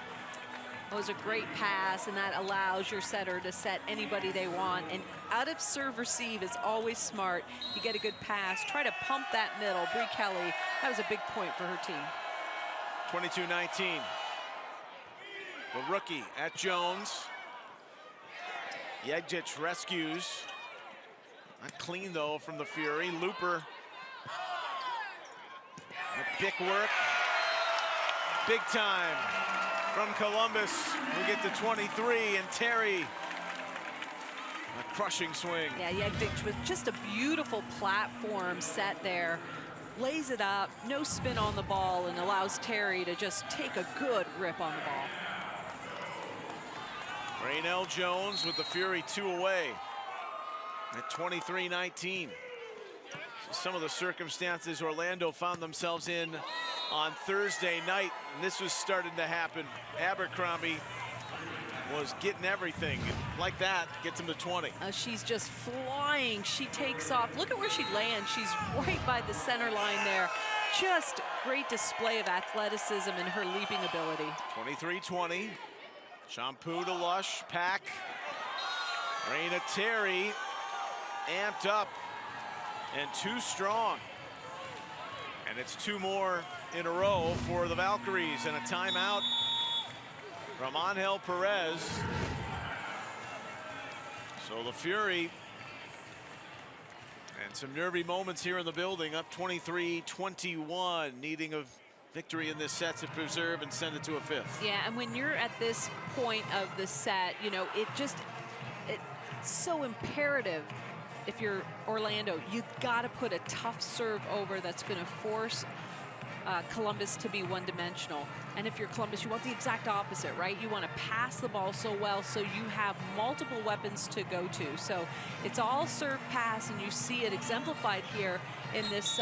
It was a great pass, and that allows your setter to set anybody they want. And out of serve receive is always smart. You get a good pass, try to pump that middle. Bree Kelly, that was a big point for her team. 22-19. The rookie at Jones. Yegdich rescues. Not clean though from the Fury. Looper. Big work. Big time from Columbus. We get to 23, and Terry, a crushing swing. Yeah, Yegdich with just a beautiful platform set there. Lays it up, no spin on the ball, and allows Terry to just take a good rip on the ball. Raynell Jones with the Fury 2 away at 23-19. Some of the circumstances Orlando found themselves in on Thursday night, and this was starting to happen. Abercrombie was getting everything, and like that, gets him to 20. She's just flying. She takes off. Look at where she lands. She's right by the center line there. Just great display of athleticism and her leaping ability. 23-20. Shampoo to Lush. Pack. Raina Terry amped up and too strong. And it's 2 more in a row for the Valkyries, and a timeout from Angel Perez. So the Fury, and some nervy moments here in the building, up 23-21, needing a victory in this set to preserve and send it to a 5th. Yeah, and when you're at this point of the set, you know, it's so imperative. If you're Orlando, you got to put a tough serve over that's going to force Columbus to be one-dimensional. And if you're Columbus, you want the exact opposite, right? You want to pass the ball so well so you have multiple weapons to go to. So it's all serve pass, and you see it exemplified here in this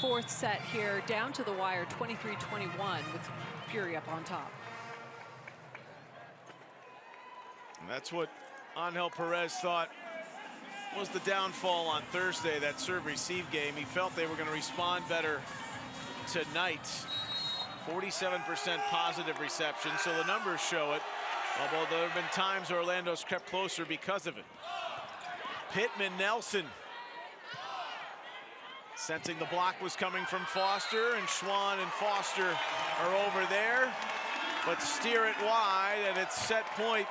4th set here, down to the wire, 23-21, with Fury up on top. And that's what Angel Perez thought was the downfall on Thursday, that serve-receive game. He felt they were going to respond better tonight. 47% positive reception, so the numbers show it, although there have been times Orlando's crept closer because of it. Pittman Nelson, sensing the block was coming from Foster, and Schwann and Foster are over there, but steer it wide, and it's set point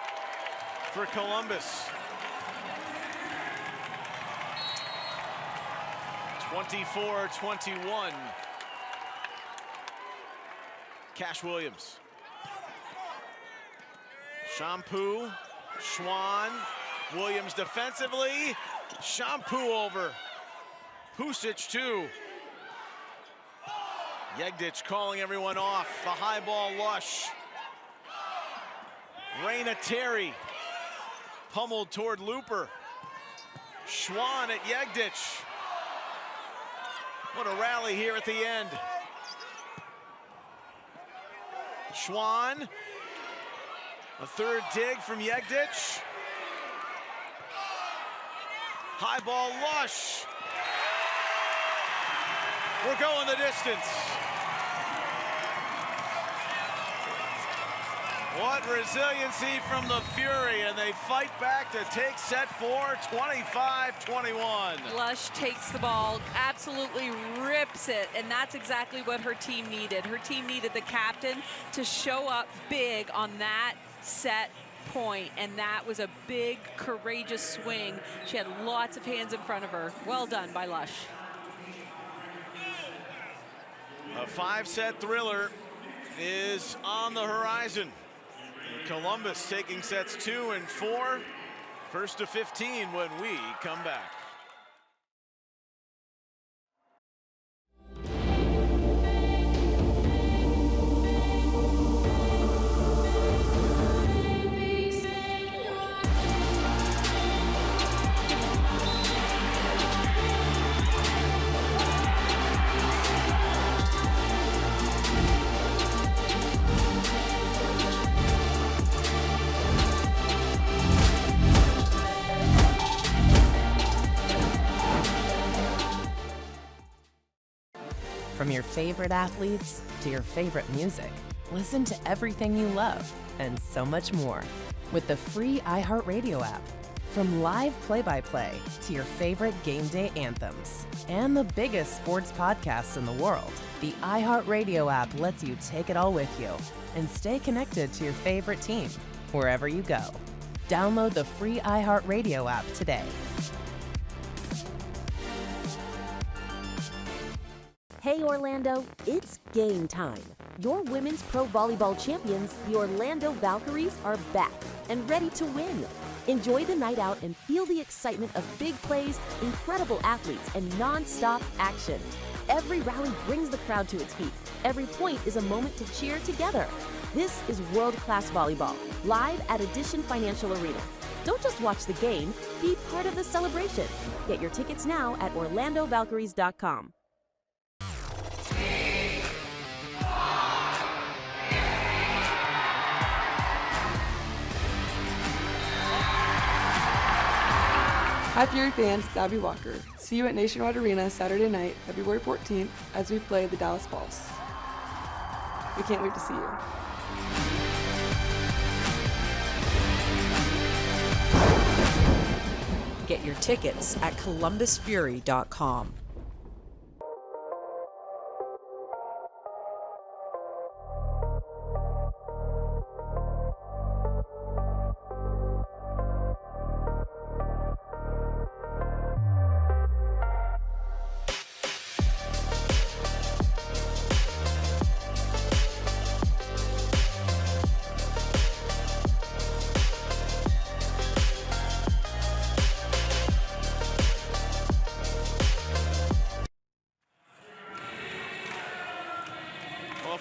for Columbus. 24-21. Cash Williams. Shampoo, Schwann, Williams defensively. Shampoo over. Pusic too. Yegdich calling everyone off. The high ball Lush. Raina Terry pummeled toward Looper. Schwann at Yegdich. What a rally here at the end. Schwann, a 3rd dig from Yegdich. High ball Lush. We're going the distance. What resiliency from the Fury, and they fight back to take set 4, 25-21. Lush takes the ball, absolutely rips it, and that's exactly what her team needed. Her team needed the captain to show up big on that set point, and that was a big, courageous swing. She had lots of hands in front of her. Well done by Lush. A 5-set thriller is on the horizon. Columbus taking sets 2 and 4. First to 15 when we come back. From your favorite athletes to your favorite music, listen to everything you love and so much more with the free iHeartRadio app. From live play-by-play to your favorite game day anthems and the biggest sports podcasts in the world, the iHeartRadio app lets you take it all with you and stay connected to your favorite team wherever you go. Download the free iHeartRadio app today. Hey Orlando, it's game time. Your women's pro volleyball champions, the Orlando Valkyries, are back and ready to win. Enjoy the night out and feel the excitement of big plays, incredible athletes, and non-stop action. Every rally brings the crowd to its feet. Every point is a moment to cheer together. This is world-class volleyball, live at Edition Financial Arena. Don't just watch the game, be part of the celebration. Get your tickets now at OrlandoValkyries.com. Hi Fury fans, it's Abby Walker. See you at Nationwide Arena Saturday night, February 14th, as we play the Dallas Balls. We can't wait to see you. Get your tickets at columbusfury.com.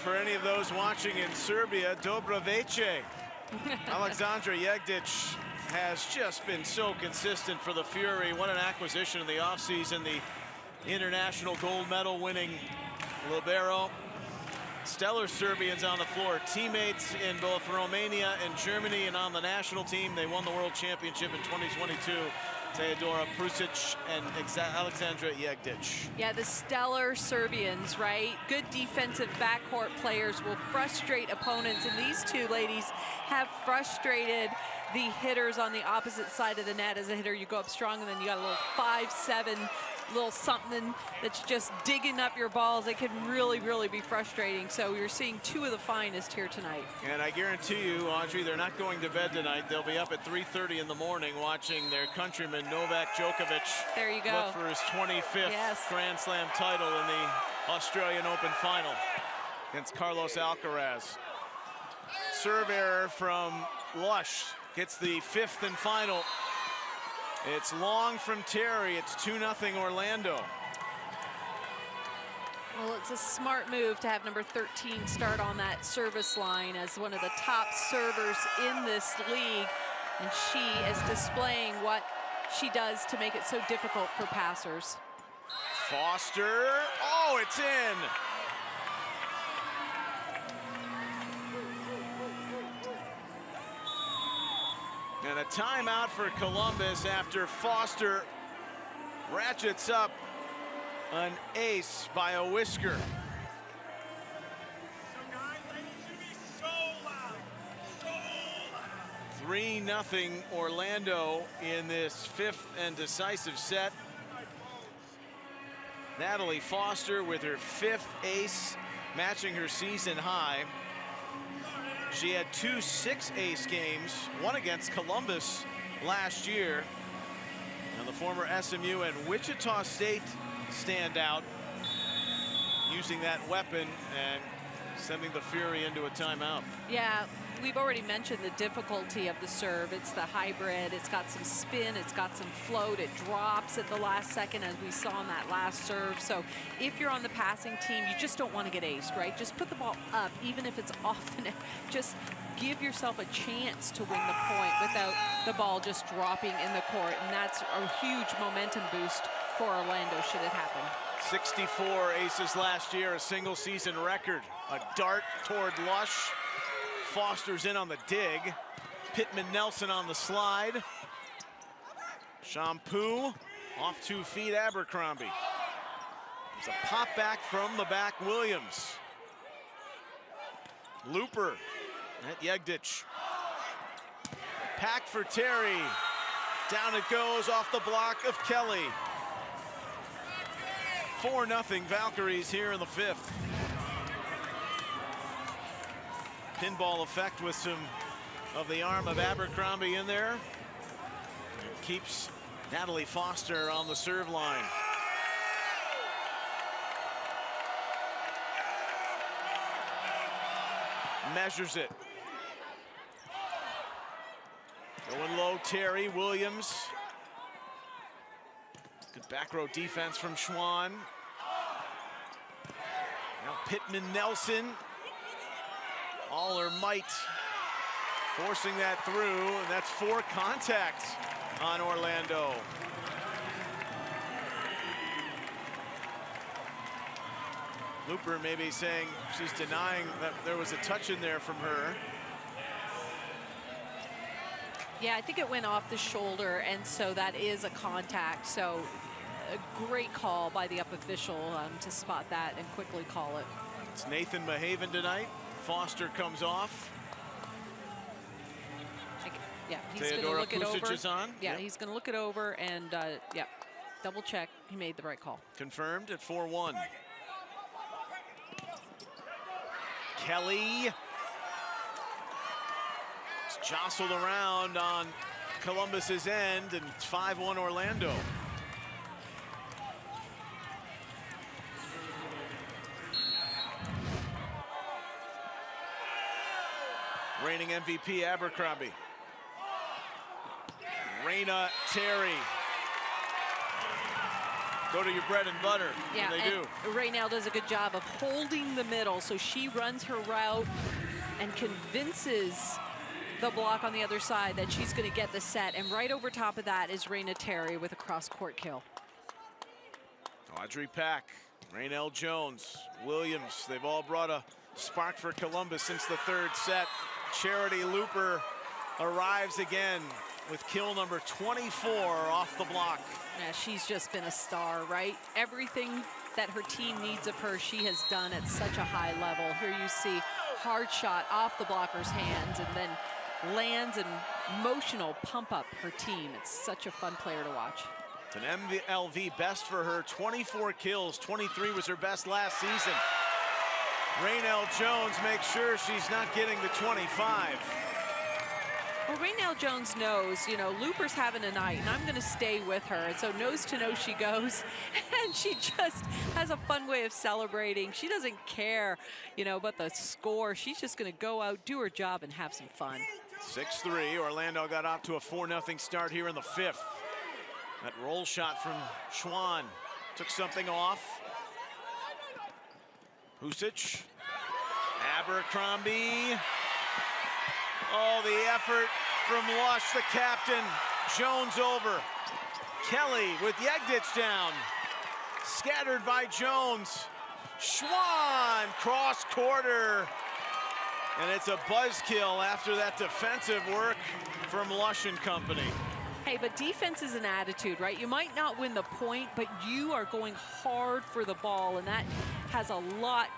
For any of those watching in Serbia, Dobro Veče. Alexandra Jegdic has just been so consistent for the Fury. What an acquisition in the offseason. The international gold medal winning libero. Stellar Serbians on the floor. Teammates in both Romania and Germany, and on the national team. They won the World Championship in 2022. Teodora Prusic and Alexandra Jegdic. Yeah, the stellar Serbians, right? Good defensive backcourt players will frustrate opponents, and these two ladies have frustrated the hitters on the opposite side of the net. As a hitter, you go up strong, and then you got a little 5-7 little something that's just digging up your balls. It can really, really be frustrating. So you're seeing two of the finest here tonight. And I guarantee you, Audrey, they're not going to bed tonight. They'll be up at 3:30 in the morning watching their countryman Novak Djokovic there you go. look for his 25th Grand Slam title in the Australian Open final against Carlos Alcaraz. Serve error from Lush gets the 5th and final. It's long from Terry. It's 2-0 Orlando. Well, it's a smart move to have number 13 start on that service line as one of the top servers in this league. And she is displaying what she does to make it so difficult for passers. Foster, oh, it's in. And a timeout for Columbus after Foster ratchets up an ace by a whisker. 3-0 Orlando in this 5th and decisive set. Natalie Foster with her 5th ace, matching her season high. She had 2 6-ace games, one against Columbus last year. And the former SMU and Wichita State standout using that weapon and sending the Fury into a timeout. Yeah, we've already mentioned the difficulty of the serve. It's the hybrid. It's got some spin. It's got some float. It drops at the last second, as we saw in that last serve. So if you're on the passing team, you just don't want to get aced, right? Just put the ball up, even if it's off the net. Just give yourself a chance to win the point without the ball just dropping in the court. And that's a huge momentum boost for Orlando should it happen. 64 aces last year, a single season record. A dart toward Lush. Foster's in on the dig. Pittman Nelson on the slide. Shampoo off 2 feet, Abercrombie. There's a pop back from the back, Williams. Looper at Jegdic. Pack for Terry. Down it goes off the block of Kelly. 4-0 Valkyries here in the 5th. Pinball effect with some of the arm of Abercrombie in there. It keeps Natalie Foster on the serve line. Measures it. Going low, Terry, Williams. Good back row defense from Schwann. Now Pittman Nelson. All her might, forcing that through, and that's 4 contacts on Orlando. Looper maybe saying she's denying that there was a touch in there from her. Yeah, I think it went off the shoulder, and so that is a contact. So a great call by the up official to spot that and quickly call it. It's Nathan Mahaven tonight. Foster comes off. Yeah, he's going to Theodora look it Pusic over. is on. Yeah, Yep. he's going to look it over and, yeah, double check. He made the right call. Confirmed at 4-1. Kelly. It's jostled around on Columbus's end, and it's 5-1 Orlando. Reigning MVP Abercrombie. Raina Terry. Go to your bread and butter. Yeah, and they do. Raynell does a good job of holding the middle, so she runs her route and convinces the block on the other side that she's going to get the set. And right over top of that is Raina Terry with a cross-court kill. Audrey Pack, Raynell Jones, Williams, they've all brought a spark for Columbus since the third set. Charity Looper arrives again with kill number 24 off the block. Yeah, she's just been a star, right? Everything that her team needs of her, she has done at such a high level. Here you see hard shot off the blocker's hands and then lands and motional pump up her team. It's such a fun player to watch. It's an MLV best for her, 24 kills, 23 was her best last season. Raynell Jones makes sure she's not getting the 25. Well, Raynell Jones knows, you know, Looper's having a night, and I'm going to stay with her. And so nose to nose she goes, and she just has a fun way of celebrating. She doesn't care, you know, about the score. She's just going to go out, do her job, and have some fun. 6-3, Orlando got off to a 4-0 start here in the fifth. That roll shot from Schwann took something off. Pusic, Abercrombie. Oh, the effort from Lush, the captain. Jones over. Kelly with Yegdich down. Scattered by Jones. Schwann, cross quarter. And it's a buzzkill after that defensive work from Lush and company. Hey, but defense is an attitude, right? You might not win the point, but you are going hard for the ball, and that has a lot,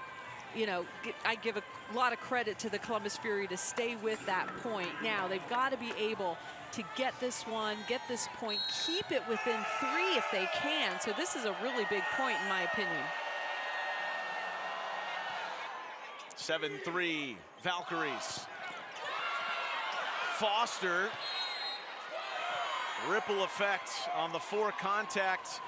you know, I give a lot of credit to the Columbus Fury to stay with that point. Now, they've got to be able to get this one, get this point, keep it within 3 if they can. So this is a really big point, in my opinion. 7-3, Valkyries. Foster. Ripple effect on the 4 contact.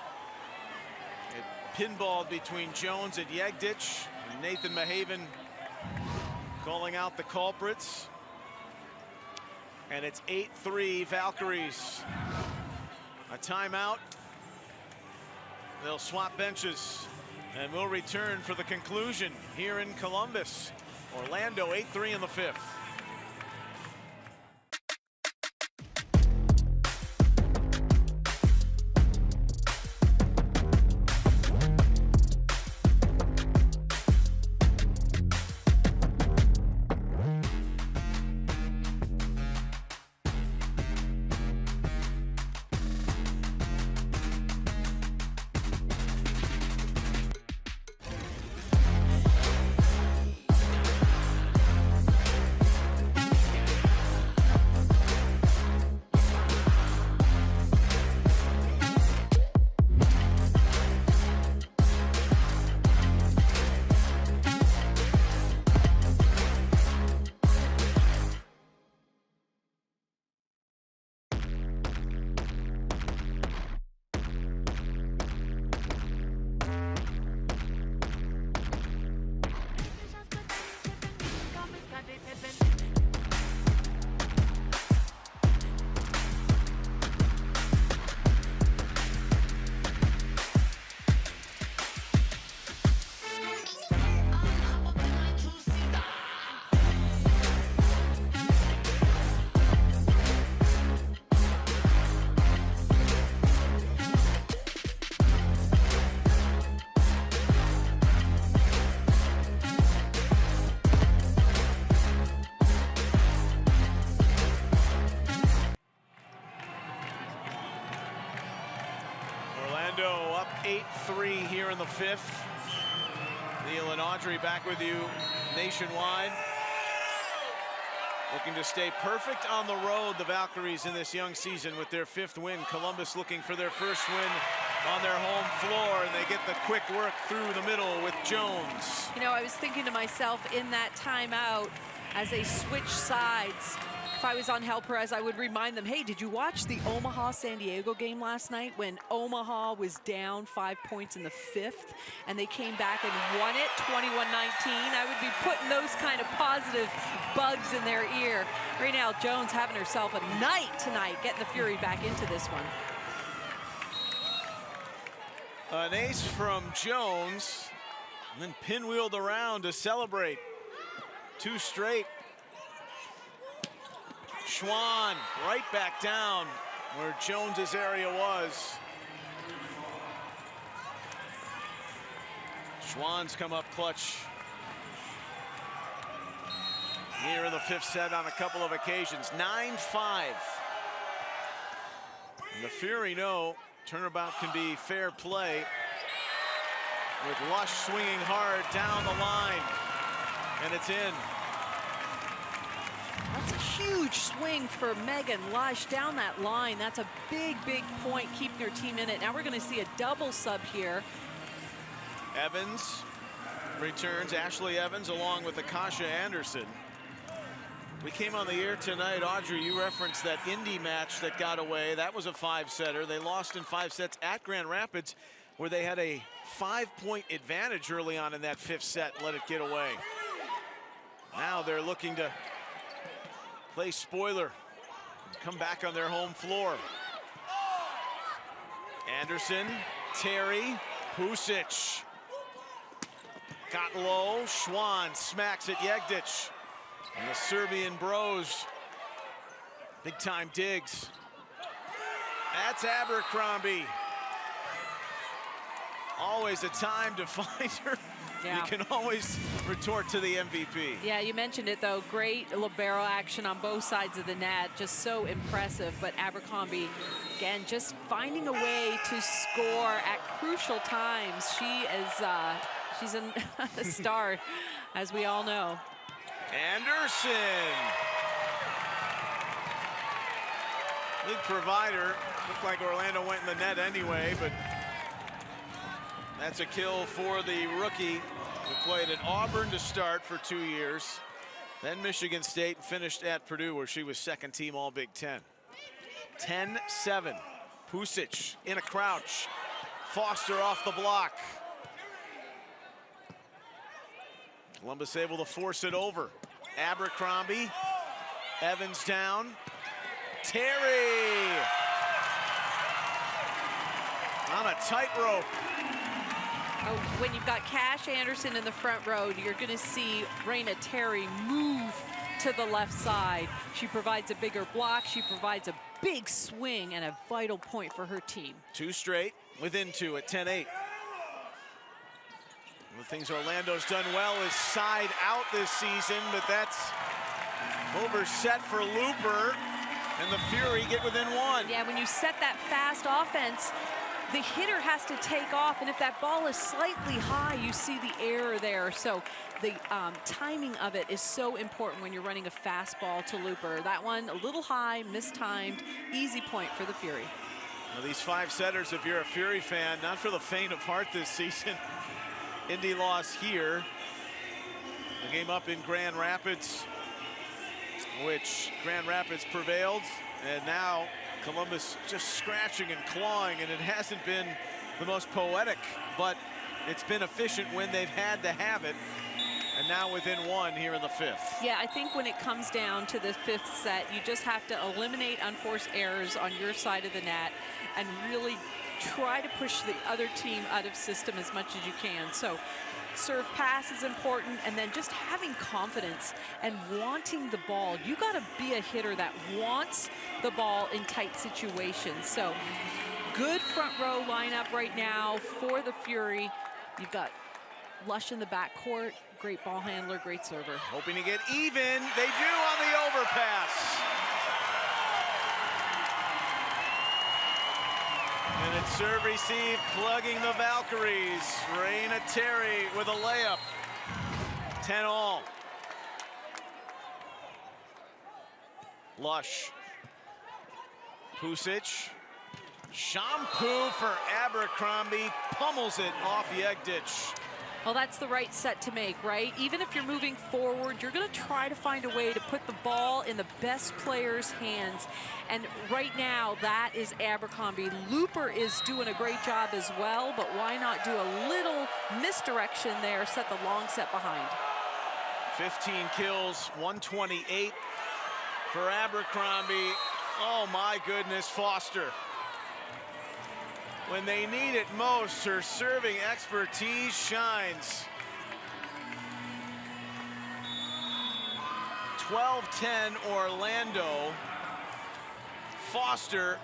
It pinballed between Jones and Yegdich. And Nathan Mahaven calling out the culprits. And it's 8-3 Valkyries. A timeout. They'll swap benches. And we'll return for the conclusion here in Columbus. Orlando 8-3 in the fifth. Up 8-3 here in the fifth. Neil and Audrey back with you nationwide. Looking to stay perfect on the road, the Valkyries in this young season with their 5th win. Columbus looking for their 1st win on their home floor, and they get the quick work through the middle with Jones. You know, I was thinking to myself in that timeout as they switch sides, if I was on Hel Perez, I would remind them, hey, did you watch the Omaha-San Diego game last night when Omaha was down 5 points in the 5th and they came back and won it 21-19? I would be putting those kind of positive bugs in their ear. Raynell Jones having herself a night tonight, getting the Fury back into this one. An ace from Jones, and then pinwheeled around to celebrate. 2 straight. Schwann right back down where Jones's area was. Schwann's come up clutch here in the 5th set on a couple of occasions. 9-5. And the Fury know turnabout can be fair play with Lush swinging hard down the line, and it's in. That's a huge swing for Megan Lush down that line. That's a big, big point, keeping their team in it. Now we're going to see a double sub here. Evans returns, Ashley Evans along with Akasha Anderson. We came on the air tonight, Audrey, you referenced that Indy match that got away. That was a 5-setter. They lost in 5 sets at Grand Rapids, where they had a 5-point advantage early on in that 5th set, let it get away. Now they're looking to play spoiler and come back on their home floor. Anderson, Terry, Pusic. Got low, Schwann smacks at Jegdic. And the Serbian bros, big time digs. That's Abercrombie. Always a time to find her. Yeah. You can always retort to the MVP. Yeah, you mentioned it though. Great libero action on both sides of the net. Just so impressive. But Abercrombie, again, just finding a way to score at crucial times. She is, she's a star, as we all know. Anderson. Big provider. Looked like Orlando went in the net anyway, but that's a kill for the rookie who played at Auburn to start for 2 years. Then Michigan State, finished at Purdue where she was 2nd team All Big Ten. 10-7. Pusic in a crouch. Foster off the block. Columbus able to force it over. Abercrombie. Evans down. Terry on a tightrope. Oh, when you've got Cash Anderson in the front row, you're going to see Raina Terry move to the left side. She provides a bigger block. She provides a big swing and a vital point for her team. 2 straight, within 2 at 10-8. One of the things Orlando's done well is side out this season, but that's overset for Looper, and the Fury get within 1. Yeah, when you set that fast offense, the hitter has to take off, and if that ball is slightly high, you see the error there. So the timing of it is so important when you're running a fastball to Looper. That one a little high, mistimed, easy point for the Fury. Now these 5-setters, if you're a Fury fan, not for the faint of heart this season. Indy lost here. The game up in Grand Rapids, which Grand Rapids prevailed, and now Columbus just scratching and clawing, and it hasn't been the most poetic, but it's been efficient when they've had to have it, and now within 1 here in the 5th. Yeah, I think when it comes down to the 5th set, you just have to eliminate unforced errors on your side of the net and really try to push the other team out of system as much as you can. So serve pass is important, and then just having confidence and wanting the ball. You got to be a hitter that wants the ball in tight situations. So good front row lineup right now for the Fury. You've got Lush in the backcourt, great ball handler, great server. Hoping to get even. They do on the overpass. And it's serve receive, plugging the Valkyries. Raina Terry with a layup. 10-all. Lush. Pusic. Shampoo for Abercrombie. Pummels it off Yegdich. Well, that's the right set to make, right? Even if you're moving forward, you're going to try to find a way to put the ball in the best player's hands. And right now, that is Abercrombie. Looper is doing a great job as well, but why not do a little misdirection there, set the long set behind. 15 kills, 128 for Abercrombie. Oh my goodness, Foster. When they need it most, her serving expertise shines. 12-10 Orlando. Foster,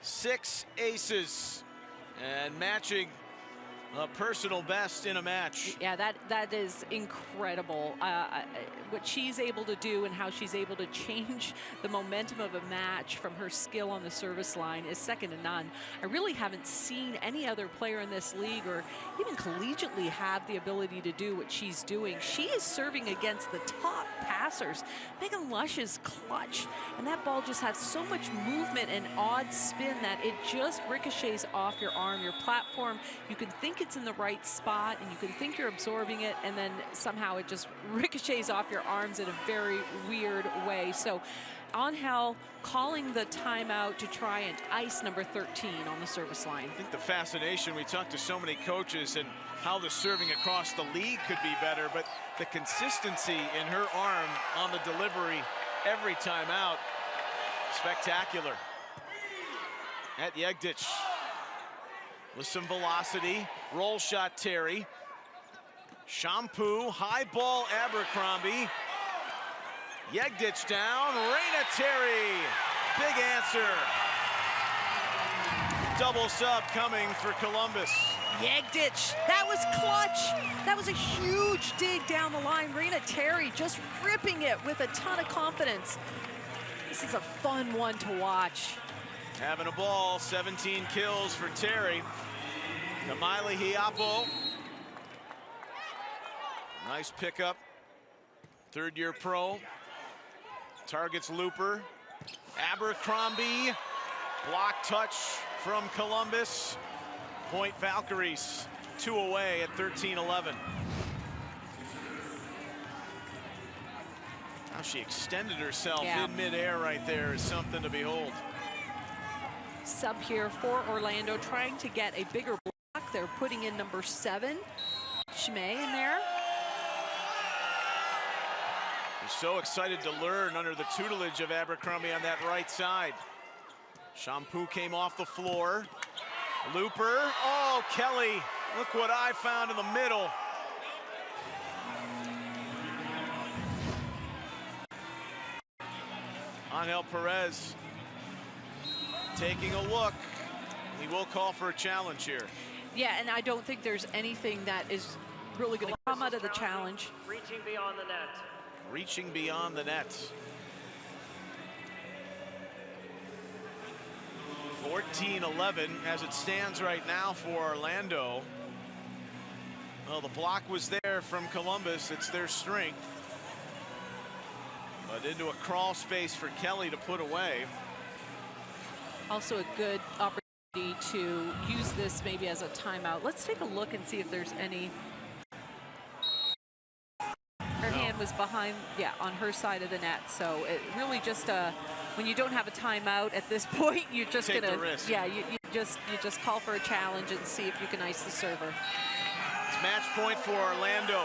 6 aces and matching a personal best in a match. Yeah, that is incredible. What she's able to do and how she's able to change the momentum of a match from her skill on the service line is second to none. I really haven't seen any other player in this league or even collegiately have the ability to do what she's doing. She is serving against the top passers. Megan Lush is clutch, and that ball just has so much movement and odd spin that it just ricochets off your arm, your platform. You can think it's in the right spot and you can think you're absorbing it, and then somehow it just ricochets off your arms in a very weird way. So Angel calling the timeout to try and ice number 13 on the service line. I think the fascination, we talked to so many coaches and how the serving across the league could be better, but the consistency in her arm on the delivery every time out, spectacular. At Yegdich with some velocity, roll shot Terry. Shampoo, high ball Abercrombie. Yegdich down, Raina Terry, big answer. Double sub coming for Columbus. Yegdich, that was clutch. That was a huge dig down the line. Raina Terry just ripping it with a ton of confidence. This is a fun one to watch. Having a ball, 17 kills for Terry. Kamaile Hiapo. Nice pickup. Third-year pro. Targets Looper. Abercrombie. Block touch from Columbus. Point Valkyries. 2 away at 13-11. How she extended herself in midair right there is something to behold. Sub here for Orlando, trying to get a bigger block. They're putting in number 7, Schmay, in there. We're so excited to learn under the tutelage of Abercrombie on that right side. Shampoo came off the floor. Looper, oh, Kelly, look what I found in the middle. Angel Perez taking a look. He will call for a challenge here. Yeah, and I don't think there's anything that is really going to come out of the challenge. Reaching beyond the net. Reaching beyond the net. 14-11 as it stands right now for Orlando. Well, the block was there from Columbus. It's their strength. But into a crawl space for Kelly to put away. Also a good opportunity to use this maybe as a timeout. Let's take a look and see if there's any. Her hand was behind, on her side of the net. So it really just when you don't have a timeout at this point, you're just Take gonna the risk. you just call for a challenge and see if you can ice the server. It's match point for Orlando.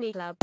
Pony Club.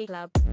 Hockey Club.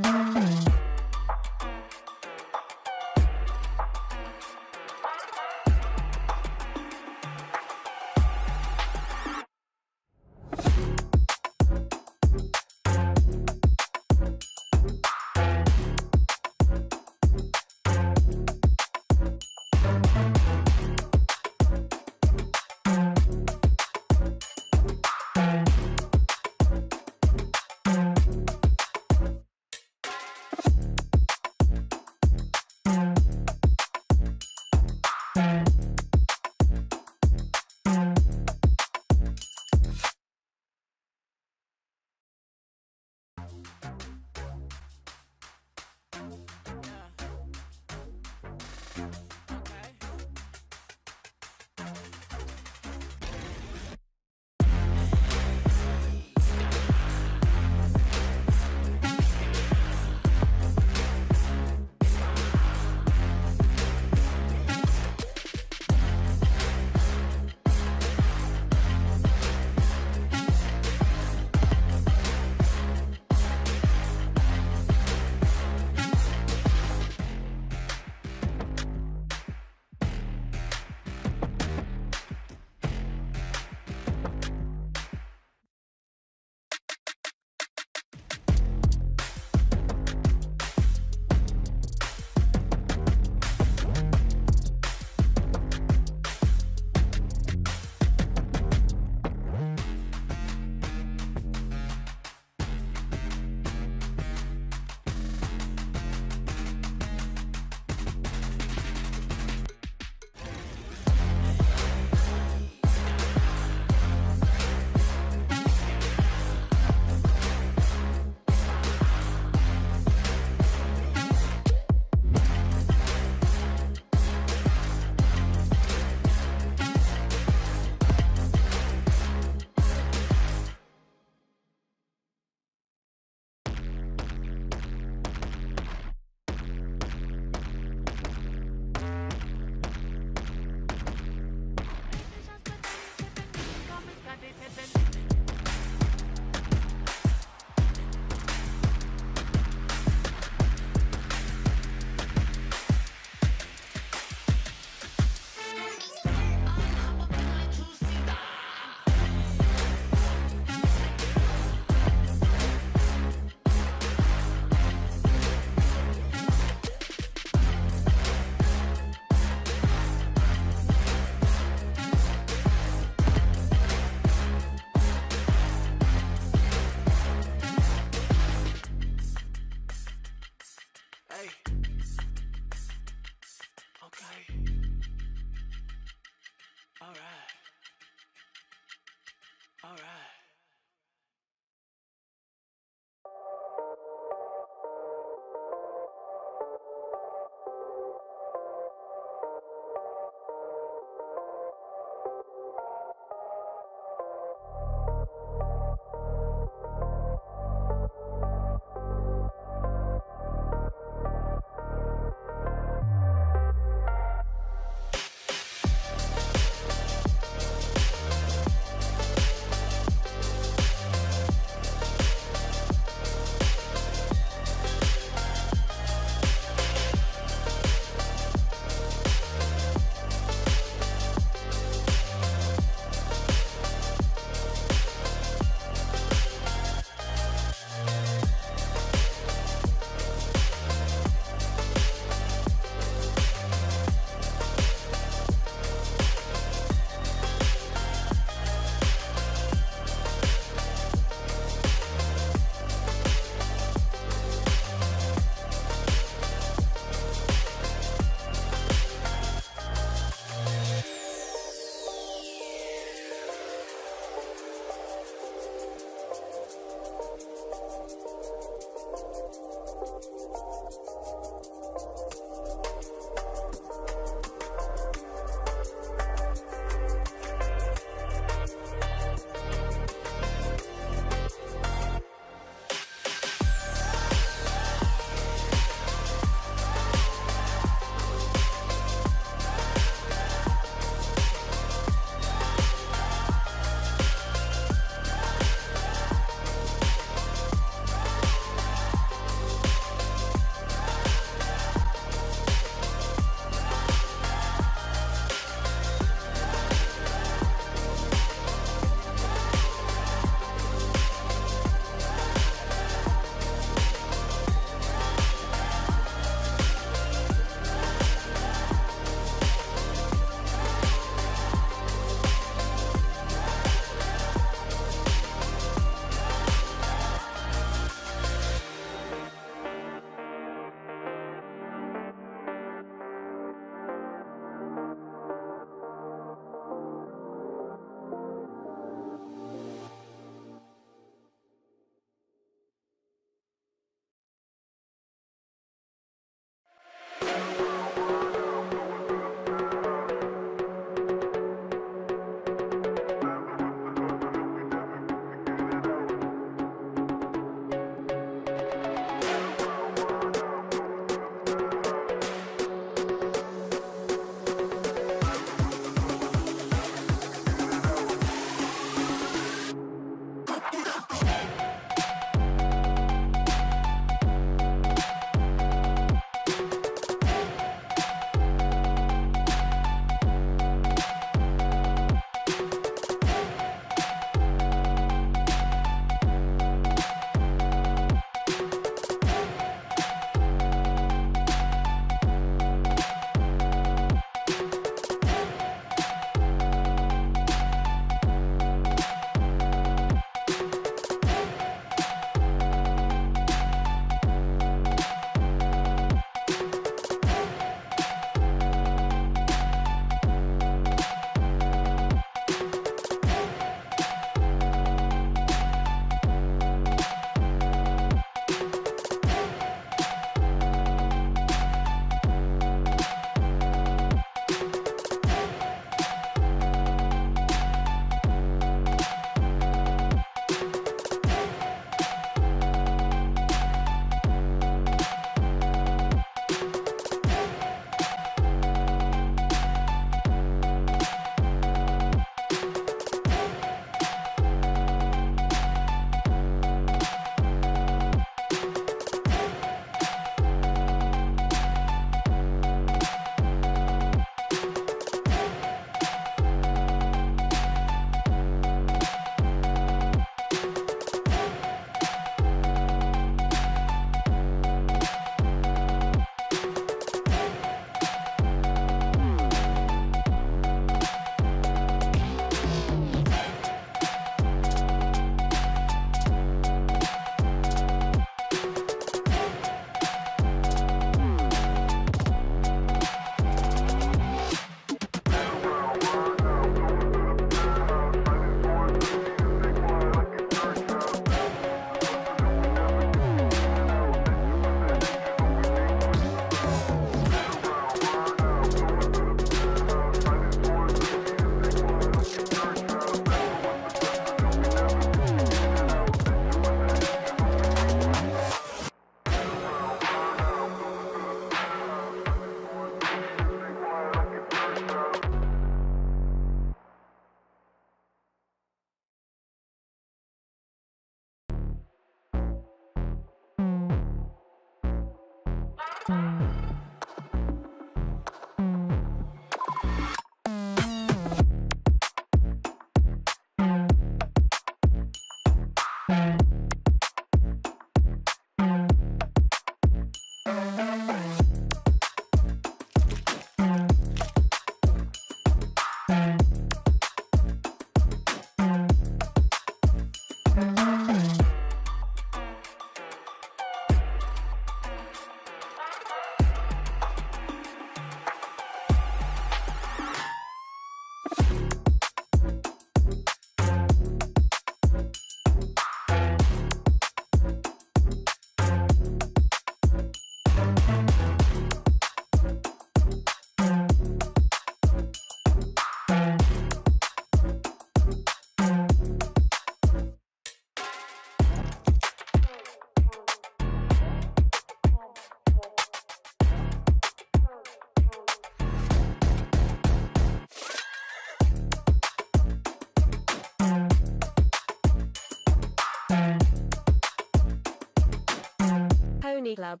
Pony Club.